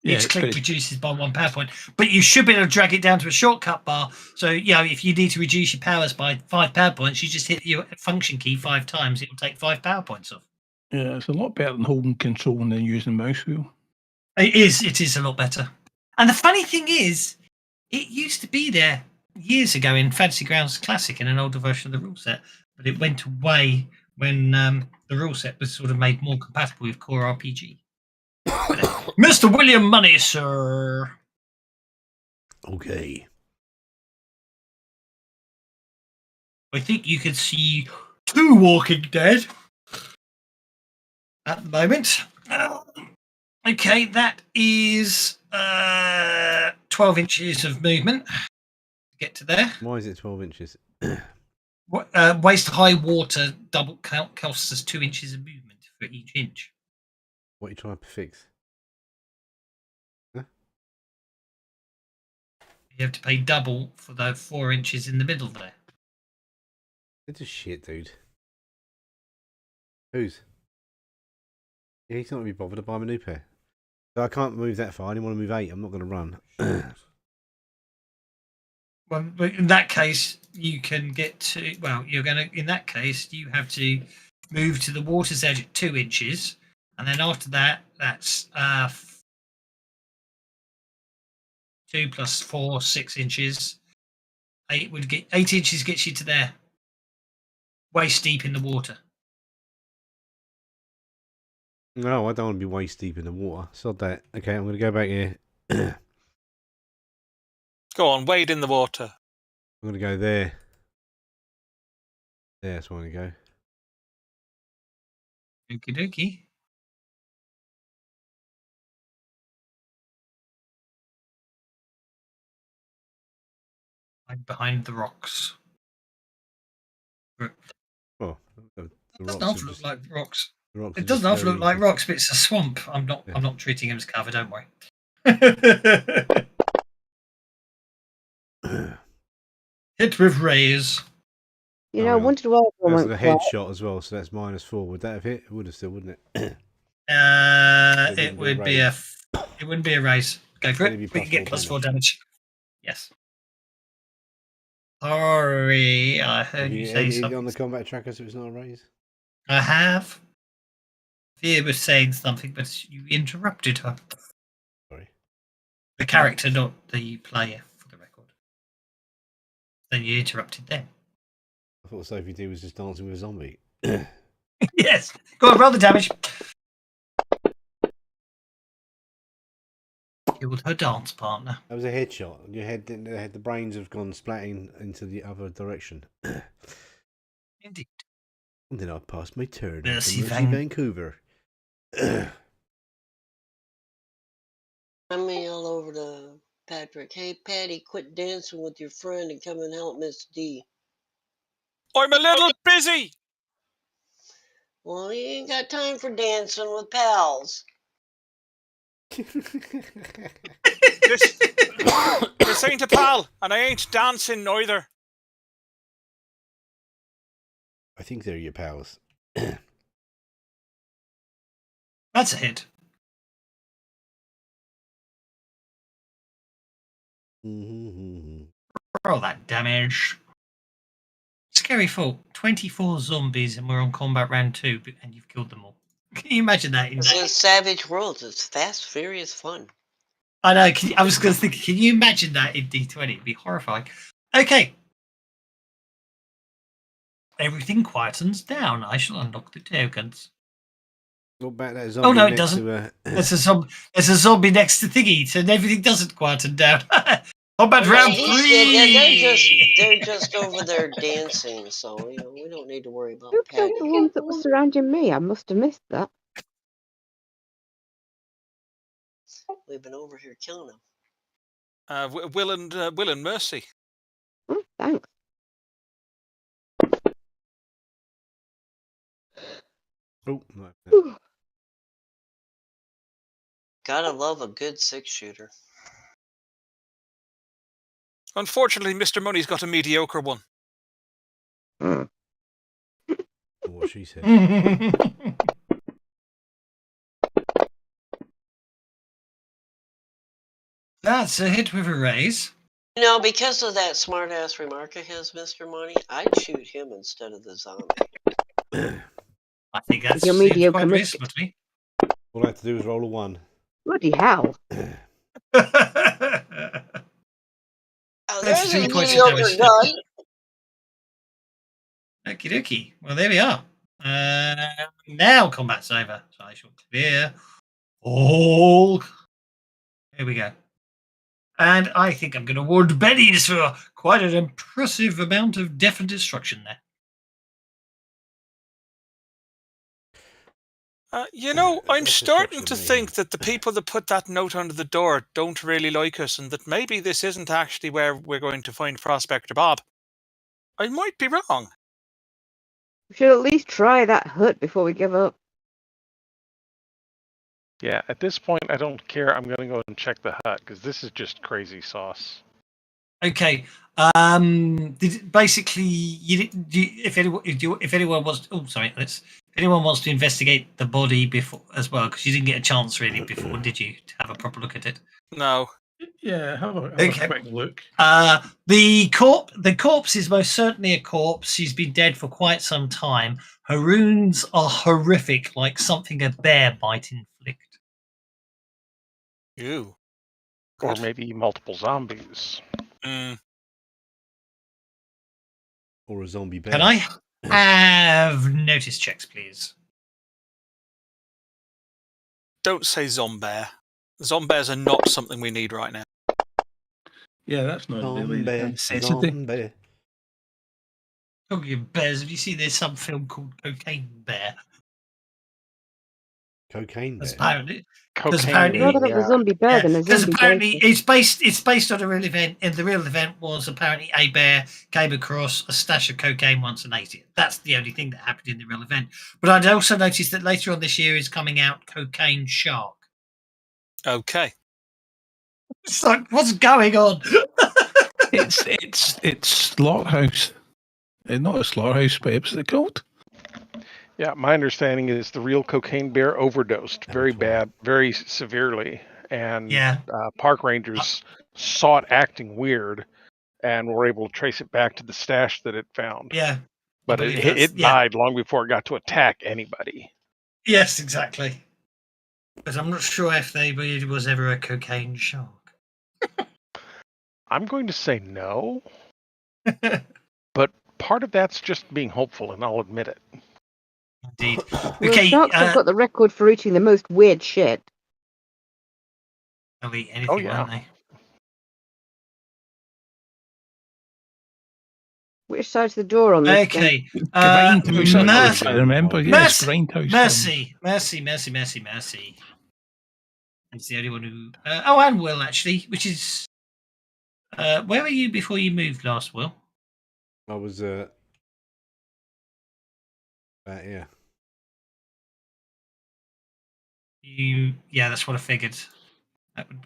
Each click reduces by 1 power point, but you should be able to drag it down to a shortcut bar. So, if you need to reduce your powers by 5 power points, you just hit your function key 5 times. It will take 5 power points off. Yeah, it's a lot better than holding control and then using the mouse wheel. It is a lot better. And the funny thing is, it used to be there years ago in Fantasy Grounds Classic in an older version of the rule set, but it went away when the rule set was sort of made more compatible with Core RPG. Mr. William Money, sir. Okay. I think you can see 2 Walking Dead at the moment. Okay, that is 12 inches of movement. Get to there. Why is it 12 inches? Waist high water double costs us 2 inches of movement for each inch. What are you trying to fix? Huh? You have to pay double for the 4 inches in the middle there. They're just shit, dude. Whose? Yeah, he's not going to be bothered to buy him a new pair. So I can't move that far. I only want to move 8. I'm not going to run. Well, in that case, you can get to. Well, in that case, you have to move to the water's edge at 2 inches, and then after that, that's 2 plus 4, 6 inches. 8 inches gets you to there, waist deep in the water. No, I don't want to be waist deep in the water. Sod that. Okay, I'm going to go back here. Go on, wade in the water. I'm going to go there. That's where I'm going to go. Okie dokie. I'm behind the rocks. Oh, the doesn't rocks half look like rocks. It doesn't half look like rocks, but it's a swamp. I'm not treating him as cover. Don't worry. Hit with rays. I wondered why there's a headshot as well, so that's -4. Would that have hit? It would have still, wouldn't it? It would be it wouldn't be a raise. Go for it. We can get +4 damage. Yes. Sorry, I heard you say something. On the combat tracker, so it's not a raise. I have. Thea was saying something, but you interrupted her. Sorry. The character, not the player, for the record. Then you interrupted them. I thought Sophie D was just dancing with a zombie. Yes. Go on, roll the damage. Killed her dance partner. That was a headshot. Your head didn't. The brains have gone splatting into the other direction. Indeed. And then I passed my turn. Mercy Vancouver. Send me all over to Patrick. Hey, Patty, quit dancing with your friend and come and help Miss D. I'm a little busy. Well, you ain't got time for dancing with pals. This ain't a pal, and I ain't dancing neither. I think they're your pals. That's a hit. Roll that damage. Scary thought. 24 zombies and we're on combat round 2, and you've killed them all. Can you imagine that? This is Savage Worlds. It's fast, furious fun. I know. I was going to think, can you imagine that in D20? It'd be horrifying. Okay. Everything quietens down. I shall unlock the tokens. What about that zombie? Oh no, it next doesn't. To, There's a zombie next to Thingy, so everything doesn't quieten down. Combat round 3. They're just over there dancing, so we don't need to worry about Who Patty. killed the ones that were surrounding me? I must have missed that. We've been over here killing them. Will and Mercy. Oh, thanks. oh, no. Gotta love a good 6-shooter. Unfortunately, Mr. Money's got a mediocre one. What she said. That's a hit with a raise. You know, because of that smart-ass remark of his, Mr. Money, I'd shoot him instead of the zombie. I think that's your mediocre quite misfit. reasonable to me. All I have to do is roll a 1. Bloody hell. Oh, That's there's a 2 points of mediocre damage. gun. Okie dokie. Well, there we are. Now combat's over. So I shall clear all. Here we go. And I think I'm going to award bennies for quite an impressive amount of death and destruction there. I'm starting to think that the people that put that note under the door don't really like us, and that maybe this isn't actually where we're going to find Prospector Bob. I might be wrong. We should at least try that hut before we give up. Yeah, at this point, I don't care. I'm going to go and check the hut because this is just crazy sauce. Okay. Basically, if anyone wants, if anyone wants to investigate the body before as well, because you didn't get a chance really before, did you, to have a proper look at it? No. Yeah, have a quick look. The corpse is most certainly a corpse. She's been dead for quite some time. Her wounds are horrific, like something a bear might inflict. Ew. Or maybe multiple zombies. Or a zombie bear. Can I have notice checks, please? Don't say zombie. Zombies are not something we need right now. Yeah, that's not really a necessity. Zombie. Talking of bears, have you seen there's some film called Cocaine Bear? Cocaine bear. Apparently, Cocaine. Rather have a zombie bear than a zombie apparently bear. it's based on a real event, and the real event was apparently a bear came across a stash of cocaine once and ate it. That's the only thing that happened in the real event. But I'd also noticed that later on this year is coming out Cocaine Shark. Okay. It's like, what's going on? It's slaughterhouse. Not a slaughterhouse, but what's it called? Yeah, my understanding is the real cocaine bear overdosed very bad, very severely, and park rangers saw it acting weird, and were able to trace it back to the stash that it found. Yeah, but it died long before it got to attack anybody. Yes, exactly. But I'm not sure if there was ever a cocaine shark. I'm going to say no, but part of that's just being hopeful, and I'll admit it. Indeed. Well, sharks have got the record for eating the most weird shit. They'll eat anything, won't they? Which side's the door on this? Okay. Grindhouse, I remember. Yes, Mercy. It's the only one who. And Will, actually, which is. Where were you before you moved last, Will? I was Yeah. Yeah, that's what I figured. That would,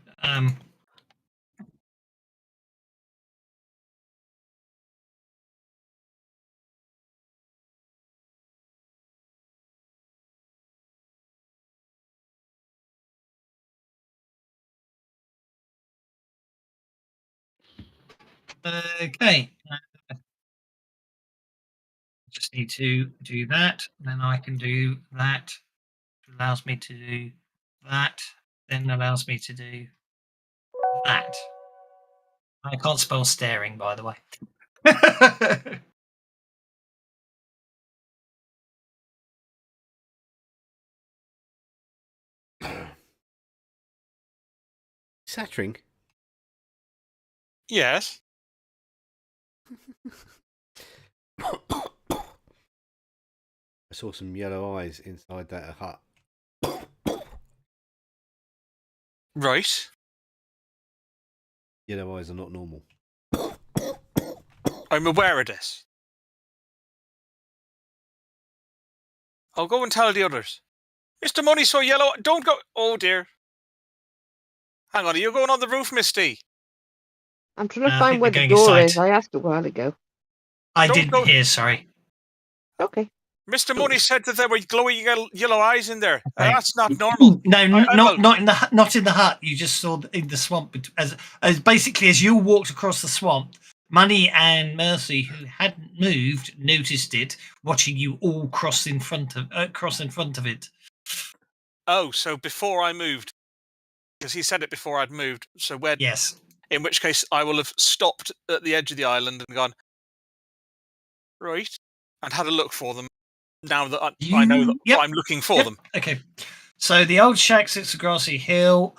okay. Just need to do that. Then I can do that. Allows me to do that. Then allows me to do that. I can't spell staring, by the way. Sattering? Yes. I saw some yellow eyes inside that hut. Right. Yellow eyes are not normal. I'm aware of this. I'll go and tell the others. Mr. Money's so yellow. Don't go. Oh, dear. Hang on. Are you going on the roof, Misty? I'm trying to find where the door is. I asked a while ago. I didn't hear, sorry. Okay. Mr. Money said that there were glowing yellow eyes in there. Okay. That's not normal. No, not in the hut. You just saw in the swamp as basically as you walked across the swamp. Money and Mercy, who hadn't moved, noticed it, watching you all cross in front of it. Oh, so before I moved, because he said it before I'd moved. So where? Yes. In which case, I will have stopped at the edge of the island and gone right and had a look for them. Now that I know that I'm looking for them. Okay. So the old shack sits a grassy hill.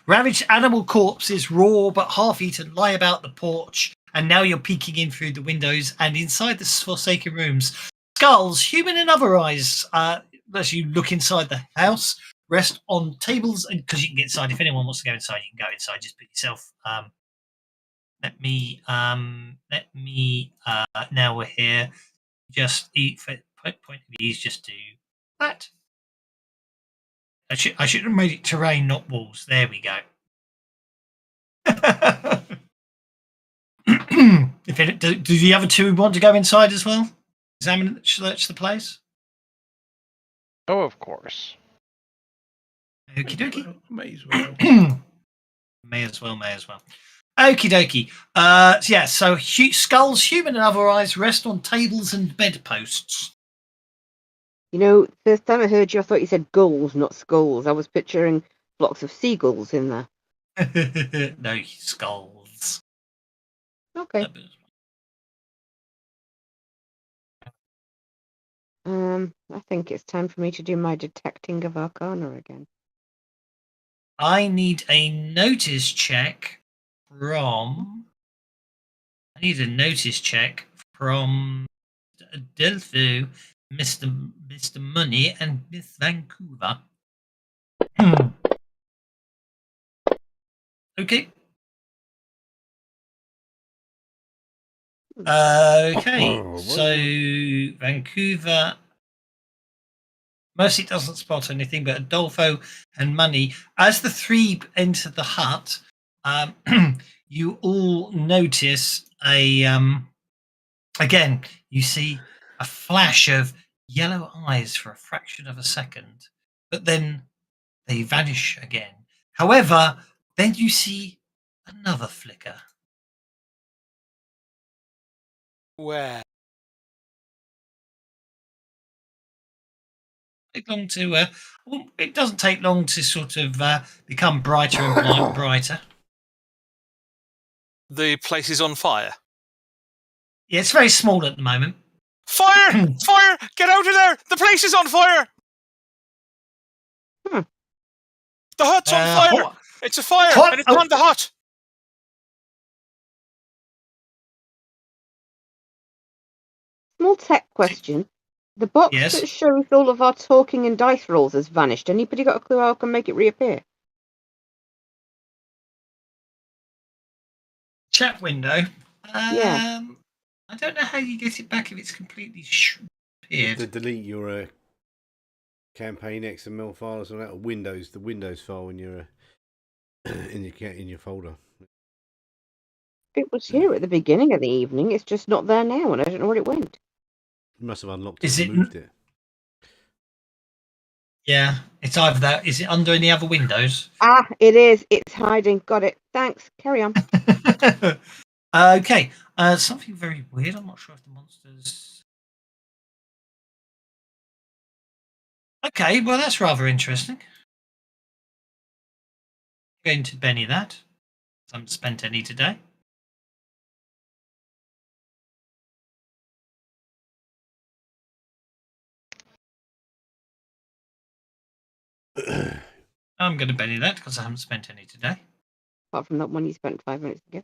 Ravaged animal corpses, raw but half-eaten, lie about the porch. And now you're peeking in through the windows and inside the forsaken rooms. Skulls, human and otherwise, as you look inside the house, rest on tables. And because you can get inside, if anyone wants to go inside, you can go inside. Just put yourself. Let me. Now we're here. Just eat for point of ease. Just do that. I should have made it terrain, not walls. There we go. Do the other two want to go inside as well? Examine, search the place? Oh, of course. Okie dokie. May as well. May as well. Okie dokie. So skulls, human and otherwise, rest on tables and bedposts. You know, first time I heard you, I thought you said gulls, not skulls. I was picturing blocks of seagulls in there. No, skulls. Okay. I think it's time for me to do my detecting of Arcana again. I need a notice check from Adelphi, Mr. Money, and Miss Vancouver. Okay. Okay. So Vancouver. Mercy doesn't spot anything, but Adolfo and Money. As the three enter the hut, you all notice again, you see a flash of yellow eyes for a fraction of a second, but then they vanish again. However, then you see another flicker. Where? It doesn't take long to sort of become brighter and brighter. The place is on fire. Yeah, it's very small at the moment. Fire! Fire! Get out of there! The place is on fire! The hut's on fire! It's a fire, and it's on the hut! Small tech question. The box that shows all of our talking and dice rolls has vanished. Anybody got a clue how I can make it reappear? Chat window. Yeah. I don't know how you get it back if it's completely disappeared. You have to delete your campaign XML files on that, or the Windows file in your in your folder. It was here at the beginning of the evening. It's just not there now, and I don't know where it went. You must have unlocked it and moved it. Yeah, it's either that. Is it under any other windows? Ah, it is. It's hiding. Got it. Thanks. Carry on. Okay. Something very weird. I'm not sure if the monsters. Okay, well that's rather interesting. I'm going to Benny that. I haven't spent any today. I'm going to Benny that because I haven't spent any today. Apart from that one you spent 5 minutes ago.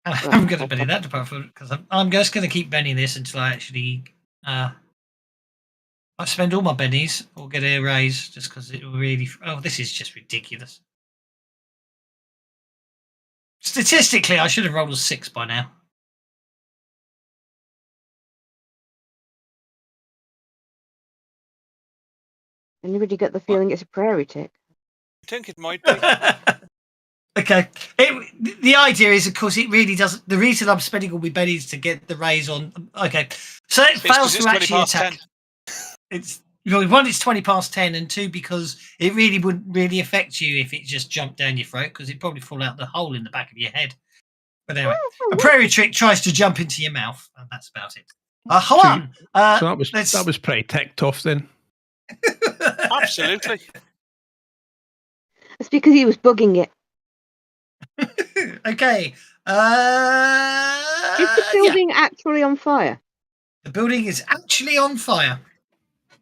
I'm going to Benny that because I'm just going to keep Benny this until I actually I spend all my bennies or get a raise just because it will really. Oh, this is just ridiculous. Statistically, I should have rolled a 6 by now. Anybody get the feeling it's a prairie tick? I think it might be. Okay. The idea is, of course, it really doesn't. The reason I'm spending all my bennies to get the raise on. Okay. So it fails to actually attack. 10. One, it's 20 past 10, and two, because it really wouldn't really affect you if it just jumped down your throat, because it'd probably fall out the hole in the back of your head. But anyway, a prairie trick tries to jump into your mouth, and that's about it. Hold on. So that was pretty ticked off then. Absolutely. It's because he was bugging it. Okay. Is the building actually on fire? The building is actually on fire.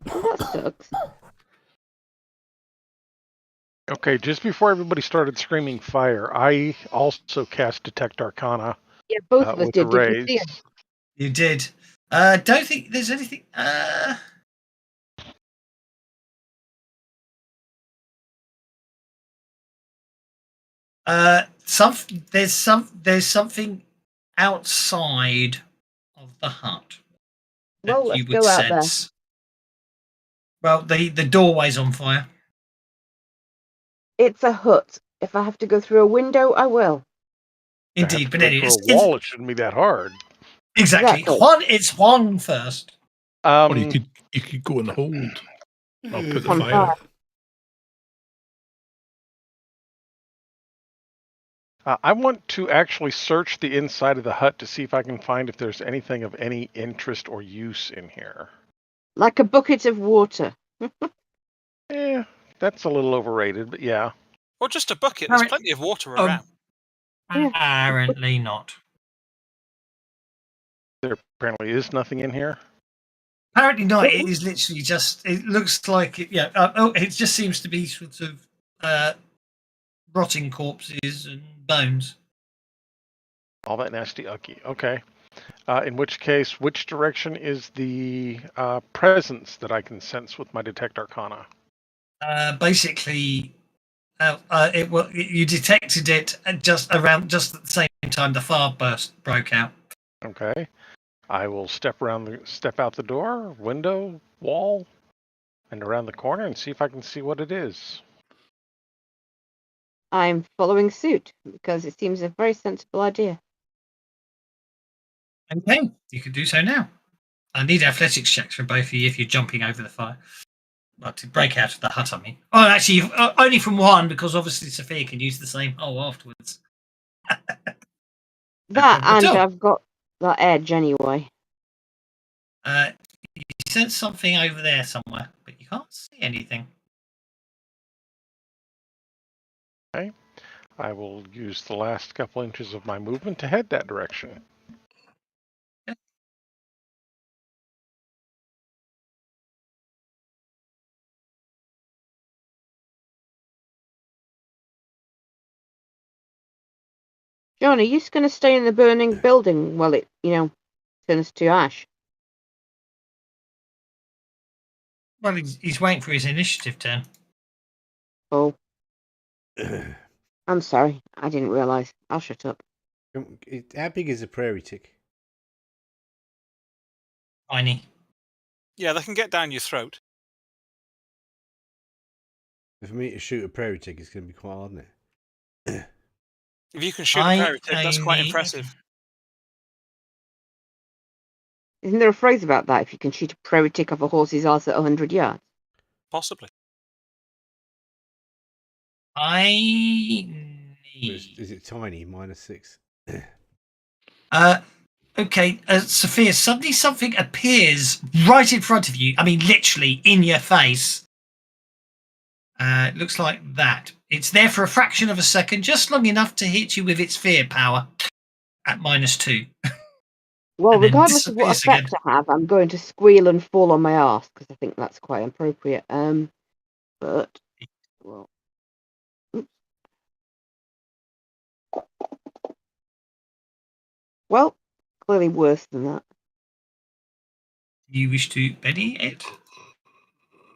Well, that sucks. Okay, just before everybody started screaming fire, I also cast Detect Arcana. Yeah, both of us did. Did you see it? You did. Don't think there's anything. There's something outside of the hut. Well, let's go out there. Well, the doorway's on fire. It's a hut. If I have to go through a window, I will. Indeed, but anyway, for a wall, it shouldn't be that hard. Exactly. It's Juan first. Or you could go and hold. I'll put the fire out. I want to actually search the inside of the hut to see if I can find if there's anything of any interest or use in here. Like a bucket of water. Yeah, that's a little overrated, but yeah. Or just a bucket. There's plenty of water around. Apparently not. There apparently is nothing in here. Apparently not. It is literally just. It looks like it. Yeah. It just seems to be sort of rotting corpses and bones. All that nasty ucky. Okay. In which case, which direction is the presence that I can sense with my Detect Arcana? Basically, you detected it just at the same time the fire burst broke out. Okay. I will step out the door, window, wall, and around the corner and see if I can see what it is. I'm following suit because it seems a very sensible idea. Okay, you can do so now. I need athletics checks from both of you if you're jumping over the fire. Well, to break out of the hut, I mean. Oh, actually, only from one, because obviously Sophia can use the same hole afterwards. I've got that edge anyway. You sense something over there somewhere, but you can't see anything. Okay. I will use the last couple inches of my movement to head that direction. Okay. John, are you just going to stay in the burning building while it, turns to ash? Well, he's waiting for his initiative turn. Oh. I'm sorry. I didn't realise. I'll shut up. How big is a prairie tick? Tiny. Yeah, they can get down your throat. For me to shoot a prairie tick, it's going to be quite hard, isn't it? If you can shoot a prairie tick, that's quite impressive. Isn't there a phrase about that? If you can shoot a prairie tick off a horse's ass at 100 yards? Possibly. Is it tiny? -6. Okay, Sophia, suddenly something appears right in front of you. I mean, literally in your face. It looks like that. It's there for a fraction of a second, just long enough to hit you with its fear power at -2. Well, regardless of what effect I have, I'm going to squeal and fall on my arse because I think that's quite appropriate. But well, oops. Well, clearly worse than that. You wish to Betty it?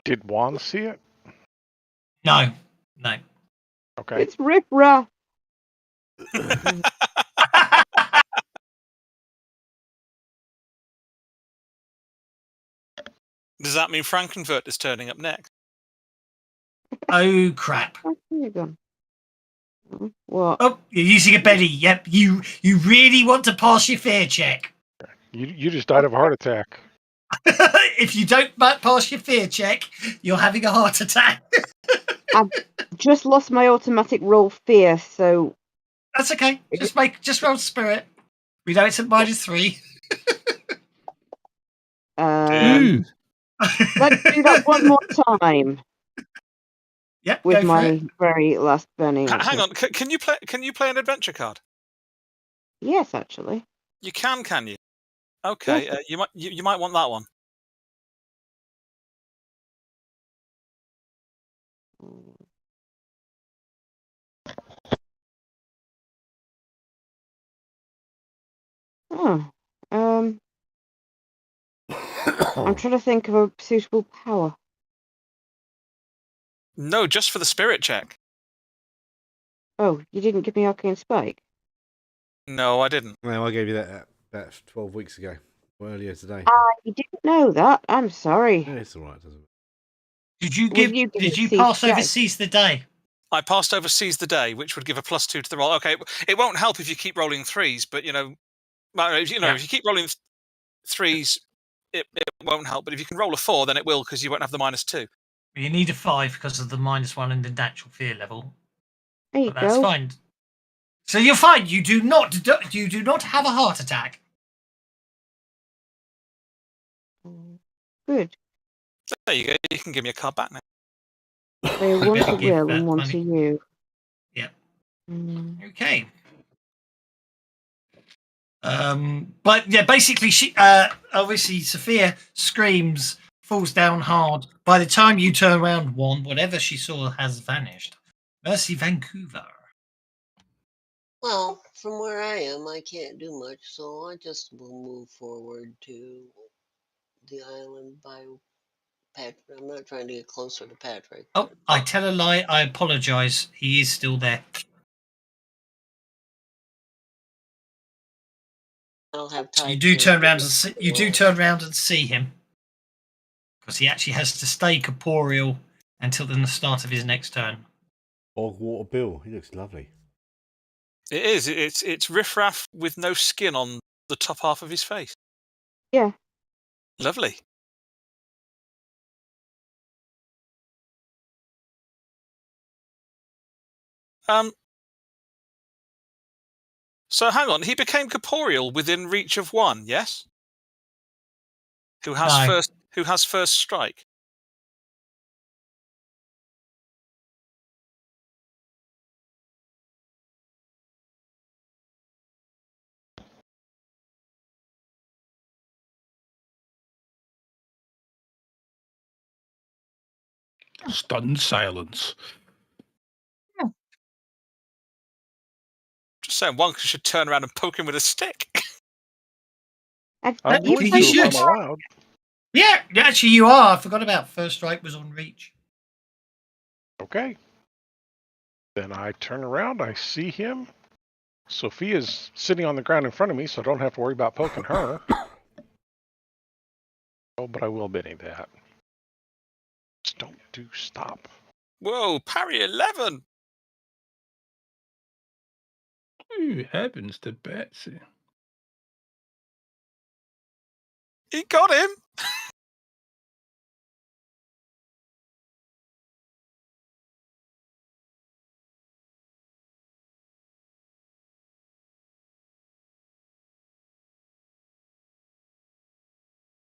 Did Juan see it? No. Okay. It's riff-raff. Does that mean Frankenfurt is turning up next? Oh crap! What? Oh, you're using a Betty. Yep, you really want to pass your fear check. You just died of a heart attack. If you don't pass your fear check, you're having a heart attack. I've just lost my automatic roll fear, so that's okay. Just roll spirit. We know it's at -3. Let's do that one more time. Yep. With my very last burning. Hang on. Can you play an adventure card? Yes, actually. You can you? Okay. Yes. You might want that one. Oh. I'm trying to think of a suitable power. No, just for the spirit check. Oh, you didn't give me Arcane Spike? No, I didn't. No, I gave you that 12 weeks ago. Or earlier today. I didn't know that. I'm sorry. No, it's alright, doesn't it? Did you pass over Seize the Day? I passed over Seize the Day, which would give a +2 to the roll. Okay, it won't help if you keep rolling 3s, but if you keep rolling 3s, it won't help. But if you can roll a 4, then it will, because you won't have the -2. You need a 5 because of the -1 in the natural fear level. There you go. That's fine. So you're fine. You do not have a heart attack. Good. There you go. You can give me a card back now. So one to Will and one to you. Yep. Okay. But yeah, basically, she obviously Sophia screams, falls down hard. By the time you turn around, whatever she saw has vanished. Mercy, Vancouver. Well, from where I am, I can't do much, so I just will move forward to the island by Patrick. I'm not trying to get closer to Patrick. Oh, I tell a lie. I apologize. He is still there. I'll have time. You do turn around and see him, because he actually has to stay corporeal until the start of his next turn. Bogwater Bill, he looks lovely. It is. It's riffraff with no skin on the top half of his face. Yeah. Lovely. So hang on. He became corporeal within reach of 1. Yes. Who has first strike? Stunned silence. Just saying, one should turn around and poke him with a stick. I'm going to if I'm allowed. Yeah, actually you are. I forgot about first strike was on reach. Okay. Then I turn around, I see him. Sophia's sitting on the ground in front of me, so I don't have to worry about poking her. Oh, but I will Benny that. Just don't do stop. Whoa, parry 11. Who happens to Betsy? He got him.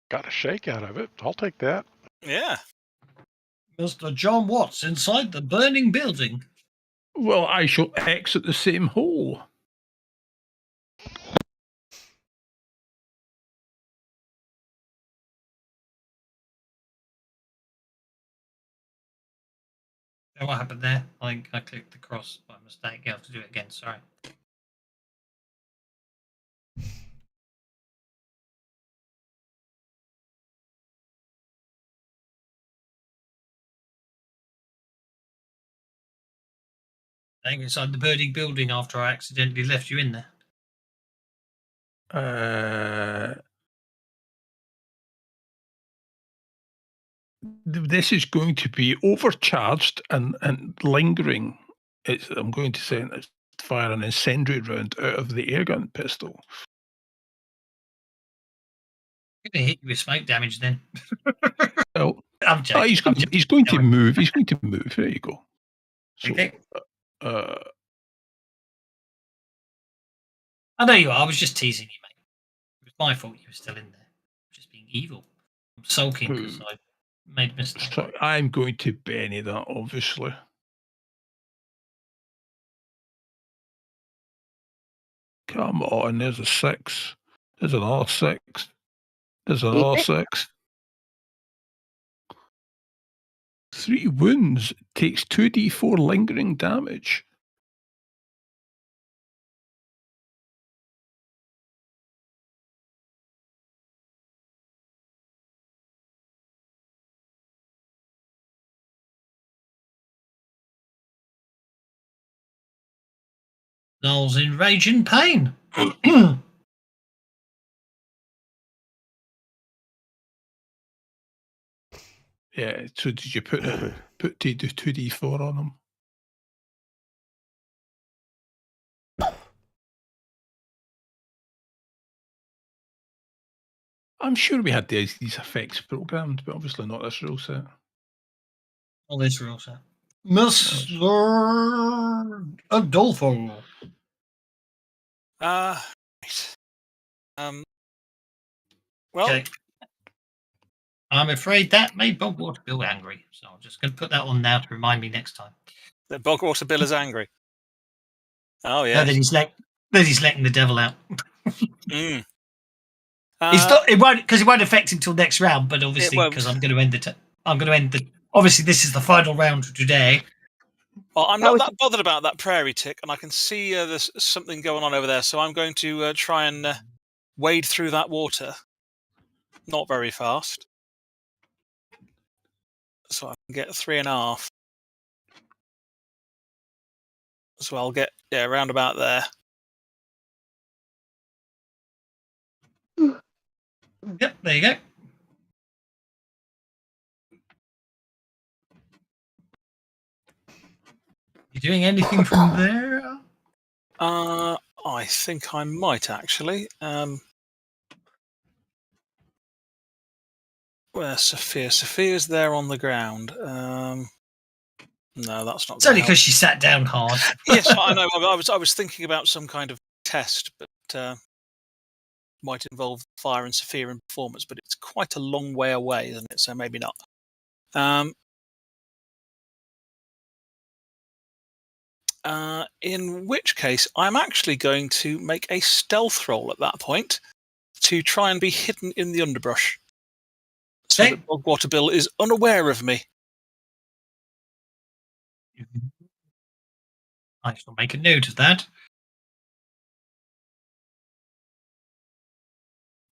Got a shake out of it. I'll take that. Yeah. Mr. John Watts inside the burning building. Well, I shall exit the same hole. Oh, what happened there? I clicked the cross by mistake. You have to do it again. Sorry. Staying inside the burning building after I accidentally left you in there. This is going to be overcharged and lingering. I'm going to fire an incendiary round out of the airgun pistol. I'm going to hit you with smoke damage then. Well, I'm joking. He's going to move. He's going to move. There you go. So, okay. I know you are. I was just teasing you, mate. It was my fault you were still in there. Just being evil. I'm sulking because I made a mistake. So I'm going to Benny that, obviously. Come on, there's a 6. There's another 6. There's another 6. 3 wounds takes 2d4 lingering damage. Noel's in rage and pain. Yeah, so did you put 2d4 on him? I'm sure we had these effects programmed, but obviously not this rule set. Not this rule set. Mr. Adolfo. Right. Well, okay. I'm afraid that made Bogwater Bill angry, so I'm just going to put that on now to remind me next time. That Bogwater Bill is angry. Oh yeah. No, that he's letting the devil out. Mm. It won't affect him till next round, but obviously because I'm going to end the. Obviously, this is the final round today. Well, I'm not that bothered about that prairie tick, and I can see there's something going on over there, so I'm going to try and wade through that water. Not very fast. So I can get 3.5. So I'll get, around about there. Yep, there you go. You doing anything from there? I think I might actually. Where's Sophia? Sophia's there on the ground. No, that's not. It's only because she sat down hard. Yes, I know. I was thinking about some kind of test, but might involve fire and Sophia in performance. But it's quite a long way away, isn't it? So maybe not. In which case, I'm actually going to make a stealth roll at that point to try and be hidden in the underbrush, so that Bogwater Bill is unaware of me. I shall make a note of that.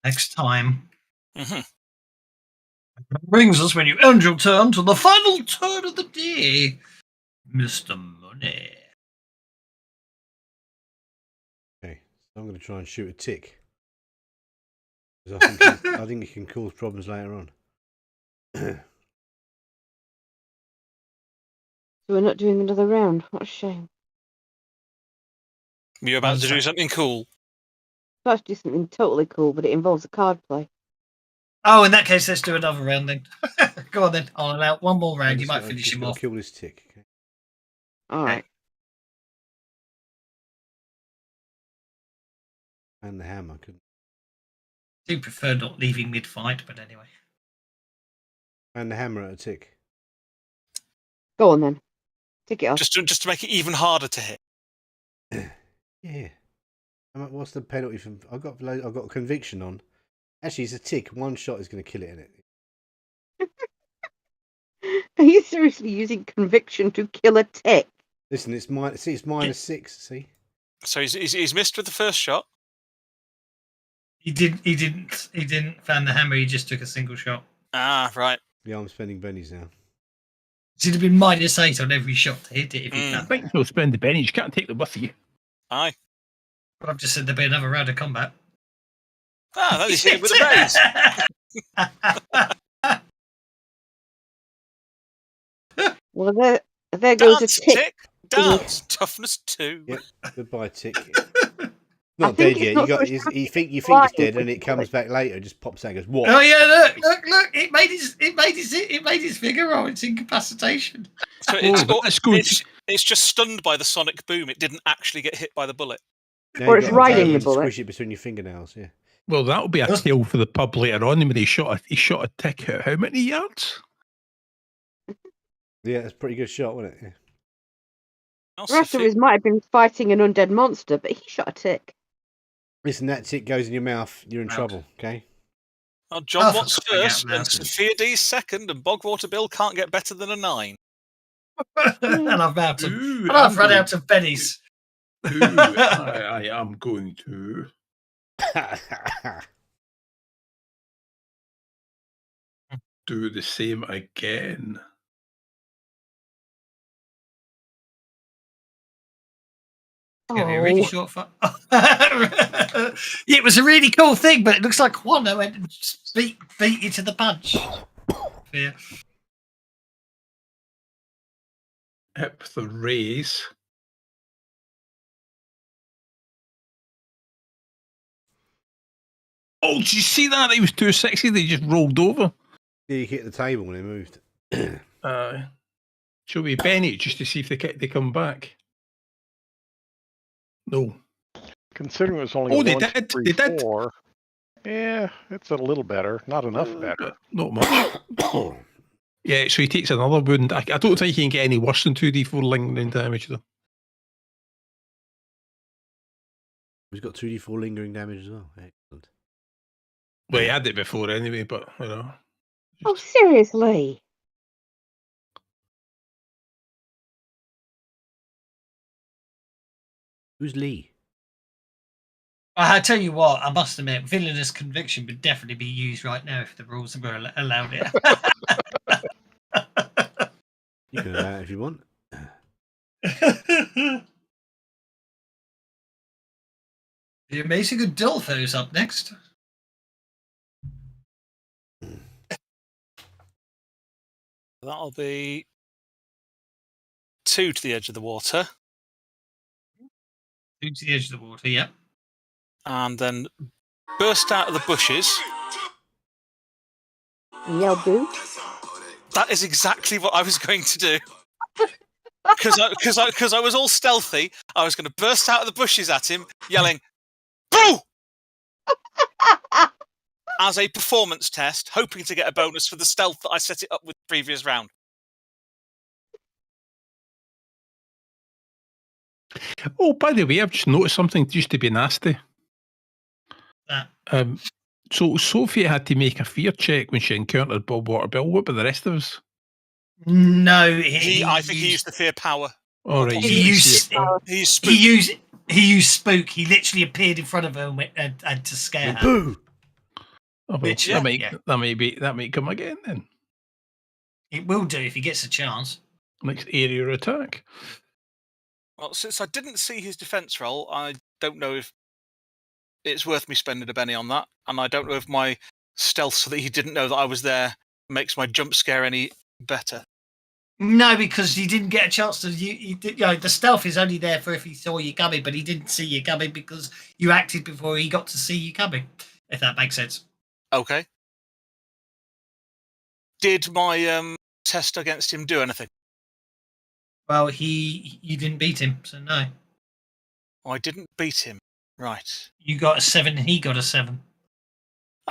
Next time. Mm-hmm. That brings us, when you end your turn, to the final turn of the day, Mr. Money. Okay, so I'm going to try and shoot a tick. I think it can cause problems later on. So we're not doing another round. What a shame. You're about to do something cool. I have to do something totally cool, but it involves a card play. Oh, in that case, let's do another round then. Go on then. I'll allow one more round. You might finish him off. Kill this tick. Okay. All right. And the hammer. I do prefer not leaving mid-fight, but anyway. And the hammer at a tick. Go on then. Tick it off. Just to make it even harder to hit. Yeah. What's the penalty from? I've got a conviction on. Actually, it's a tick. One shot is going to kill it, isn't it? Are you seriously using conviction to kill a tick? Listen, it's -6. See. So he's missed with the first shot. He didn't fan the hammer. He just took a single shot. Ah, right. Yeah, I'm spending bennies now. Should have been -8 on every shot to hit it if he I think you'll spend the bennies. You can't take them with you. Aye. But I've just said there'll be another round of combat. Ah, that is hit with a raise. Well, there goes a tick. Dance. Toughness 2. Yep. Goodbye, tick. Not dead yet. You think it's dead, and it comes back later. It just pops out and goes, "What?" Oh yeah, look! It made his figure roll. It's incapacitation. So it's just stunned by the sonic boom. It didn't actually get hit by the bullet. Or it's riding the bullet. Squish it between your fingernails. Yeah. Well, that'll be a tale for the pub later on. When he shot a tick out how many yards? Yeah, that's a pretty good shot, wasn't it? Yeah. The rest of us might have been fighting an undead monster, but he shot a tick. Listen, that tick goes in your mouth, you're in trouble, okay? Well, John Watts first, and Sophia D's second, and Bogwater Bill can't get better than a 9. And I've run out of bennies. I am going to. Do the same again. It's a really short fight. It was a really cool thing, but it looks like Quando went and beat you to the punch. Yeah. Hip the raise. Oh, did you see that? He was too sexy. They just rolled over. Yeah, he hit the table when he moved. Shall we Benny just to see if they come back? No. Considering it was only they did. They did. 4, yeah, it's a little better. Not enough better. Not much. Yeah, so he takes another wound. I don't think he can get any worse than 2d4 lingering damage, though. He's got 2d4 lingering damage as well. Excellent. Well, he had it before anyway, but, you know. Oh, seriously? Who's Lee? I tell you what, I must admit, villainous conviction would definitely be used right now if the rules were allowed it. You can allow it if you want. The Amazing Adolfo's up next. That'll be 2 to the edge of the water. 2 to the edge of the water, yeah. And then burst out of the bushes. Yell boo. That is exactly what I was going to do. Because I was all stealthy, I was going to burst out of the bushes at him, yelling, "Boo!" as a performance test, hoping to get a bonus for the stealth that I set it up with the previous round. Oh, by the way, I've just noticed something just to be nasty. So Sophie had to make a fear check when she encountered Bogwater Bill. What about the rest of us? No, I think he used the fear power. All right, he used spook. He literally appeared in front of her and to scare her. Boo! Oh, well, that may come again then. It will do if he gets a chance. Next area attack. Well, since I didn't see his defense roll, I don't know if it's worth me spending a Benny on that. And I don't know if my stealth, so that he didn't know that I was there, makes my jump scare any better. No, because you didn't get a chance to. The stealth is only there for if he saw you coming, but he didn't see you coming because you acted before he got to see you coming. If that makes sense. Okay. Did my test against him do anything? Well, you didn't beat him, so no. I didn't beat him. Right. You got a 7 and he got a 7.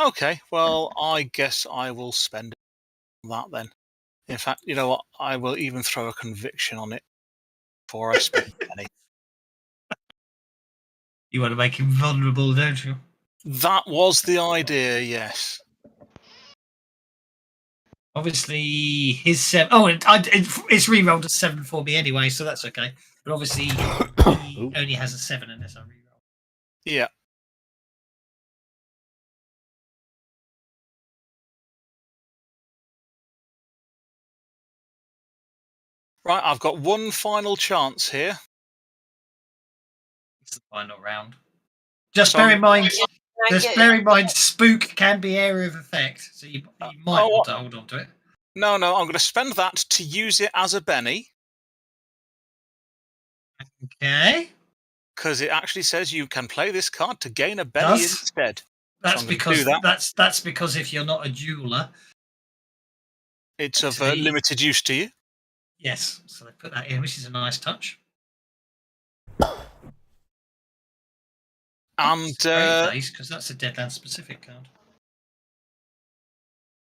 Okay, well, I guess I will spend that then. In fact, you know what? I will even throw a conviction on it before I spend any. You want to make him vulnerable, don't you? That was the idea, yes. Obviously, his 7. Oh, it's re-rolled a 7 for me anyway, so that's okay. But obviously, he only has a 7 unless I re-roll. Yeah. Right, I've got one final chance here. It's the final round. Just bear in mind, spook can be area of effect, so you might want to hold on to it. No, I'm going to spend that to use it as a Benny. Okay. Because it actually says you can play this card to gain a Benny instead. That's because that's because if you're not a jeweler, it's of limited use to you. Yes, so they put that in, which is a nice touch. And because that's a Deadlands specific card.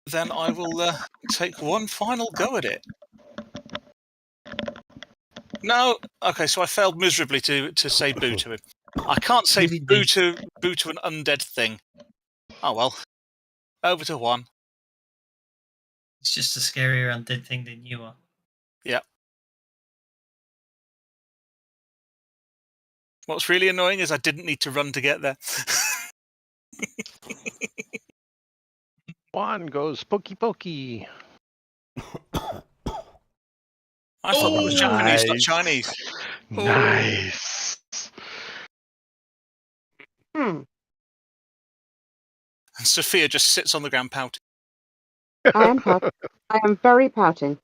Then I will take one final go at it. No, okay, so I failed miserably to say boo to him. I can't say boo to an undead thing. Oh well. Over to 1. It's just a scarier undead thing than you are. Yeah. What's really annoying is I didn't need to run to get there. 1 goes pokey pokey. I thought that was Japanese, not Chinese. Nice. Hmm. And Sophia just sits on the ground pouting. I am pouting. I am very pouting.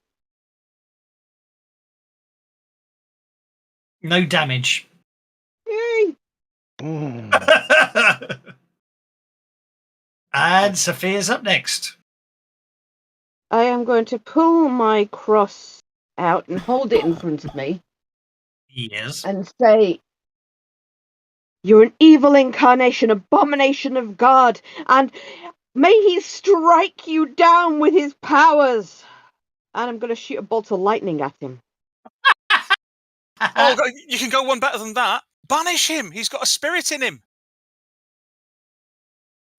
No damage. Yay! And Sophia's up next. I am going to pull my cross out and hold it in front of me. Yes. And say, "You're an evil incarnation, abomination of God, and may he strike you down with his powers." And I'm going to shoot a bolt of lightning at him. Oh, you can go one better than that. Banish him. He's got a spirit in him.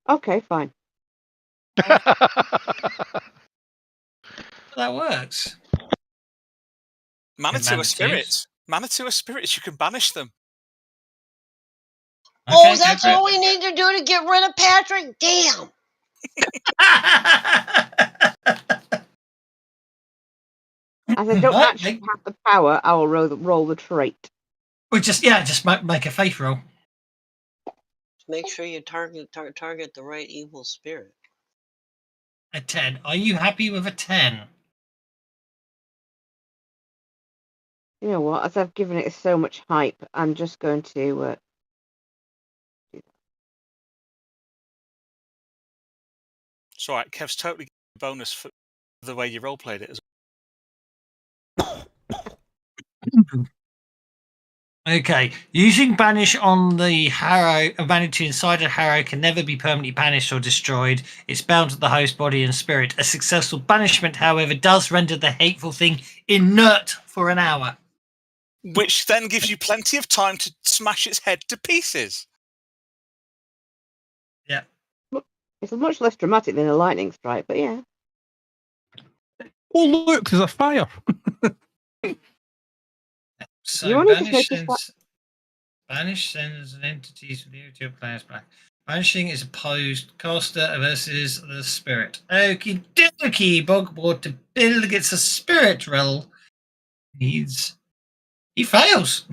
Okay, fine. That works. Manitou are spirits. Manitou are spirits. You can banish them. Okay, oh, that's all we need to do to get rid of Patrick? Damn. As I don't actually have the power, I will roll the trait. Or just make a faith roll. Make sure you target the right evil spirit. A 10. Are you happy with a 10? You know what? As I've given it so much hype, I'm just going to do that. It's all right. Kev's totally a bonus for the way you roleplayed it as well. Okay. Using banish on the Harrow, a vanity inside a Harrow can never be permanently banished or destroyed. It's bound to the host body and spirit. A successful banishment, however, does render the hateful thing inert for an hour. Which then gives you plenty of time to smash its head to pieces. Yeah. It's much less dramatic than a lightning strike, but yeah. Oh, look, there's a fire. So banish sends entities from the to player's back. Banishing is opposed caster versus the spirit. Okie dokie, Bogwater Bill gets a spirit roll. He fails.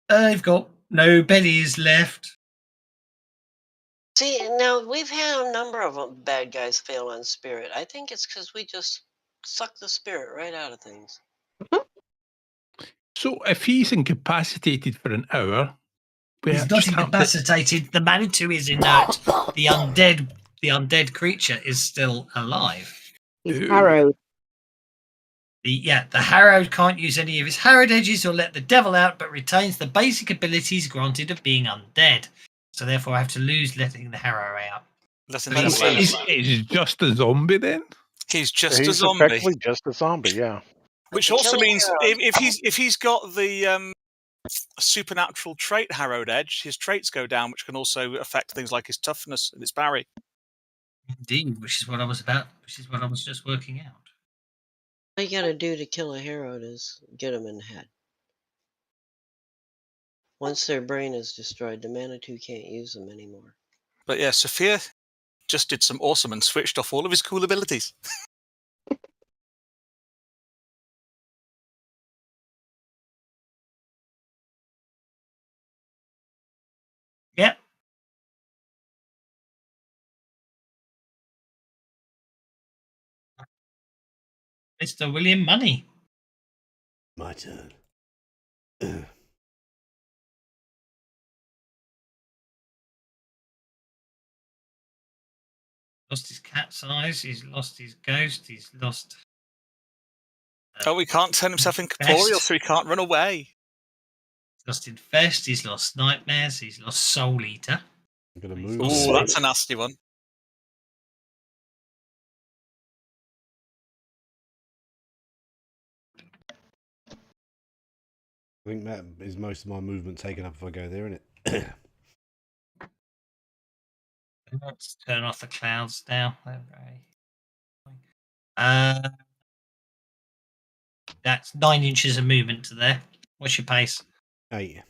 They've got no bellies left. See, now we've had a number of bad guys fail on spirit. I think it's because we just suck the spirit right out of things. So if he's incapacitated for an hour, he's not incapacitated. The Manitou is inert. The undead creature is still alive. He's harrowed. The harrowed can't use any of his harrowed edges or let the devil out, but retains the basic abilities granted of being undead. So therefore, I have to lose letting the harrow out. He's just a zombie then? He's just a zombie. Effectively just a zombie, yeah. Which also means if he's got the supernatural trait harrowed edge, his traits go down, which can also affect things like his toughness and his parry. Indeed, which is what I was just working out. All you gotta do to kill a harrowed is get them in the head. Once their brain is destroyed, the Manitou can't use them anymore. But yeah, Sophia just did some awesome and switched off all of his cool abilities. Yep. Mr. William Money. My turn. Lost his cat's eyes. He's lost his ghost. He's lost. He can't turn himself incorporeal, so he can't run away. He's lost infest. He's lost nightmares. He's lost soul eater. I'm gonna move. Oh, that's a nasty one. I think that is most of my movement taken up if I go there, isn't it? Let's turn off the clouds now. That's 9 inches of movement to there. What's your pace? 8.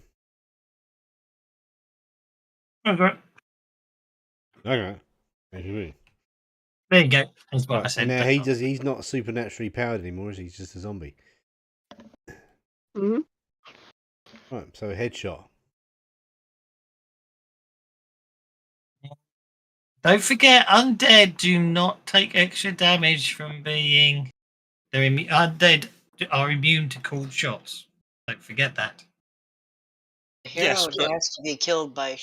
Okay. There you go. That's what I said. Now he's not supernaturally powered anymore, is he? He's just a zombie. Mm-hmm. Right, so a headshot. Don't forget, undead do not take extra damage from being. Undead are immune to cold shots. Don't forget that. Harrowed has to be killed by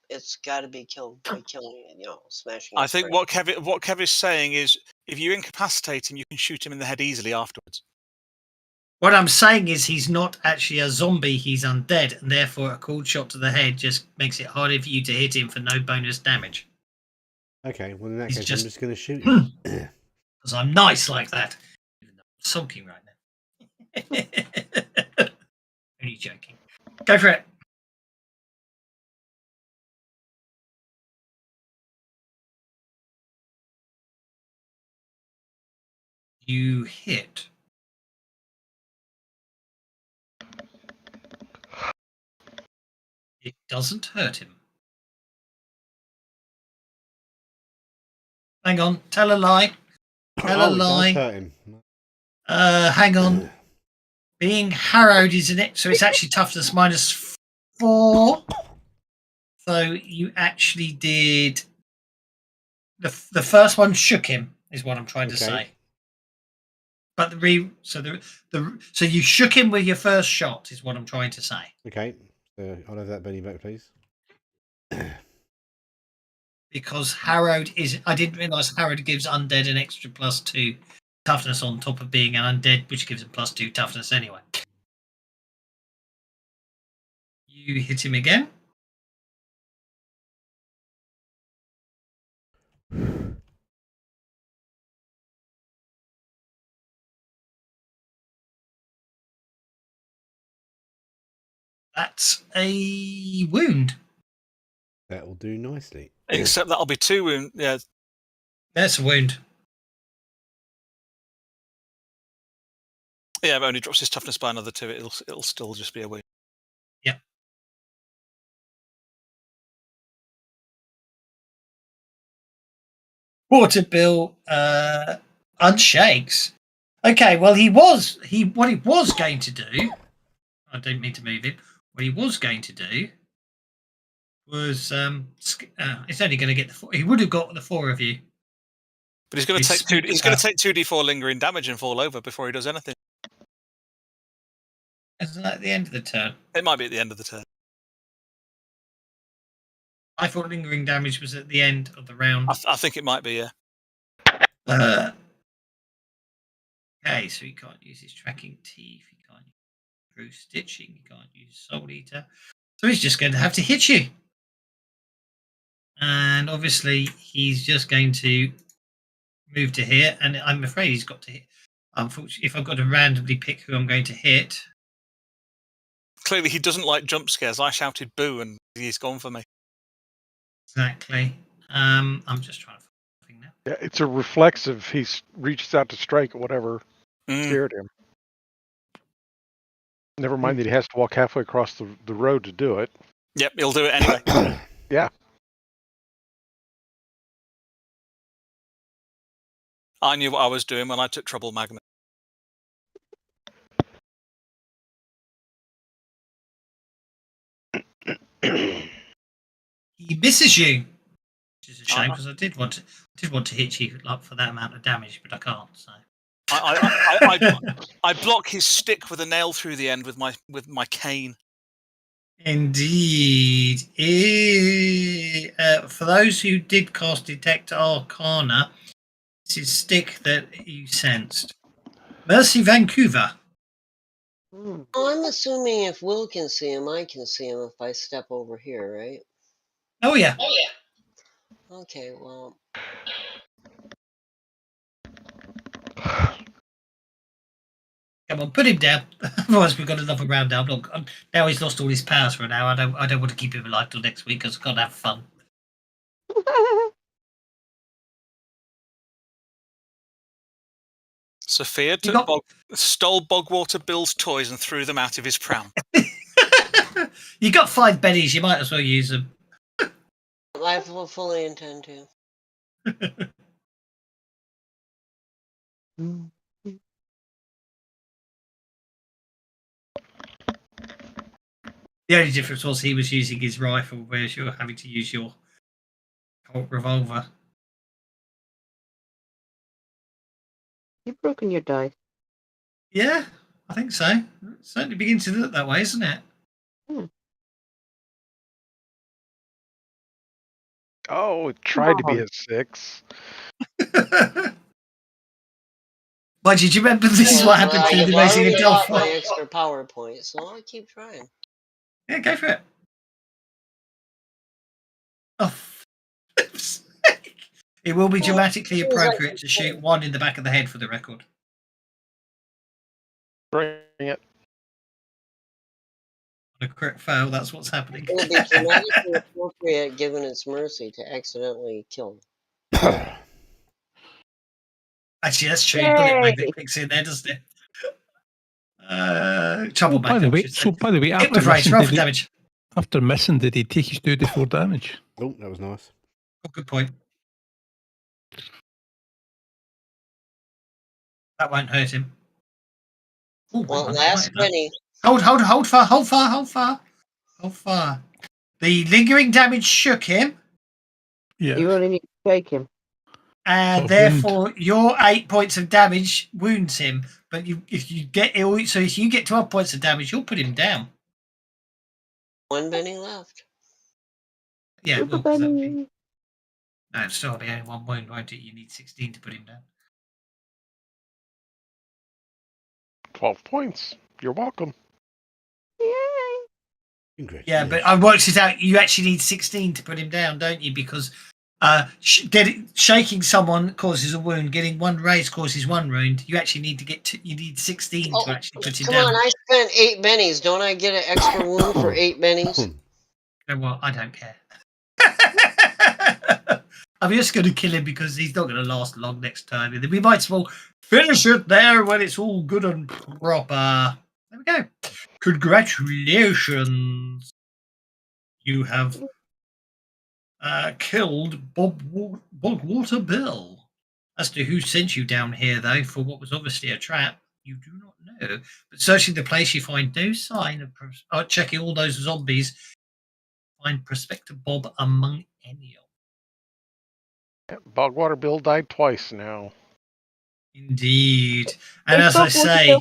it's got to be killed by killing, smashing. I think what Kev is saying is, if you incapacitate him, you can shoot him in the head easily afterwards. What I'm saying is he's not actually a zombie, he's undead, and therefore a cold shot to the head just makes it harder for you to hit him for no bonus damage. Okay, well in that case I'm just going to shoot him. Because I'm nice like that. Even though I'm sulking right now. Only joking. Go for it. You hit. It doesn't hurt him. Hang on, tell a lie. Tell a lie. It does hurt him. Hang on. Being harrowed is in it, so it's actually toughness -4. So you actually did the first one shook him, is what I'm trying to say. But so you shook him with your first shot, is what I'm trying to say. Okay, so I'll have that Benny back, please. Because harrowed is, I didn't realise harrowed gives undead an extra +2 toughness on top of being an undead, which gives him +2 toughness anyway. You hit him again. That's a wound. That will do nicely. Except that'll be 2 wounds. Yeah. That's a wound. Yeah, but only drops his toughness by another 2. It'll still just be a wound. Yeah. Water bill unshakes. Okay, well what he was going to do, I don't mean to move him, what he was going to do was it's only going to get the 4. He would have got the 4 of you. But he's going to take 2. He's going to take 2d4 lingering damage and fall over before he does anything. Isn't that at the end of the turn? It might be at the end of the turn. I thought lingering damage was at the end of the round. I think it might be, yeah. Okay, so he can't use his tracking teeth. He can't use through stitching. He can't use Soul Eater. So he's just going to have to hit you. And obviously, he's just going to move to here. And I'm afraid he's got to hit. Unfortunately, if I've got to randomly pick who I'm going to hit. Clearly, he doesn't like jump scares. I shouted boo, and he's gone for me. Exactly. I'm just trying to find something now. Yeah, it's a reflexive. He reaches out to strike at whatever scared him. Never mind that he has to walk halfway across the road to do it. Yep, he'll do it anyway. Yeah. I knew what I was doing when I took Trouble Magma. He misses you, which is a shame because I did want to hit you like for that amount of damage, but I can't. So I block his stick with a nail through the end with my cane. Indeed. For those who did cast Detect Arcana, it's his stick that you sensed. Mercy Vancouver. Oh, I'm assuming if Will can see him, I can see him if I step over here, right? Oh, yeah. Okay, well. Come on, put him down. Otherwise, we've got another round down. Look, now he's lost all his powers for an hour. I don't want to keep him alive till next week because I've got to have fun. Sophia stole Bogwater Bill's toys and threw them out of his pram. You got 5 bennies. You might as well use them. I fully intend to. The only difference was he was using his rifle, whereas you're having to use your revolver. You've broken your die. Yeah, I think so. It certainly begins to look that way, isn't it? Oh, it tried to be a 6. Why did you remember this is what happened to the Amazing Adult? My extra PowerPoint, so I'll keep trying. Yeah, go for it. Oh, it will be dramatically appropriate to shoot 1 in the back of the head for the record. Bring it. On a crit fail, that's what's happening. It will be dramatically appropriate given its mercy to accidentally kill him. Actually, that's true. Bullet magnet kicks in there, doesn't it? Trouble magnet. By the way, after missing, did he take his 2d4 damage? Oh, that was nice. Oh, good point. That won't hurt him. Ooh, well, last penny. Hold far. The lingering damage shook him. Yeah. You only need to take him. And therefore, your 8 points of damage wounds him. But if you get 12 points of damage, you'll put him down. 1 penny left. Yeah, it will. No, it's still be only 1 wound, won't it? You need 16 to put him down. 12 points. You're welcome. Yay! Yeah, but I worked it out. You actually need 16 to put him down, don't you? Because shaking someone causes a wound. Getting 1 raise causes 1 wound. You actually need to you need 16 to actually put him down. Come on, I spent 8 bennies. Don't I get an extra wound for 8 bennies? You know what? I don't care. I'm just going to kill him because he's not going to last long next turn. And then we might as well finish it there when it's all good and proper. There we go. Congratulations. You have killed Bogwater Bill. As to who sent you down here, though, for what was obviously a trap, You do not know. But searching the place, you find no sign of checking all those zombies. Find Prospector Bob among any of them. Bogwater Bill died twice now. Indeed. And as I say,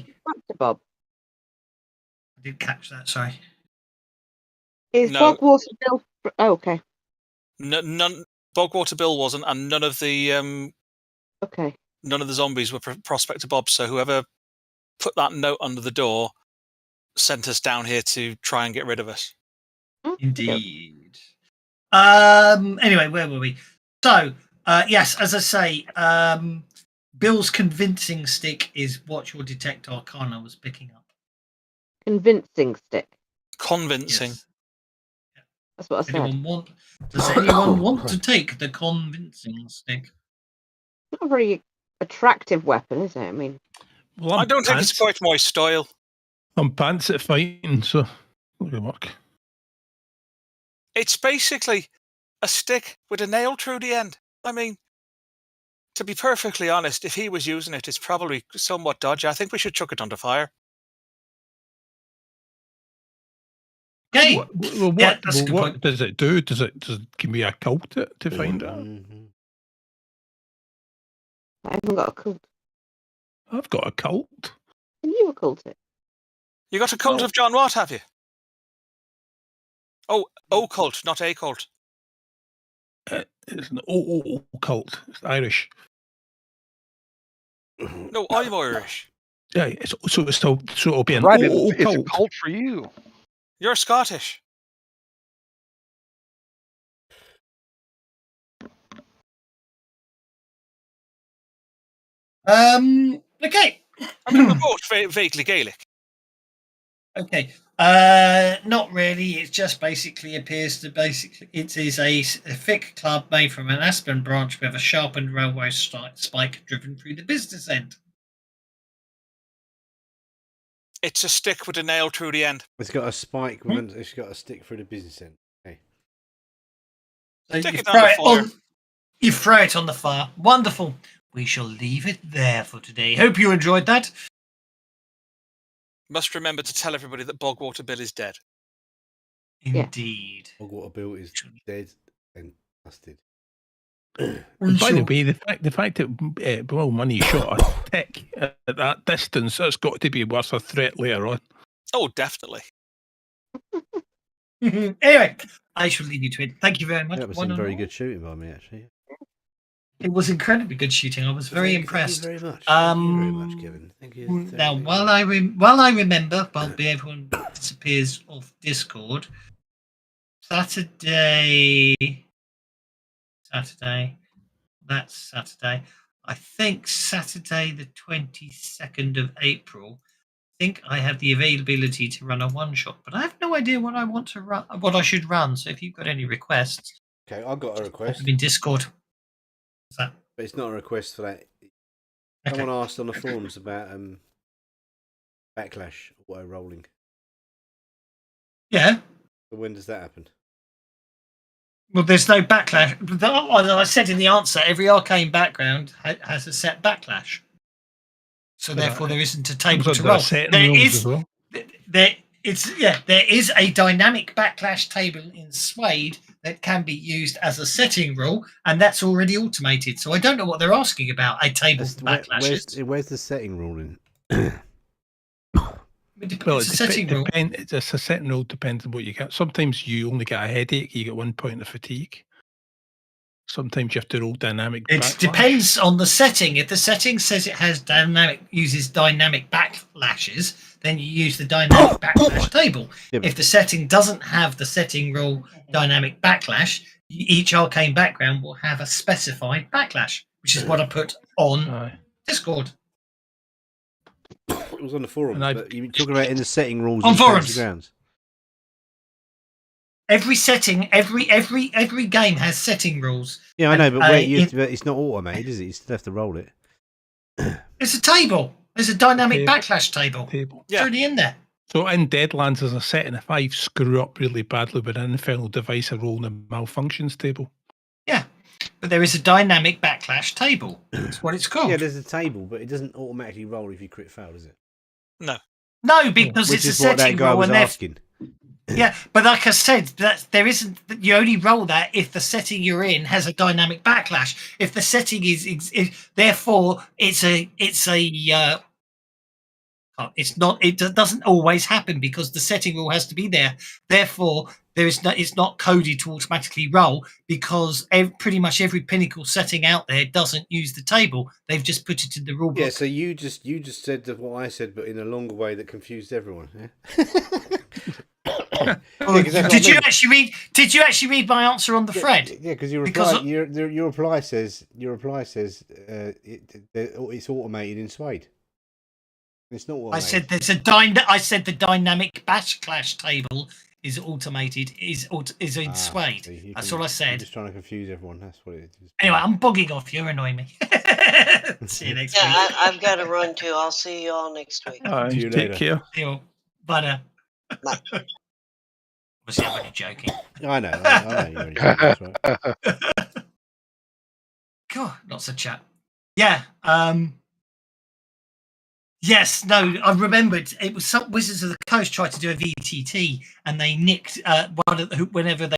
Bob. I did catch that, sorry. Is Bogwater Bill... Oh, okay. None. Bogwater Bill wasn't, and none of the okay. None of the zombies were Prospector Bob. So whoever put that note under the door sent us down here to try and get rid of us. Indeed. Anyway, where were we? So, yes, as I say, Bill's convincing stick is what your Detect Arcana was picking up. Convincing stick. Convincing. Yes. That's what I said. Does anyone want to take the convincing stick? Not a very attractive weapon, is it? I mean, I don't think it's quite my style. I'm pants at fighting, so it'll work. It's basically a stick with a nail through the end. I mean, to be perfectly honest, if he was using it, it's probably somewhat dodgy. I think we should chuck it under fire. Okay. What does it do? Can we occult it to find out? I haven't got a cult. I've got a cult. Can you occult it? You got a cult of John Watt, have you? Oh, occult, not a cult. It's an cult. It's Irish. No, I'm Irish. Yeah, so it'll be an right. cult. It's a cult for you. You're Scottish. Okay. I mean, we're both vaguely Gaelic. Okay. Not really. It just basically appears to it is a thick club made from an aspen branch with a sharpened railway spike driven through the business end. It's a stick with a nail through the end. It's got a spike. It's got a stick through the business end. Okay. So you throw it on the fire. Wonderful. We shall leave it there for today. Hope you enjoyed that. Must remember to tell everybody that Bogwater Bill is dead. Indeed. Bogwater Bill is dead and busted. By the way, the fact that Blow Money shot a tick at that distance, that's got to be worth a threat later on. Oh, definitely. Anyway, I shall leave you to it. Thank you very much. That was some very good shooting by me, actually. It was incredibly good shooting. I was very impressed. Thank you very much. Thank you very much, Kevin. Thank you. Now, while I remember, while everyone disappears off Discord, Saturday. That's Saturday. I think Saturday, the 22nd of April. I think I have the availability to run a one-shot, but I have no idea what I want to run, what I should run. So if you've got any requests, okay, I've got a request. In Discord. What's that? But it's not a request for that. Someone asked on the forums about backlash auto rolling. Yeah. So when does that happen? Well, there's no backlash. I said in the answer, every arcane background has a set backlash. So therefore, there isn't a table to roll. There is a dynamic backlash table in Suede that can be used as a setting rule, and that's already automated. So I don't know what they're asking about. A table for backlashes. Where's the setting rule in? Well, it's a setting rule. It's a setting rule depends on what you get. Sometimes you only get a headache. You get 1 point of fatigue. Sometimes you have to roll dynamic. It depends on the setting. If the setting says it has uses dynamic backlashes, then you use the dynamic backlash table. Yeah, if the setting doesn't have the setting rule dynamic backlash, each arcane background will have a specified backlash, which is what I put on Discord. It was on the forum, but you talking about in the setting rules on forums. Grounds. Every setting, every game has setting rules. Yeah, I know, but it's not automated, is it? You still have to roll it. It's a table. There's a dynamic backlash table. Yeah. Already in there. So in Deadlands, there's a setting. If I screw up really badly with an infernal device, I roll in the malfunctions table. Yeah, but there is a dynamic backlash backslash table. That's what it's called. Yeah, there's a table, but it doesn't automatically roll if you crit fail, does it? No, because Which it's is a what that setting guy rule, was and asking. yeah, but like I said, there isn't. You only roll that if the setting you're in has a dynamic backlash. If the setting is therefore it's not. It doesn't always happen because the setting rule has to be there. Therefore, it's not coded to automatically roll because pretty much every Pinnacle setting out there doesn't use the table. They've just put it in the rule book. Yeah, so you just said what I said, but in a longer way that confused everyone. Yeah? Did you actually read? Did you actually read my answer on the thread? Yeah, because your reply says it's automated in Suede. It's not automated. I said the dynamic backlash table is automated. Is in Suede. So that's all I said. I'm just trying to confuse everyone. That's what it is. Anyway, I'm bugging off. You're annoying me. See you next week. I've got to run too. I'll see you all next week. See you take later. care. See you. Bye. Obviously, I'm only joking. I know. You're only joking. That's right. God, lots of chat. Yeah. Yes. No. I remembered. It was some Wizards of the Coast tried to do a VTT, and they nicked whenever they